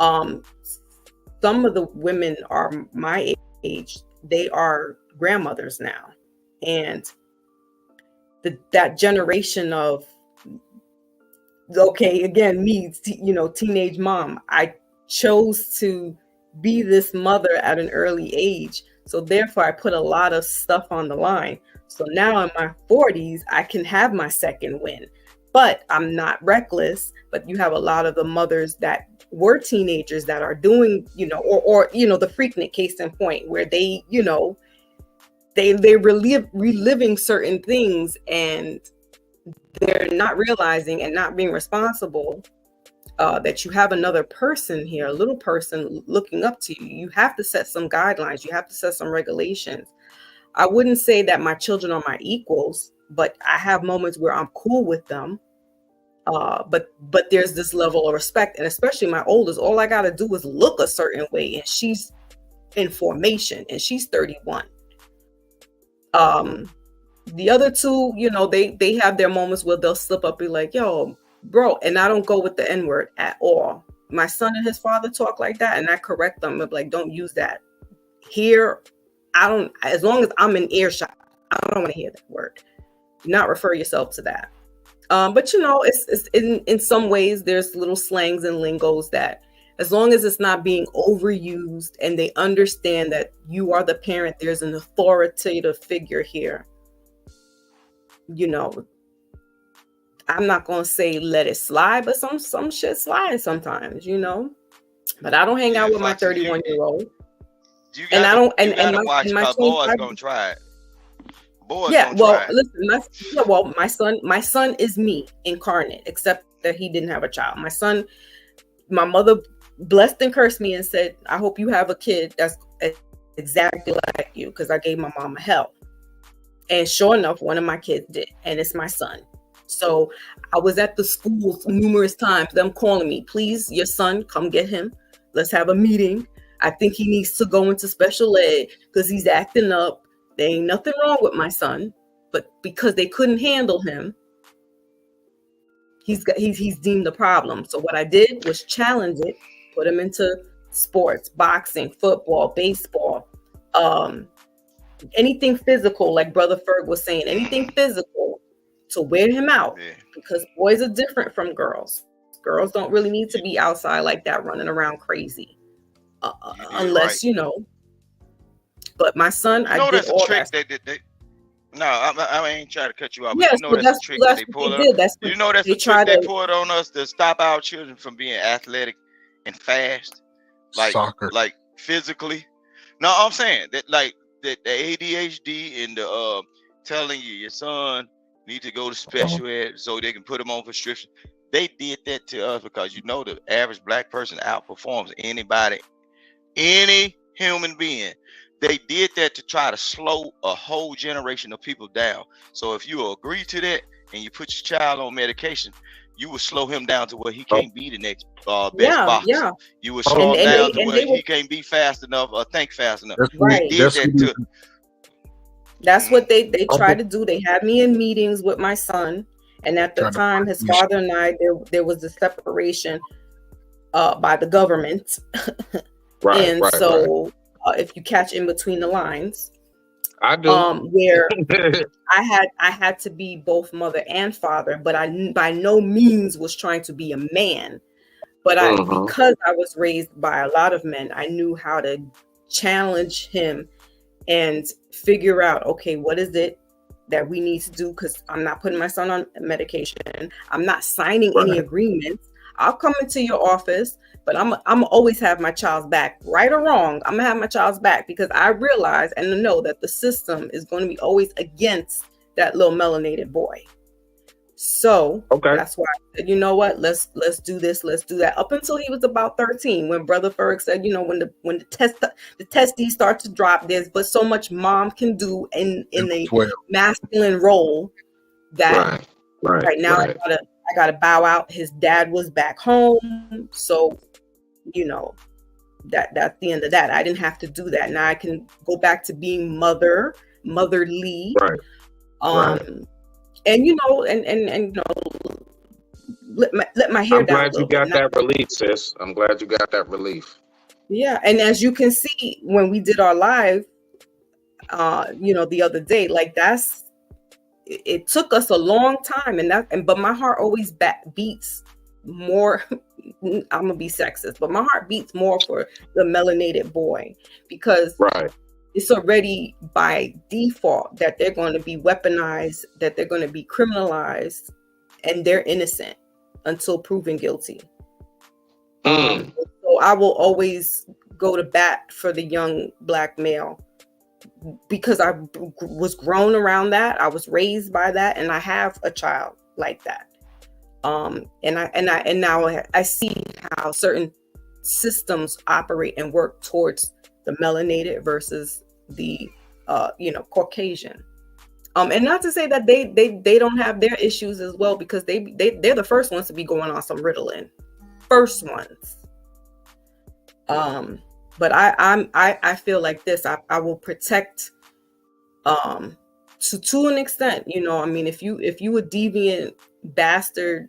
Some of the women are my age, they are grandmothers now. And that generation of, okay, again, me, teenage mom, I chose to be this mother at an early age. So therefore I put a lot of stuff on the line. So now in my 40s, I can have my second win, but I'm not reckless. But you have a lot of the mothers that were teenagers that are doing, or the Freaknik case in point, where they, they're reliving certain things, and they're not realizing and not being responsible that you have another person here, a little person looking up to you. You have to set some guidelines. You have to set some regulations. I wouldn't say that my children are my equals, but I have moments where I'm cool with them. But there's this level of respect, and especially my oldest, all I gotta do is look a certain way, and she's in formation, and she's 31. The other two, you know, they have their moments where they'll slip up, be like, yo, bro, and I don't go with the N-word at all. My son and his father talk like that, and I correct them. I'm like, don't use that. Here, I don't, as long as I'm in earshot, I don't want to hear that word. Do not refer yourself to that. But you know, it's in some ways there's little slangs and lingos that, as long as it's not being overused and they understand that you are the parent, there's an authoritative figure here. You know, I'm not gonna say let it slide, but some shit slides sometimes, you know. But I don't hang out with my 31-year-old. And I don't, and my boys gonna try it. Boys yeah, gonna well, try it. listen, my son is me incarnate, except that he didn't have a child. My son, my mother blessed and cursed me and said, I hope you have a kid that's exactly like you, because I gave my mama hell. And sure enough, one of my kids did, and it's my son. So I was at the school numerous times, them calling me, please, your son, come get him. Let's have a meeting. I think he needs to go into special ed because he's acting up. There ain't nothing wrong with my son, but because they couldn't handle him, he's deemed a problem. So what I did was challenge it, put him into sports, boxing, football, baseball, anything physical, like Brother Ferg was saying, anything physical to wear him out, because boys are different from girls. Girls don't really need to be outside like that, running around crazy, unless, you know. But my son, You know, I did that's a all trick that. No, I ain't trying to cut you off. But Yes, you know but that's a trick that they what pull they up. did. That's You what know that's they the trick try they to. pulled on us to stop our children from being athletic and fast, like Soccer. like physically. No, I'm saying that like the ADHD and the telling you your son need to go to special ed so they can put him on prescription. They did that to us because you know the average black person outperforms anybody, any human being. They did that to try to slow a whole generation of people down. So if you agree to that and you put your child on medication, you will slow him down to where he can't be the next best boxer. Yeah. You will slow him And down to they where were he can't be fast enough or think fast enough. right. They did that to. That's what they tried to do. They had me in meetings with my son, and at the time, his father and I, there was a separation by the government. And so if you catch in between the lines, I do. Where I had to be both mother and father, but I by no means was trying to be a man. But because I was raised by a lot of men, I knew how to challenge him and figure out, okay, what is it that we need to do? Because I'm not putting my son on medication. I'm not signing any agreements. I'll come into your office, but I'm always have my child's back, right or wrong. I'm gonna have my child's back because I realize and know that the system is going to be always against that little melanated boy. So that's why I said, you know what, let's do this, let's do that. Up until he was about 13, when Brother Ferg said, you know, when the testes start to drop, there's but so much mom can do in a masculine role that right now I gotta bow out. His dad was back home, so you know that's the end of that. I didn't have to do that. Now I can go back to being motherly. And you know, and you know, let my hair down. I'm glad you got that relief, sis. I'm glad you got that relief. Yeah, and as you can see, when we did our live, you know, the other day, like it took us a long time, but my heart always beats more. I'm gonna be sexist, but my heart beats more for the melanated boy because it's already by default that they're going to be weaponized, that they're going to be criminalized, and they're innocent until proven guilty. So I will always go to bat for the young black male because I was grown around that. I was raised by that, and I have a child like that. And now I see how certain systems operate and work towards the melanated versus the Caucasian. And not to say that they don't have their issues as well, because they're the first ones to be going on some Ritalin, first ones. But I feel like this. I will protect to an extent. I mean, if you a deviant bastard,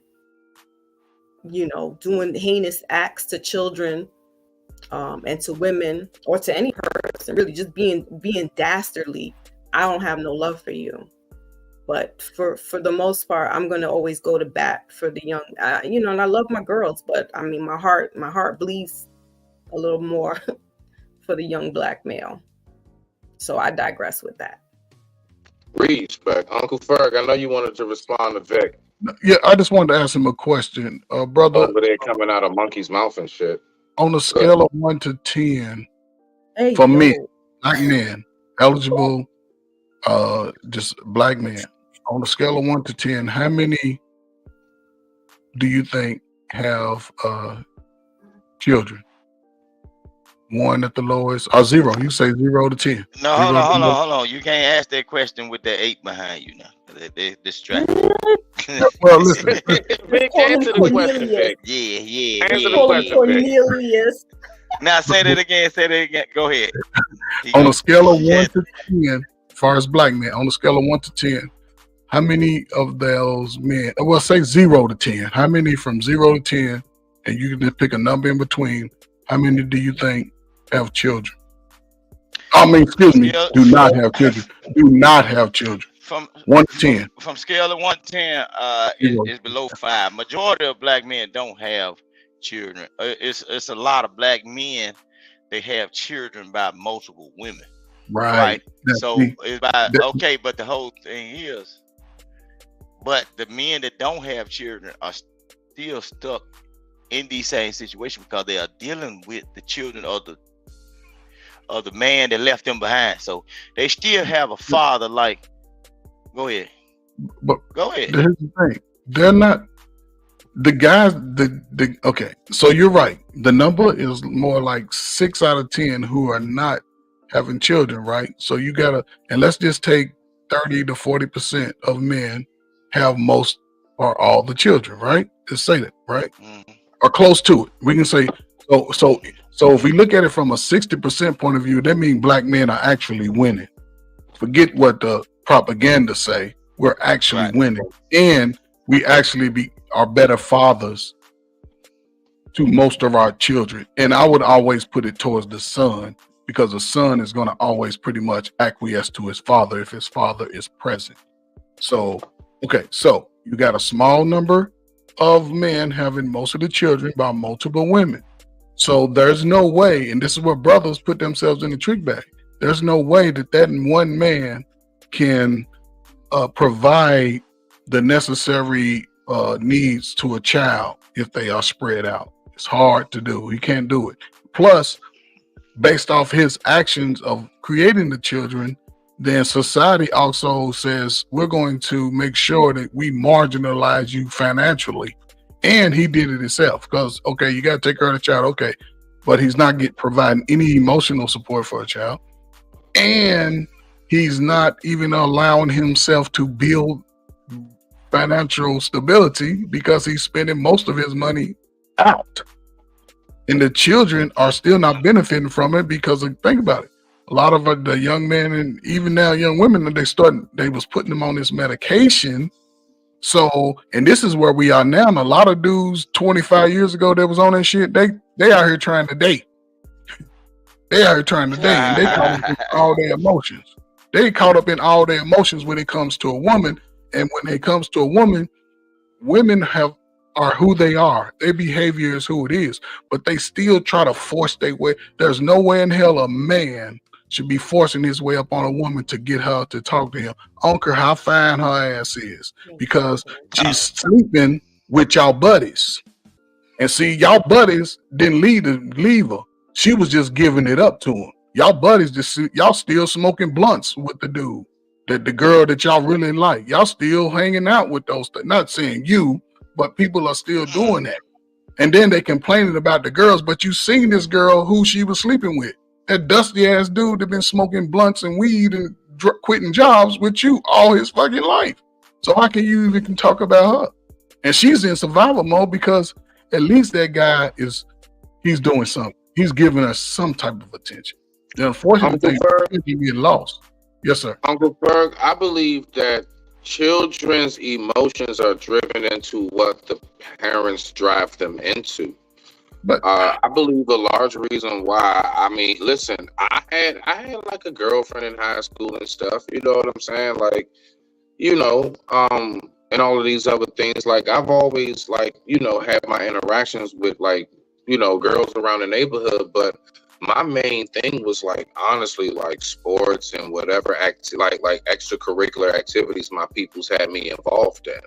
doing heinous acts to children, and to women, or to any person, really just being dastardly, I don't have no love for you. But for the most part, I'm gonna always go to bat for the young. And I love my girls, but I mean, my heart bleeds a little more for the young black male. So I digress with that. Respect. Uncle Ferg, I know you wanted to respond to Vic. Yeah, I just wanted to ask him a question, brother. Over there coming out of monkey's mouth and shit. On a scale of 1 to 10, Hey, for me, yo. black men, eligible, just black men. On a scale of 1 to 10, how many do you think have children? 1 at the lowest, or 0? You say 0 to 10. No, hold on. You can't ask that question with the 8 behind you now. They distracted. Well, listen. Vic, answer the question, Vic. Yeah. Answer the question, Vic. Cornelius. Now say that again. Go ahead. On a scale of 1 to 10, as far as black men, on a scale of 1 to 10, how many of those men, well, say 0 to 10, how many from 0 to 10, and you can just pick a number in between, how many do you think have children? I mean, excuse me, do not have children. Do not have children. From 1 to 10. From scale of 1 to 10, it's below 5. Majority of black men don't have children. It's a lot of black men, they have children by multiple women. Right. So it's by okay, but the whole thing is, but the men that don't have children are still stuck in these same situations because they are dealing with the children of the man that left them behind. So they still have a father. Like, go ahead. But go ahead. Here's the thing: they're not the guys. Okay, so you're right. The number is more like 6 out of 10 who are not having children, right? So you gotta, and let's just take 30 to 40% of men have most or all the children, right? Just say that, right? Mm-hmm. Or close to it. We can say so if we look at it from a 60% point of view, that means black men are actually winning. Forget what the propaganda say. We're actually winning, and we actually are better fathers to most of our children. And I would always put it towards the son, because the son is going to always pretty much acquiesce to his father if his father is present. So, okay, so you got a small number of men having most of the children by multiple women. So there's no way, and this is where brothers put themselves in the trick bag. There's no way that one man can provide the necessary needs to a child if they are spread out. It's hard to do. He can't do it. Plus, based off his actions of creating the children, then society also says we're going to make sure that we marginalize you financially. And he did it himself, because okay, you got to take care of the child, okay, but he's not providing any emotional support for a child, and he's not even allowing himself to build financial stability because he's spending most of his money out. And the children are still not benefiting from it because think about it. A lot of the young men and even now young women, they was putting them on this medication. So, and this is where we are now. And a lot of dudes 25 years ago that was on that shit, they out here trying to date. They out here trying to date, and they caught up in all their emotions. They caught up in all their emotions when it comes to a woman. And when it comes to a woman, women are who they are. Their behavior is who it is, but they still try to force their way. There's no way in hell a man should be forcing his way up on a woman to get her to talk to him. I don't care how fine her ass is, because she's sleeping with y'all buddies. And see, y'all buddies didn't leave her. She was just giving it up to him. Y'all buddies y'all still smoking blunts with the dude, the girl that y'all really like. Y'all still hanging out with those. Not saying you, but people are still doing that. And then they complaining about the girls, but you seen this girl who she was sleeping with. that dusty ass dude that been smoking blunts and weed and quitting jobs with you all his fucking life. So how can you even talk about her? And she's in survival mode because at least that guy he's doing something. He's giving us some type of attention. The unfortunate thing is he get lost. Yes, sir. Uncle Berg, I believe that children's emotions are driven into what the parents drive them into. But I believe a large reason why, I mean, listen, I had like a girlfriend in high school and stuff, you know what I'm saying? Like, you know, and all of these other things. Like, I've always, like, you know, had my interactions with, like, you know, girls around the neighborhood, but my main thing was, like, honestly, like, sports and whatever like extracurricular activities my peoples had me involved in.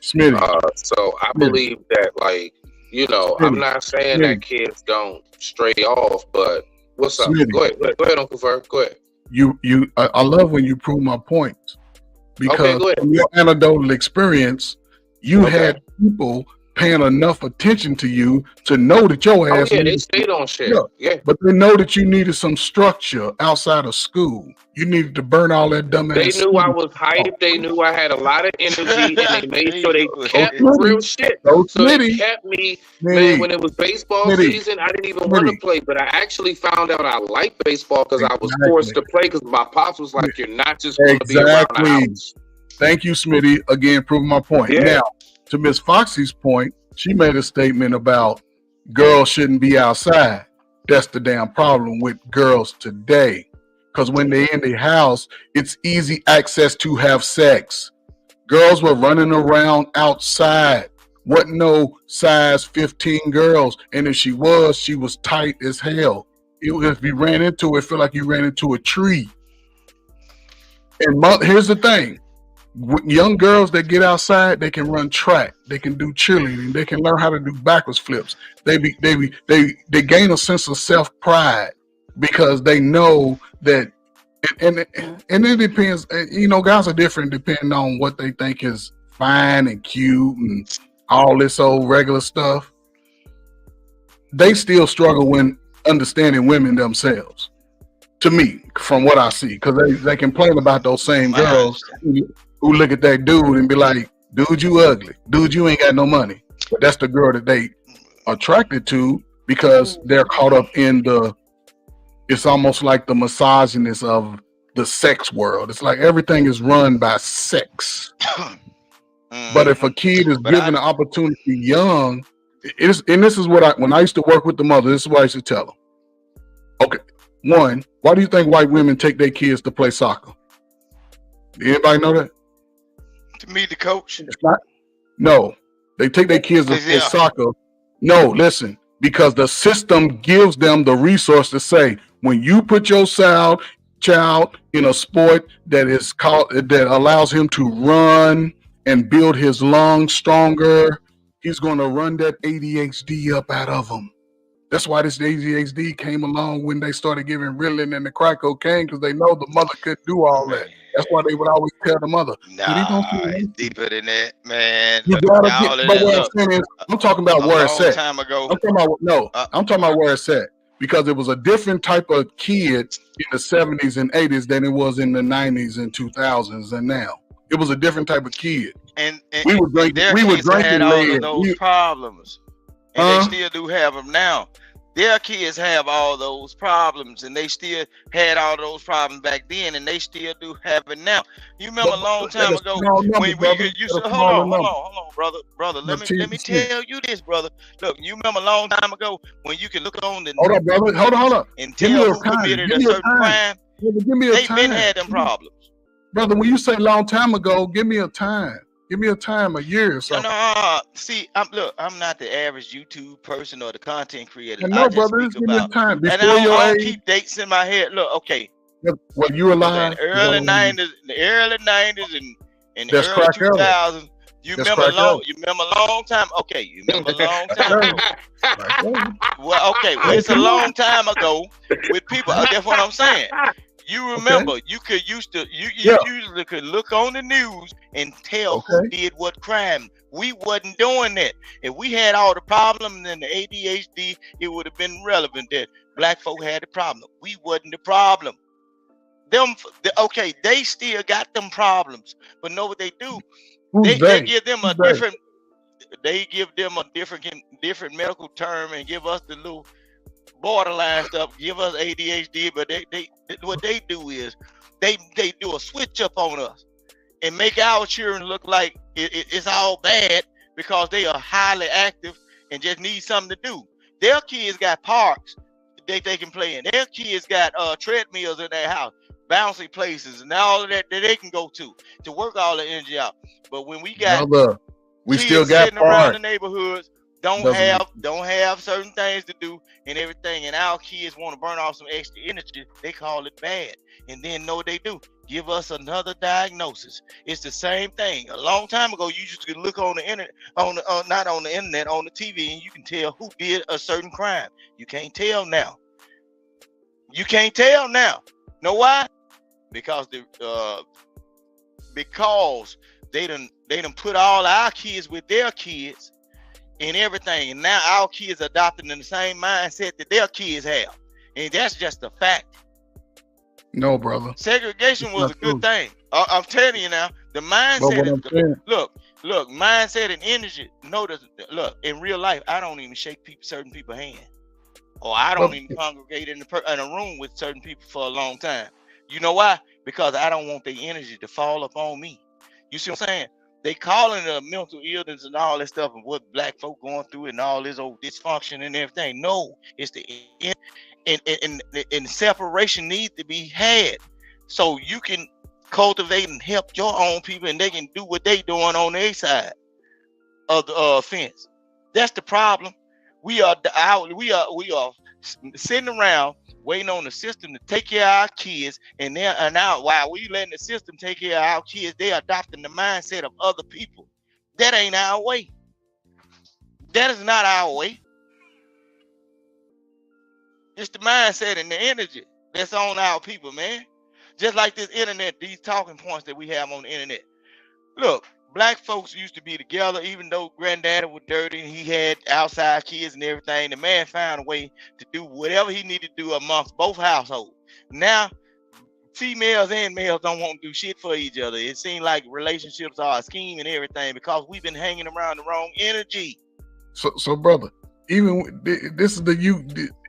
Smitty. So I believe that, like, you know, I'm not saying that kids don't stray off, but what's up? Go ahead, Uncle Ferg. Go ahead. I love when you prove my points, because go ahead. from your anecdotal experience, you had people paying enough attention to you to know that your ass. They stayed on shit. Yeah, but they know that you needed some structure outside of school. You needed to burn all that dumb ass. They knew I was hyped. They knew I had a lot of energy, and they made sure they kept real shit. So they kept me. Man, when it was baseball season, I didn't even want to play, but I actually found out I liked baseball because I was forced to play because my pops was like, "You're not just going to be around the house." Thank you, Smitty. Again, proving my point. Yeah. Now, to Miss Foxy's point, she made a statement about girls shouldn't be outside. That's the damn problem with girls today. Because when they're in the house, it's easy access to have sex. Girls were running around outside. Wasn't no size 15 girls. And if she was tight as hell. If you ran into it, feel like you ran into a tree. And here's the thing. Young girls that get outside, they can run track, they can do cheerleading, they can learn how to do backwards flips. They gain a sense of self-pride because they know that, and it depends. You know, guys are different depending on what they think is fine and cute and all this old regular stuff. They still struggle when understanding women themselves. To me, from what I see, because they complain about those same girls who look at that dude and be like, dude, you ugly. Dude, you ain't got no money. But that's the girl that they attracted to because they're caught up in it's almost like the misogynist of the sex world. It's like everything is run by sex. But if a kid is given an opportunity young, and this is what when I used to work with the mother, this is what I used to tell them. Okay, one, why do you think white women take their kids to play soccer? Anybody know that? To meet the coach? No, they take their kids to play soccer. No, listen, because the system gives them the resource to say, when you put your child in a sport that allows him to run and build his lungs stronger, he's going to run that ADHD up out of him. That's why this ADHD came along when they started giving Ritalin and the crack cocaine, because they know the mother couldn't do all that. That's why they would always tell the mother. Nah, it's deeper than that, man. You gotta get, but what I'm saying is, I'm talking about where it's at. Time ago. I'm talking about where it's at. Because it was a different type of kid in the 70s and 80s than it was in the 90s and 2000s and now. It was a different type of kid. And we were drinking had all lead. of those problems. And they still do have them now. Their kids have all those problems, and they still had all those problems back then, and they still do have it now. You remember a long time ago when you said, hold on, brother. Let me tell you this, brother. Look, you remember a long time ago when you can look on the hold on, and tell who committed a certain crime. They've been had them problems, brother. When you say long time ago, give me a time. Give me a time, a year or something. No, see, I'm not the average YouTube person or the content creator. No, brother, just give me a time. And I don't keep dates in my head. Look, okay. Well, you alive? In the early 90s and the early 2000s. You remember a long time? Okay, you remember a long time? Well, okay, it's a long time ago with people. That's what I'm saying. You remember, you usually could look on the news and tell who did what crime. We wasn't doing that. If we had all the problems and the ADHD, it would have been relevant that black folk had the problem. We wasn't the problem. Okay, they still got them problems, but know what they do? Who's They they? give them a Who's they? different. They give them a different medical term and give us the little borderline stuff. Give us ADHD, but they what they do is they do a switch up on us and make our children look like it's all bad because they are highly active and just need something to do. Their kids got parks they can play in. Their kids got treadmills in their house, bouncy places, and all of that they can go to work all the energy out. But when we got Brother, we kids still got sitting around the part. neighborhoods, don't have certain things to do and everything, and our kids want to burn off some extra energy, they call it bad. And then know what they do? Give us another diagnosis. It's the same thing. A long time ago, you used to look on the internet, not on the internet, on the TV, and you can tell who did a certain crime. You can't tell now. You can't tell now. Know why? Because they done put all our kids with their kids and everything, and now our kids adopting in the same mindset that their kids have, and that's just a fact. No, brother. Segregation It's was a not good true. thing. I'm telling you now, the But what mindset I'm saying, look, mindset and energy. Notice, look, in real life, I don't even shake certain people's hand, or I don't but even congregate in a room with certain people for a long time. You know why? Because I don't want their energy to fall upon me. You see what I'm saying? They calling it a mental illness and all that stuff and what black folk going through and all this old dysfunction and everything. No, it's the and separation needs to be had so you can cultivate and help your own people and they can do what they doing on their side of the fence. That's the problem. We are sitting around waiting on the system to take care of our kids, and now while we letting the system take care of our kids, they adopting the mindset of other people. That ain't our way. That is not our way. It's the mindset and the energy that's on our people, man. Just like this internet, these talking points that we have on the internet. Look, black folks used to be together, even though granddaddy was dirty and he had outside kids and everything. The man found a way to do whatever he needed to do amongst both households. Now, females and males don't want to do shit for each other. It seems like relationships are a scheme and everything because we've been hanging around the wrong energy. So brother, even this is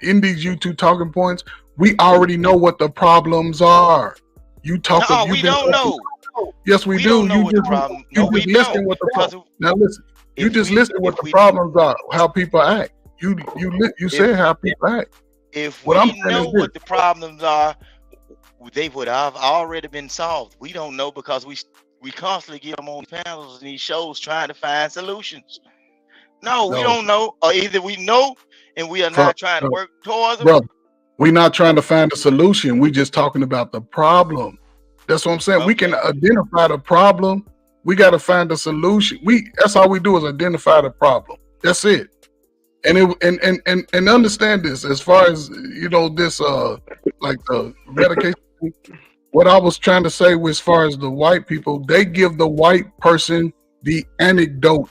in these YouTube talking points, we already know what the problems are. You talk. No, we don't know. Yes, we do. Don't know You what the problem. No, just we listing don't. what the Because problem. Now listen, you if just we- listed what if the we- problems are, how people act. You said how people act. If What I'm we saying know is this. what the problems are, they would have already been solved. We don't know because we constantly get them on panels and these shows trying to find solutions. No, we No. don't know. Or either we know and we are Bro, not trying to bro, work towards them. Bro, we're not trying to find a solution. We're just talking about the problem. That's what I'm saying. We can Okay. identify the problem. We got to find a solution. That's all we do is identify the problem. That's it. And understand this as far as this like the medication. What I was trying to say was, as far as the white people, they give the white person the antidote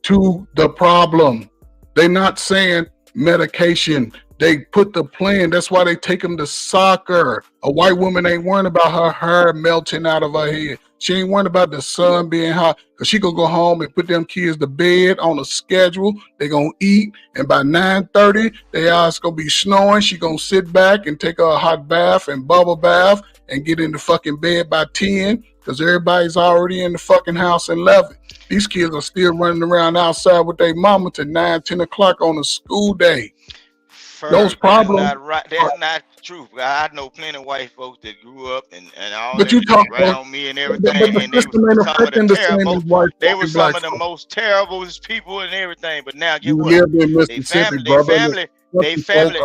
to the problem. They're not saying medication. They put the plan. That's why they take them to soccer. A white woman ain't worrying about her hair melting out of her head. She ain't worrying about the sun being hot, because she gonna go home and put them kids to bed on a schedule. They gonna eat, and by 9:30, they ass gonna be snowing. She gonna sit back and take a hot bath and bubble bath and get in the fucking bed by 10, because everybody's already in the fucking house at 11. These kids are still running around outside with their mama to 9, 10 o'clock on a school day. Those problems. That's not right. That's not true. I know plenty of white folks that grew up and all But that you talk around me and but everything, the and they system were ain't some of the affecting the same terrible. as white They folk were and some black of the folk. most terrible people and everything. But now, get You what? lived in They Mississippi, brother.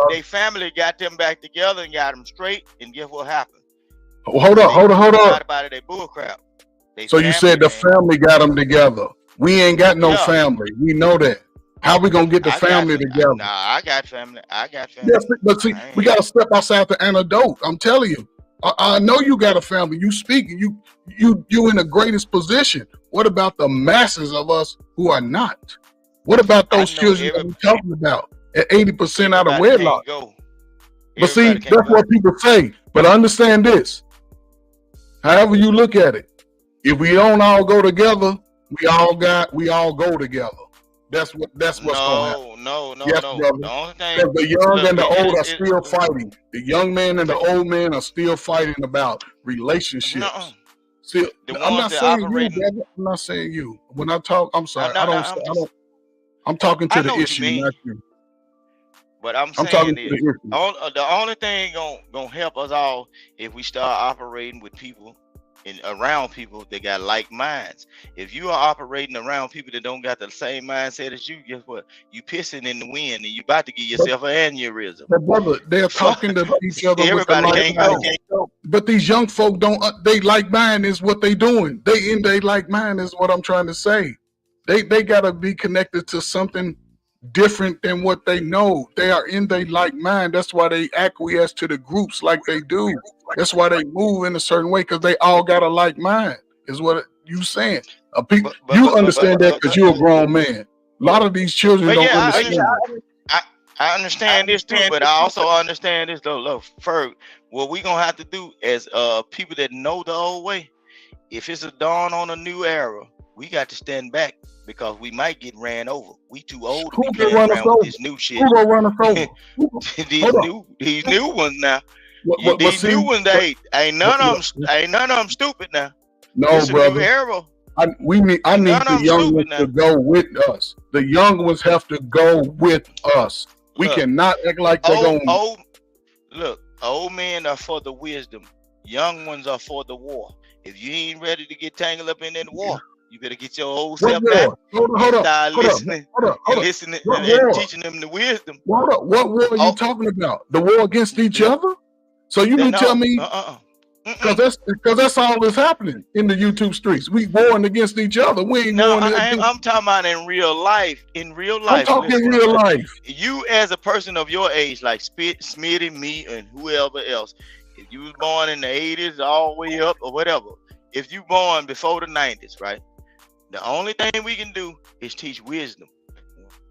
they family got them back together and got them straight. And guess what happened? Hold They up. got about it. They bull crap. They So you said the man. family got them together. We ain't got no Yeah. family. We know that. How we gonna get the I got family fam- together? Nah, I got family. I got family. Yes, but see, I we ain't- gotta step outside the antidote. I'm telling you. I know you got a family. You speak. You in the greatest position. What about the masses of us who are not? What about I those know children that we're talking about at 80% out of everybody wedlock? can't go. But see, Everybody can't that's what people say. But understand this. However you look at it, if we don't all go together, we all go together. That's what's going to happen. No. Yes, The brother. only thing, Because the young look, and the old are it, still fighting. The young men and the old men are still fighting about relationships. no, See, the I'm ones not that saying you, operating. brother. I'm not saying you. When I talk, I'm sorry. No, I no, don't. I'm talking to I the know what you issue, mean. not you. But I'm I'm talking saying to is, the issue. the only thing gonna help us all if we start operating with people and around people that got like minds. If you are operating around people that don't got the same mindset as you, guess what? You pissing in the wind and you about to give yourself an aneurysm. But brother, they're talking to each other with the Everybody like can't mind. go. But these young folk don't. They like mind is what they doing. They in they like mind is what I'm trying to say. They gotta be connected to something different than what they know. They are in they like mind. That's why they acquiesce to the groups like they do. That's why they move in a certain way because they all got a like mind. Is what you saying? You understand that because you're a grown man. A lot of these children But don't yeah, understand. I understand this too, but I also understand this though. Look, Ferg, what we gonna have to do as people that know the old way, if it's a dawn on a new era, we got to stand back because we might get ran over. We too old to Who be can playing run us around with over? this new shit. Who gonna run us over? these new ones now. But These see, new ones, ain't none of them stupid now. no, It's a new brother. era. I need None the of them young stupid ones now. to go with us. The young ones have to go with us. We Look, cannot act like they're going. Old men are for the wisdom. Young ones are for the war. If you ain't ready to get tangled up in that war, you better get your old What self back war? Hold up. start Hold up. listening Hold up. and Hold up. listening What and war? teaching them the wisdom. Hold up. What war are you talking about? The war against each Yeah. other? So you mean tell me? Because that's all that's happening in the YouTube streets. We warring against each other. We ain't No, warring I'm talking about in real life. In real I'm life, talking listen, real life. You as a person of your age, like Smitty, me, and whoever else, if you was born in the 80s all the way up or whatever, if you born before the 90s, right? The only thing we can do is teach wisdom.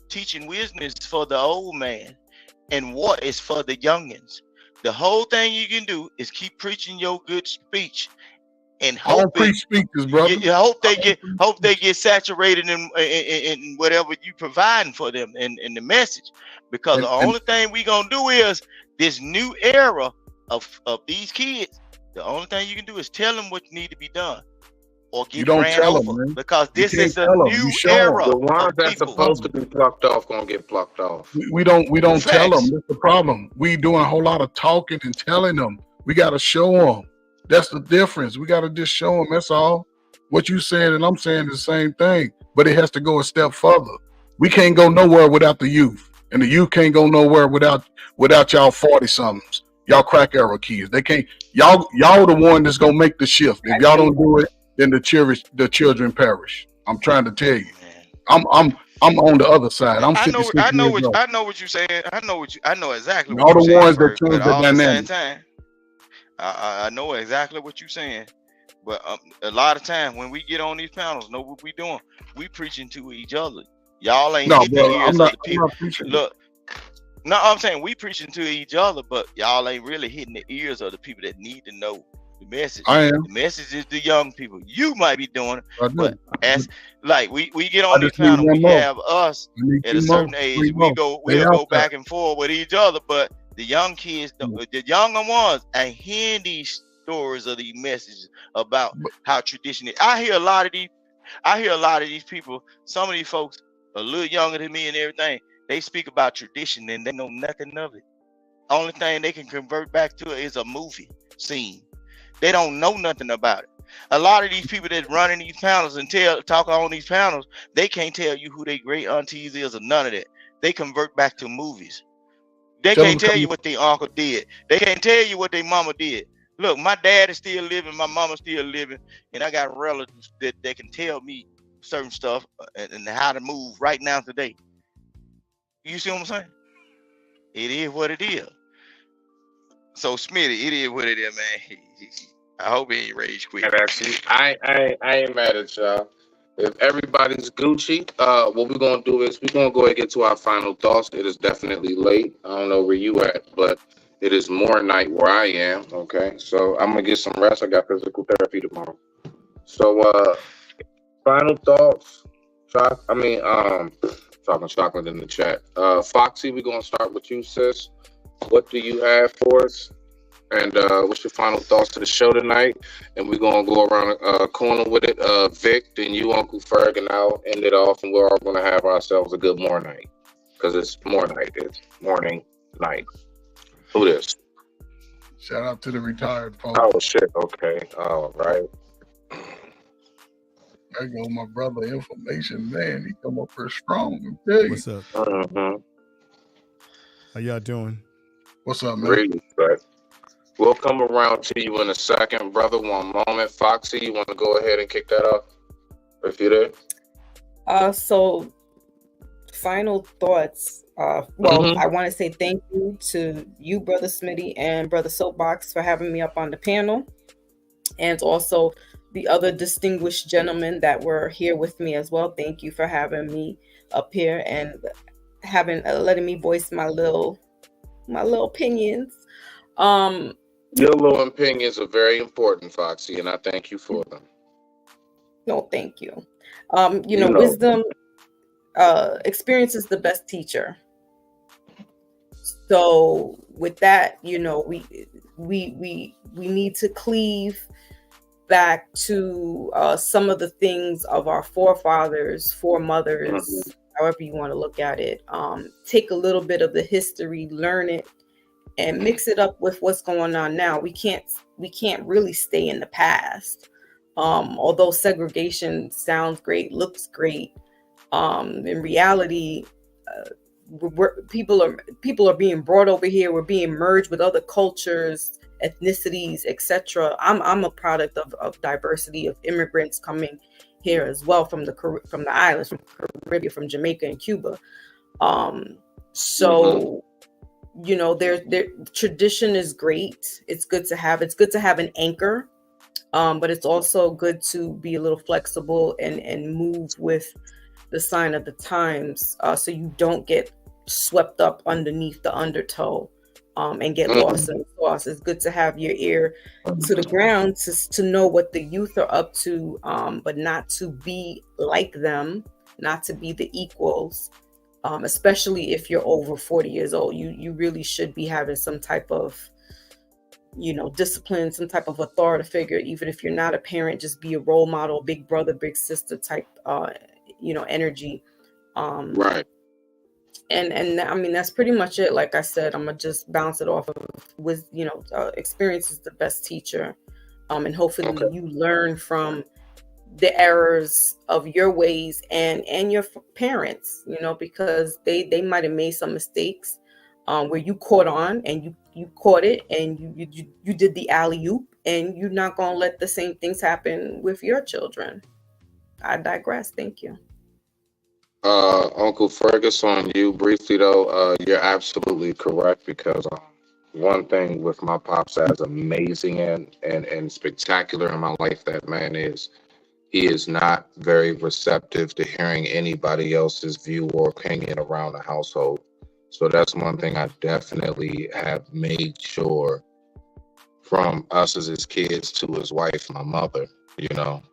Teaching wisdom is for the old man, and what is for the youngins. The whole thing you can do is keep preaching your good speech, and I don't hope preach speeches, brother. you hope they get saturated in whatever you providing for them in the message, because the only thing we gonna do is this new era of these kids. The only thing you can do is tell them what need to be done, or get ran over, because this is a new era. The ones that's people. supposed to be plucked off gonna get plucked off. We don't tell them. Facts. That's the problem. We doing a whole lot of talking and telling them. We got to show them. That's the difference. We got to just show them. That's all. What you saying and I'm saying is the same thing, but it has to go a step further. We can't go nowhere without the youth, and the youth can't go nowhere without y'all 40-somethings, y'all crack era kids. They can't. Y'all the one that's gonna make the shift. If y'all don't do it, then the children perish. I'm trying to tell you. I'm on the other side. I'm 56 I know years old. what you're saying. I know exactly All what the you're ones saying. that change But the all at the same dynamic. time, I know exactly what you're saying. But a lot of time when we get on these panels, know what we doing? We preaching to each other. Y'all ain't hitting the ears of the people. Look, no, I'm saying we preaching to each other, but y'all ain't really hitting the ears of the people that need to know the message. I am. The message is the young people. You might be doing it, I do. but as like we get I on these just need panels, one we more. have us I need at a 2 certain more, age. 3 more. We'll They go out there. back and forth with each other, but the young kids, the younger ones, ain't hearing these stories or these messages about how tradition is. I hear a lot of these people. Some of these folks a little younger than me and everything. They speak about tradition and they know nothing of it. Only thing they can convert back to is a movie scene. They don't know nothing about it. A lot of these people that run in these panels and talk on these panels, they can't tell you who their great aunties is or none of that. They convert back to movies. They can't tell you what their uncle did. They can't tell you what their mama did. Look, my dad is still living, my mama's still living, and I got relatives that can tell me certain stuff and how to move right now today. You see what I'm saying? It is what it is. So Smitty, it is what it is, man. I hope he ain't rage quit. I ain't mad at y'all. If everybody's Gucci, what we're gonna do is we're gonna go ahead and get to our final thoughts. It is definitely late. I don't know where you at, but It is more night where I am. Okay, so I'm gonna get some rest. I got physical therapy tomorrow. So, final thoughts. Talking chocolate in the chat. Foxy, we're gonna start with you, sis. What do you have for us? And what's your final thoughts to the show tonight? And we're gonna go around corner with it. Vic, then you, Uncle Ferg, and I'll end it off, and we're all gonna have ourselves a good morning night. Because it's more night. It's morning night. Who this? Shout out to the retired folks. Oh shit. Okay. All right. There go my brother, Information Man. He come up here strong. Okay. What's up? Mm-hmm. How y'all doing? What's up, man? Great respect. We'll come around to you in a second, brother. One moment. Foxy, you want to go ahead and kick that off? If you're there. So final thoughts. I want to say thank you to you, Brother Smitty, and Brother Soapbox for having me up on the panel, and also the other distinguished gentlemen that were here with me as well. Thank you for having me up here and letting me voice my little opinions. Your little opinions are very important, Foxy, and I thank you for them. No, thank you. Wisdom, experience is the best teacher. So with that, we need to cleave back to some of the things of our forefathers, foremothers, however you want to look at it. Take a little bit of the history, learn it, and mix it up with what's going on now. We can't really stay in the past. Although segregation sounds great, looks great, in reality, people are being brought over here. We're being merged with other cultures, ethnicities, etc. I'm a product of diversity, of immigrants coming here as well from the islands, from Caribbean, from Jamaica and Cuba. Their tradition is great. It's good to have. It's good to have an anchor, but it's also good to be a little flexible and move with the sign of the times, so you don't get swept up underneath the undertow. And get lost in the sauce. It's good to have your ear to the ground to know what the youth are up to, but not to be like them, not to be the equals, especially if you're over 40 years old. You really should be having some type of, discipline, some type of authority figure. Even if you're not a parent, just be a role model, big brother, big sister type, energy. Right. And I mean, that's pretty much it. Like I said, I'm gonna just bounce it off of experience is the best teacher. And hopefully you learn from the errors of your ways and your parents, because they might have made some mistakes where you caught on and you caught it and you did the alley-oop, and you're not gonna let the same things happen with your children. I digress. Thank you. Uncle Fergus, on you briefly though, you're absolutely correct, because one thing with my pops as amazing and spectacular in my life, that man he is not very receptive to hearing anybody else's view or opinion around the household. So that's one thing I definitely have made sure from us as his kids to his wife, my mother.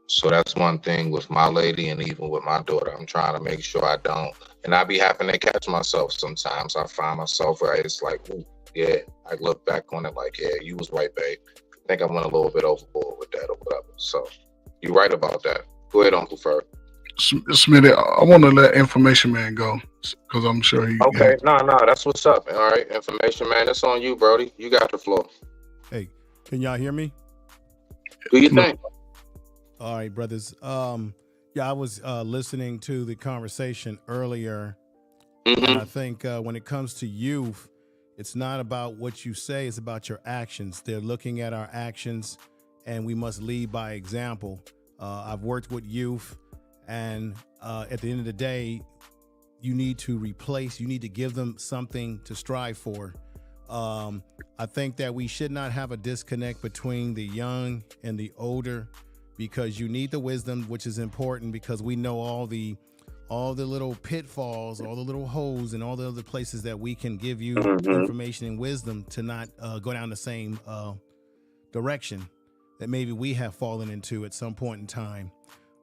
So that's one thing with my lady, and even with my daughter, I'm trying to make sure I don't. And I be having to catch myself sometimes. I find myself where it's like, ooh, yeah, I look back on it like, yeah, you was right, babe. I think I went a little bit overboard with that or whatever. So you're right about that. Go ahead, Uncle Ferg. Smitty, I want to let Information Man go, because I'm sure he... Okay, no, that's what's up. All right, Information Man, it's on you, Brody. You got the floor. Hey, can y'all hear me? Do you think? All right, brothers. I was listening to the conversation earlier, and I think when it comes to youth, it's not about what you say, it's about your actions. They're looking at our actions, and we must lead by example. I've worked with youth, and at the end of the day, you need to give them something to strive for. I think that we should not have a disconnect between the young and the older, because you need the wisdom, which is important, because we know all the all the little pitfalls, all the little holes, and all the other places that we can give you Mhm. information and wisdom to not go down the same direction that maybe we have fallen into at some point in time.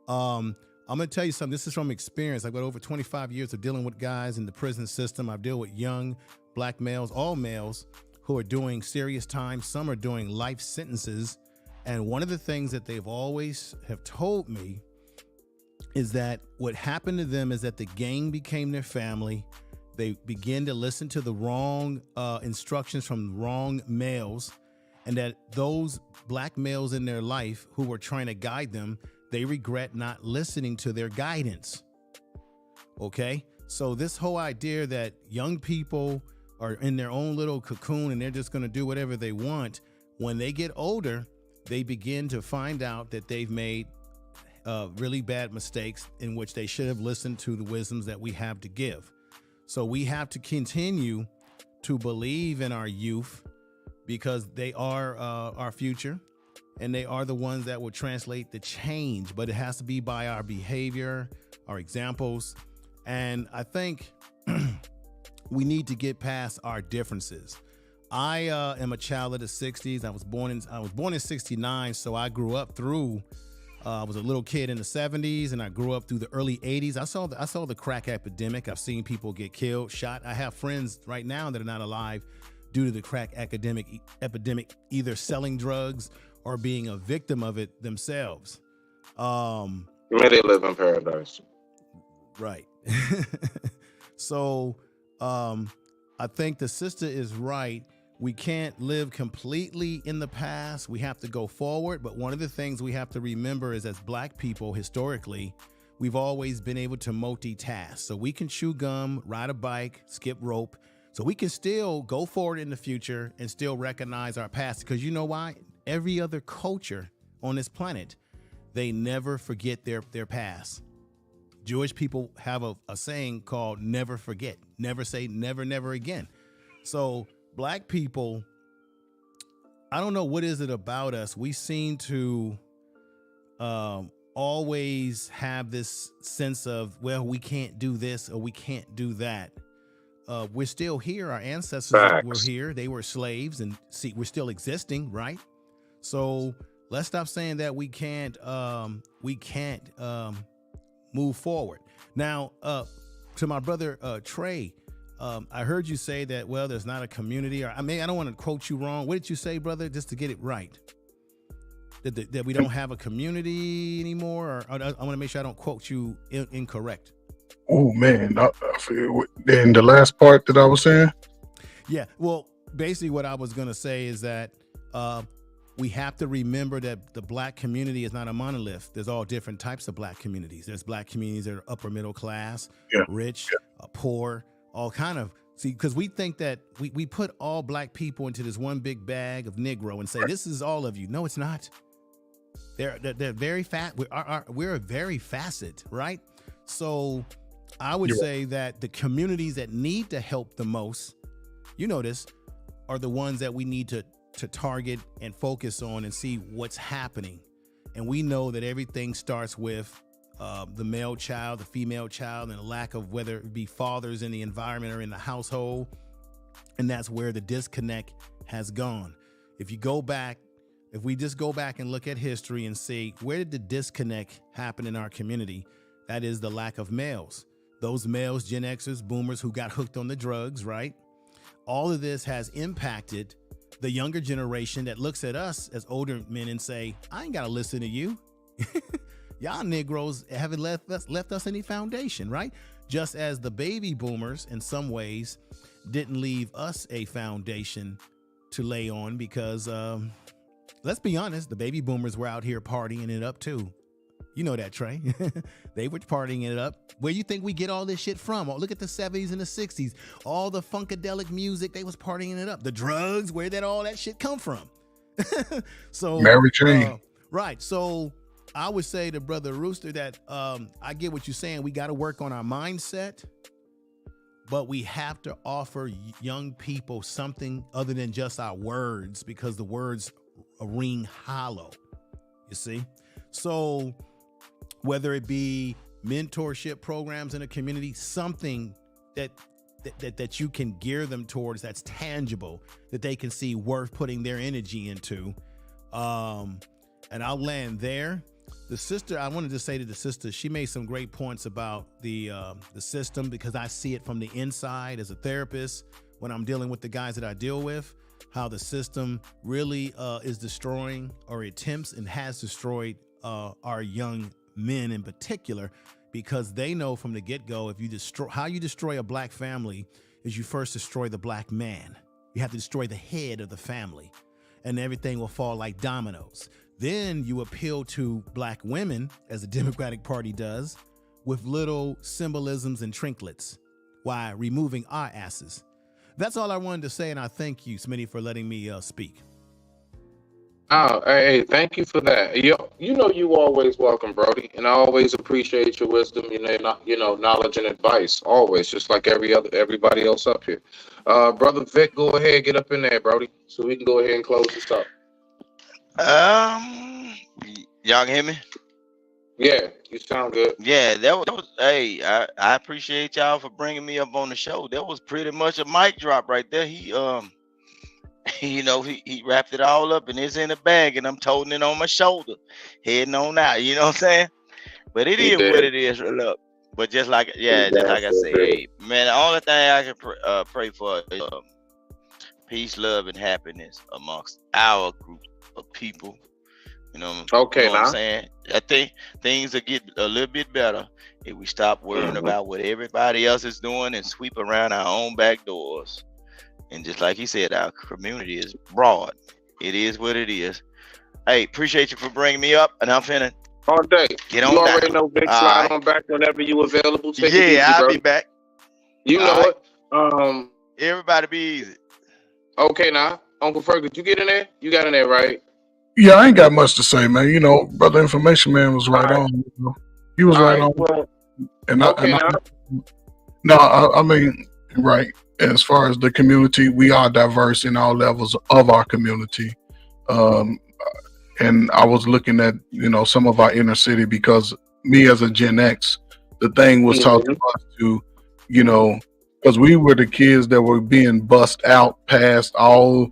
I'm going to tell you something. This is from experience. I've got over 25 years of dealing with guys in the prison system. I've dealt with young black males, all males, who are doing serious time. Some are doing life sentences. And one of the things that they've always have told me is that what happened to them is that the gang became their family. They began to listen to the wrong instructions from the wrong males, and that those black males in their life who were trying to guide them, they regret not listening to their guidance. Okay? So this whole idea that young people are in their own little cocoon and they're just going to do whatever they want, when they get older, they begin to find out that they've made really bad mistakes in which they should have listened to the wisdoms that we have to give. So we have to continue to believe in our youth, because they are our future, and they are the ones that will translate the change. But it has to be by our behavior, our examples. And I think we need to get past our differences. I am a child of the 60s. I was born in 69, so I grew up through I was a little kid in the 70s, and I grew up through the early 80s. I saw the crack epidemic. I've seen people get killed, shot. I have friends right now that are not alive due to the crack epidemic, either selling drugs or being a victim of it themselves. May they live in paradise. Right. So I think the sister is right. We can't live completely in the past. We have to go forward. But one of the things we have to remember is, as black people, historically, we've always been able to multitask. So we can chew gum, ride a bike, skip rope. So we can still go forward in the future and still recognize our past. Because you know why? Every other culture on this planet, they never forget their past. Jewish people have a saying called never forget. Never say never, never again. So black people, I don't know what is it about us. We seem to always have this sense of, well, we can't do this or we can't do that. We're still here. Our ancestors were here. They were slaves, and see, we're still existing, right? So let's stop saying that we can't move forward. Now, to my brother Trey, I heard you say that, well, there's not a community, or I don't want to quote you wrong. What did you say, brother? Just to get it right. That we don't have a community anymore, or I want to make sure I don't quote you incorrect. Oh man, I forget in the last part that I was saying. Yeah, well, basically what I was going to say is that we have to remember that the black community is not a monolith. There's all different types of black communities. There's black communities that are upper middle class, rich, poor, all kind of. See, because we think that we put all black people into this one big bag of Negro and say, this is all of you. No, it's not. They're very fat. We're very facet, right? So I would say that the communities that need to help the most, you notice, are the ones that we need to target and focus on and see what's happening. And we know that everything starts with the male child, the female child, and a lack of whether it be fathers in the environment or in the household. And that's where the disconnect has gone. If we just go back and look at history and see, where did the disconnect happen in our community? That is the lack of males. Those males, Gen Xers, boomers who got hooked on the drugs, right? All of this has impacted the younger generation that looks at us as older men and say, I ain't got to listen to you. Y'all Negroes haven't left us any foundation, right? Just as the baby boomers in some ways didn't leave us a foundation to lay on, because let's be honest, the baby boomers were out here partying it up too. You know that, Trey. They were partying it up. Where you think we get all this shit from? Oh, look at the 70s and the 60s. All the funkadelic music, they was partying it up. The drugs, where did all that shit come from? So Mary Jane. Right. So I would say to Brother Rooster that I get what you're saying. We got to work on our mindset, but we have to offer young people something other than just our words, because the words ring hollow, you see? So whether it be mentorship programs in a community, something that you can gear them towards that's tangible, that they can see worth putting their energy into. And I'll land there. The sister, I wanted to say to the sister, she made some great points about the system, because I see it from the inside as a therapist when I'm dealing with the guys that I deal with, how the system really is destroying, or attempts and has destroyed our young men in particular, because they know from the get-go, if you how you destroy a black family is you first destroy the black man. You have to destroy the head of the family, and everything will fall like dominoes. Then you appeal to black women, as the Democratic Party does, with little symbolisms and trinkets, while removing our asses. That's all I wanted to say, and I thank you, Smitty, for letting me speak. Oh, hey, thank you for that. You know, you always welcome, Brody, and I always appreciate your wisdom, knowledge and advice, always, just like everybody else up here. Brother Vic, go ahead, get up in there, Brody, so we can go ahead and close this up. Y'all can hear me? Yeah, you sound good. Yeah, that was hey, I appreciate y'all for bringing me up on the show. That was pretty much a mic drop right there. He he wrapped it all up and it's in a bag, and I'm toting it on my shoulder, heading on out. You know what I'm saying? But it is what it is. Look, but just like I say, hey, man, the only thing I can pray for is peace, love, and happiness amongst our group of people. You know what I'm saying? I think things will get a little bit better if we stop worrying about what everybody else is doing and sweep around our own back doors. And just like he said, our community is broad. It is what it is. Hey, appreciate you for bringing me up, and I'm finna all day. Get on you back. Already know, Big slide on back whenever you available. Take it easy, I'll bro. be back. You know it. Everybody be easy. Okay, now, Uncle Fergus, you get in there? You got in there, right? Yeah, I ain't got much to say, man. You know, Brother Information Man was right on. You know. He was right on. Well, I mean, right. As far as the community, we are diverse in all levels of our community. And I was looking at, some of our inner city, because me as a Gen X, the thing was taught to us to, because we were the kids that were being bussed out past all,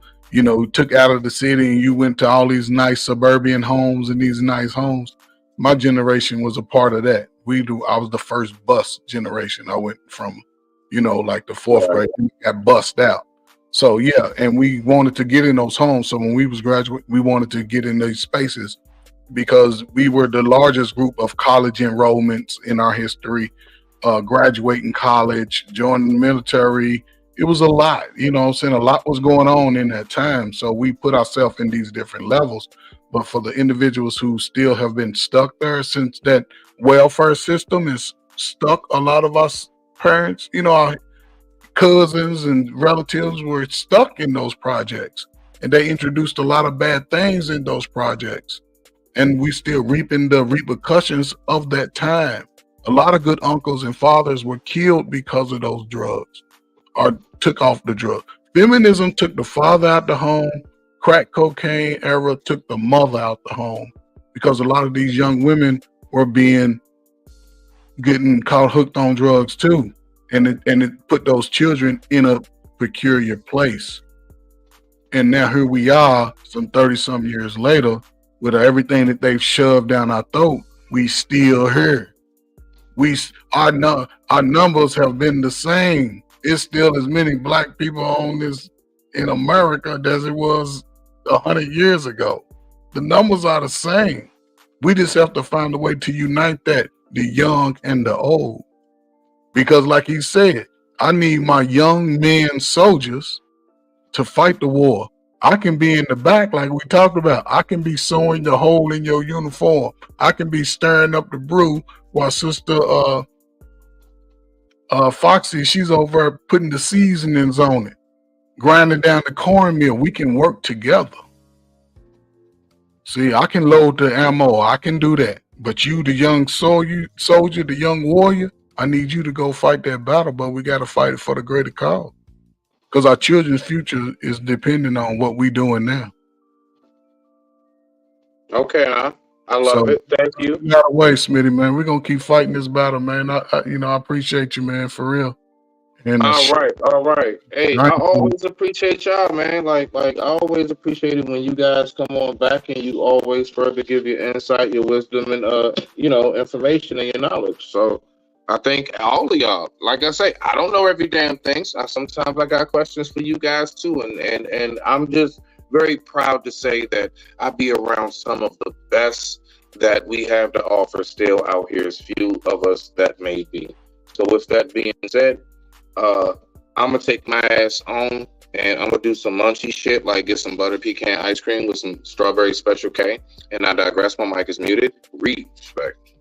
took out of the city, and you went to all these nice suburban homes and these nice homes. My generation was a part of that. I was the first bus generation. I went from, like the fourth grade, we got bussed out. So yeah, and we wanted to get in those homes. So when we was graduate, we wanted to get in these spaces, because we were the largest group of college enrollments in our history, graduating college, joining the military. It was a lot, a lot was going on in that time. So we put ourselves in these different levels. But for the individuals who still have been stuck there, since that welfare system is stuck, a lot of us parents, our cousins and relatives were stuck in those projects, and they introduced a lot of bad things in those projects, and we still reaping the repercussions of that time. A lot of good uncles and fathers were killed because of those drugs, or took off the drug. Feminism took the father out the home. Crack cocaine era took the mother out the home, because a lot of these young women were getting caught hooked on drugs too. And it put those children in a peculiar place. And now here we are, some 30-some years later, with everything that they've shoved down our throat, we still here. Our numbers have been the same. It's still as many black people on this in America as it was 100 years ago. The numbers are the same. We just have to find a way to unite that, the young and the old. Because like he said, I need my young men soldiers to fight the war. I can be in the back like we talked about. I can be sewing the hole in your uniform. I can be stirring up the brew while Sister Foxy, she's over putting the seasonings on it, grinding down the cornmeal. We can work together. See, I can load the ammo. I can do that. But you, the young soldier, the young warrior, I need you to go fight that battle, but we got to fight it for the greater cause. Because our children's future is dependent on what we're doing now. Okay, I I love it. Thank you. Not away, Smitty, man. We're gonna keep fighting this battle, man. I appreciate you, man, for real. And all right. Hey, I always appreciate y'all, man. Like I always appreciate it when you guys come on back and you always further give your insight, your wisdom, and information and your knowledge. So I think all of y'all, like I say, I don't know every damn thing. Sometimes I got questions for you guys too, and I'm just very proud to say that I be around some of the best that we have to offer still out here. As few of us that may be. So with that being said, I'm gonna take my ass on and I'm gonna do some munchy shit, like get some butter pecan ice cream with some strawberry special K. And I digress. My mic is muted. Respect.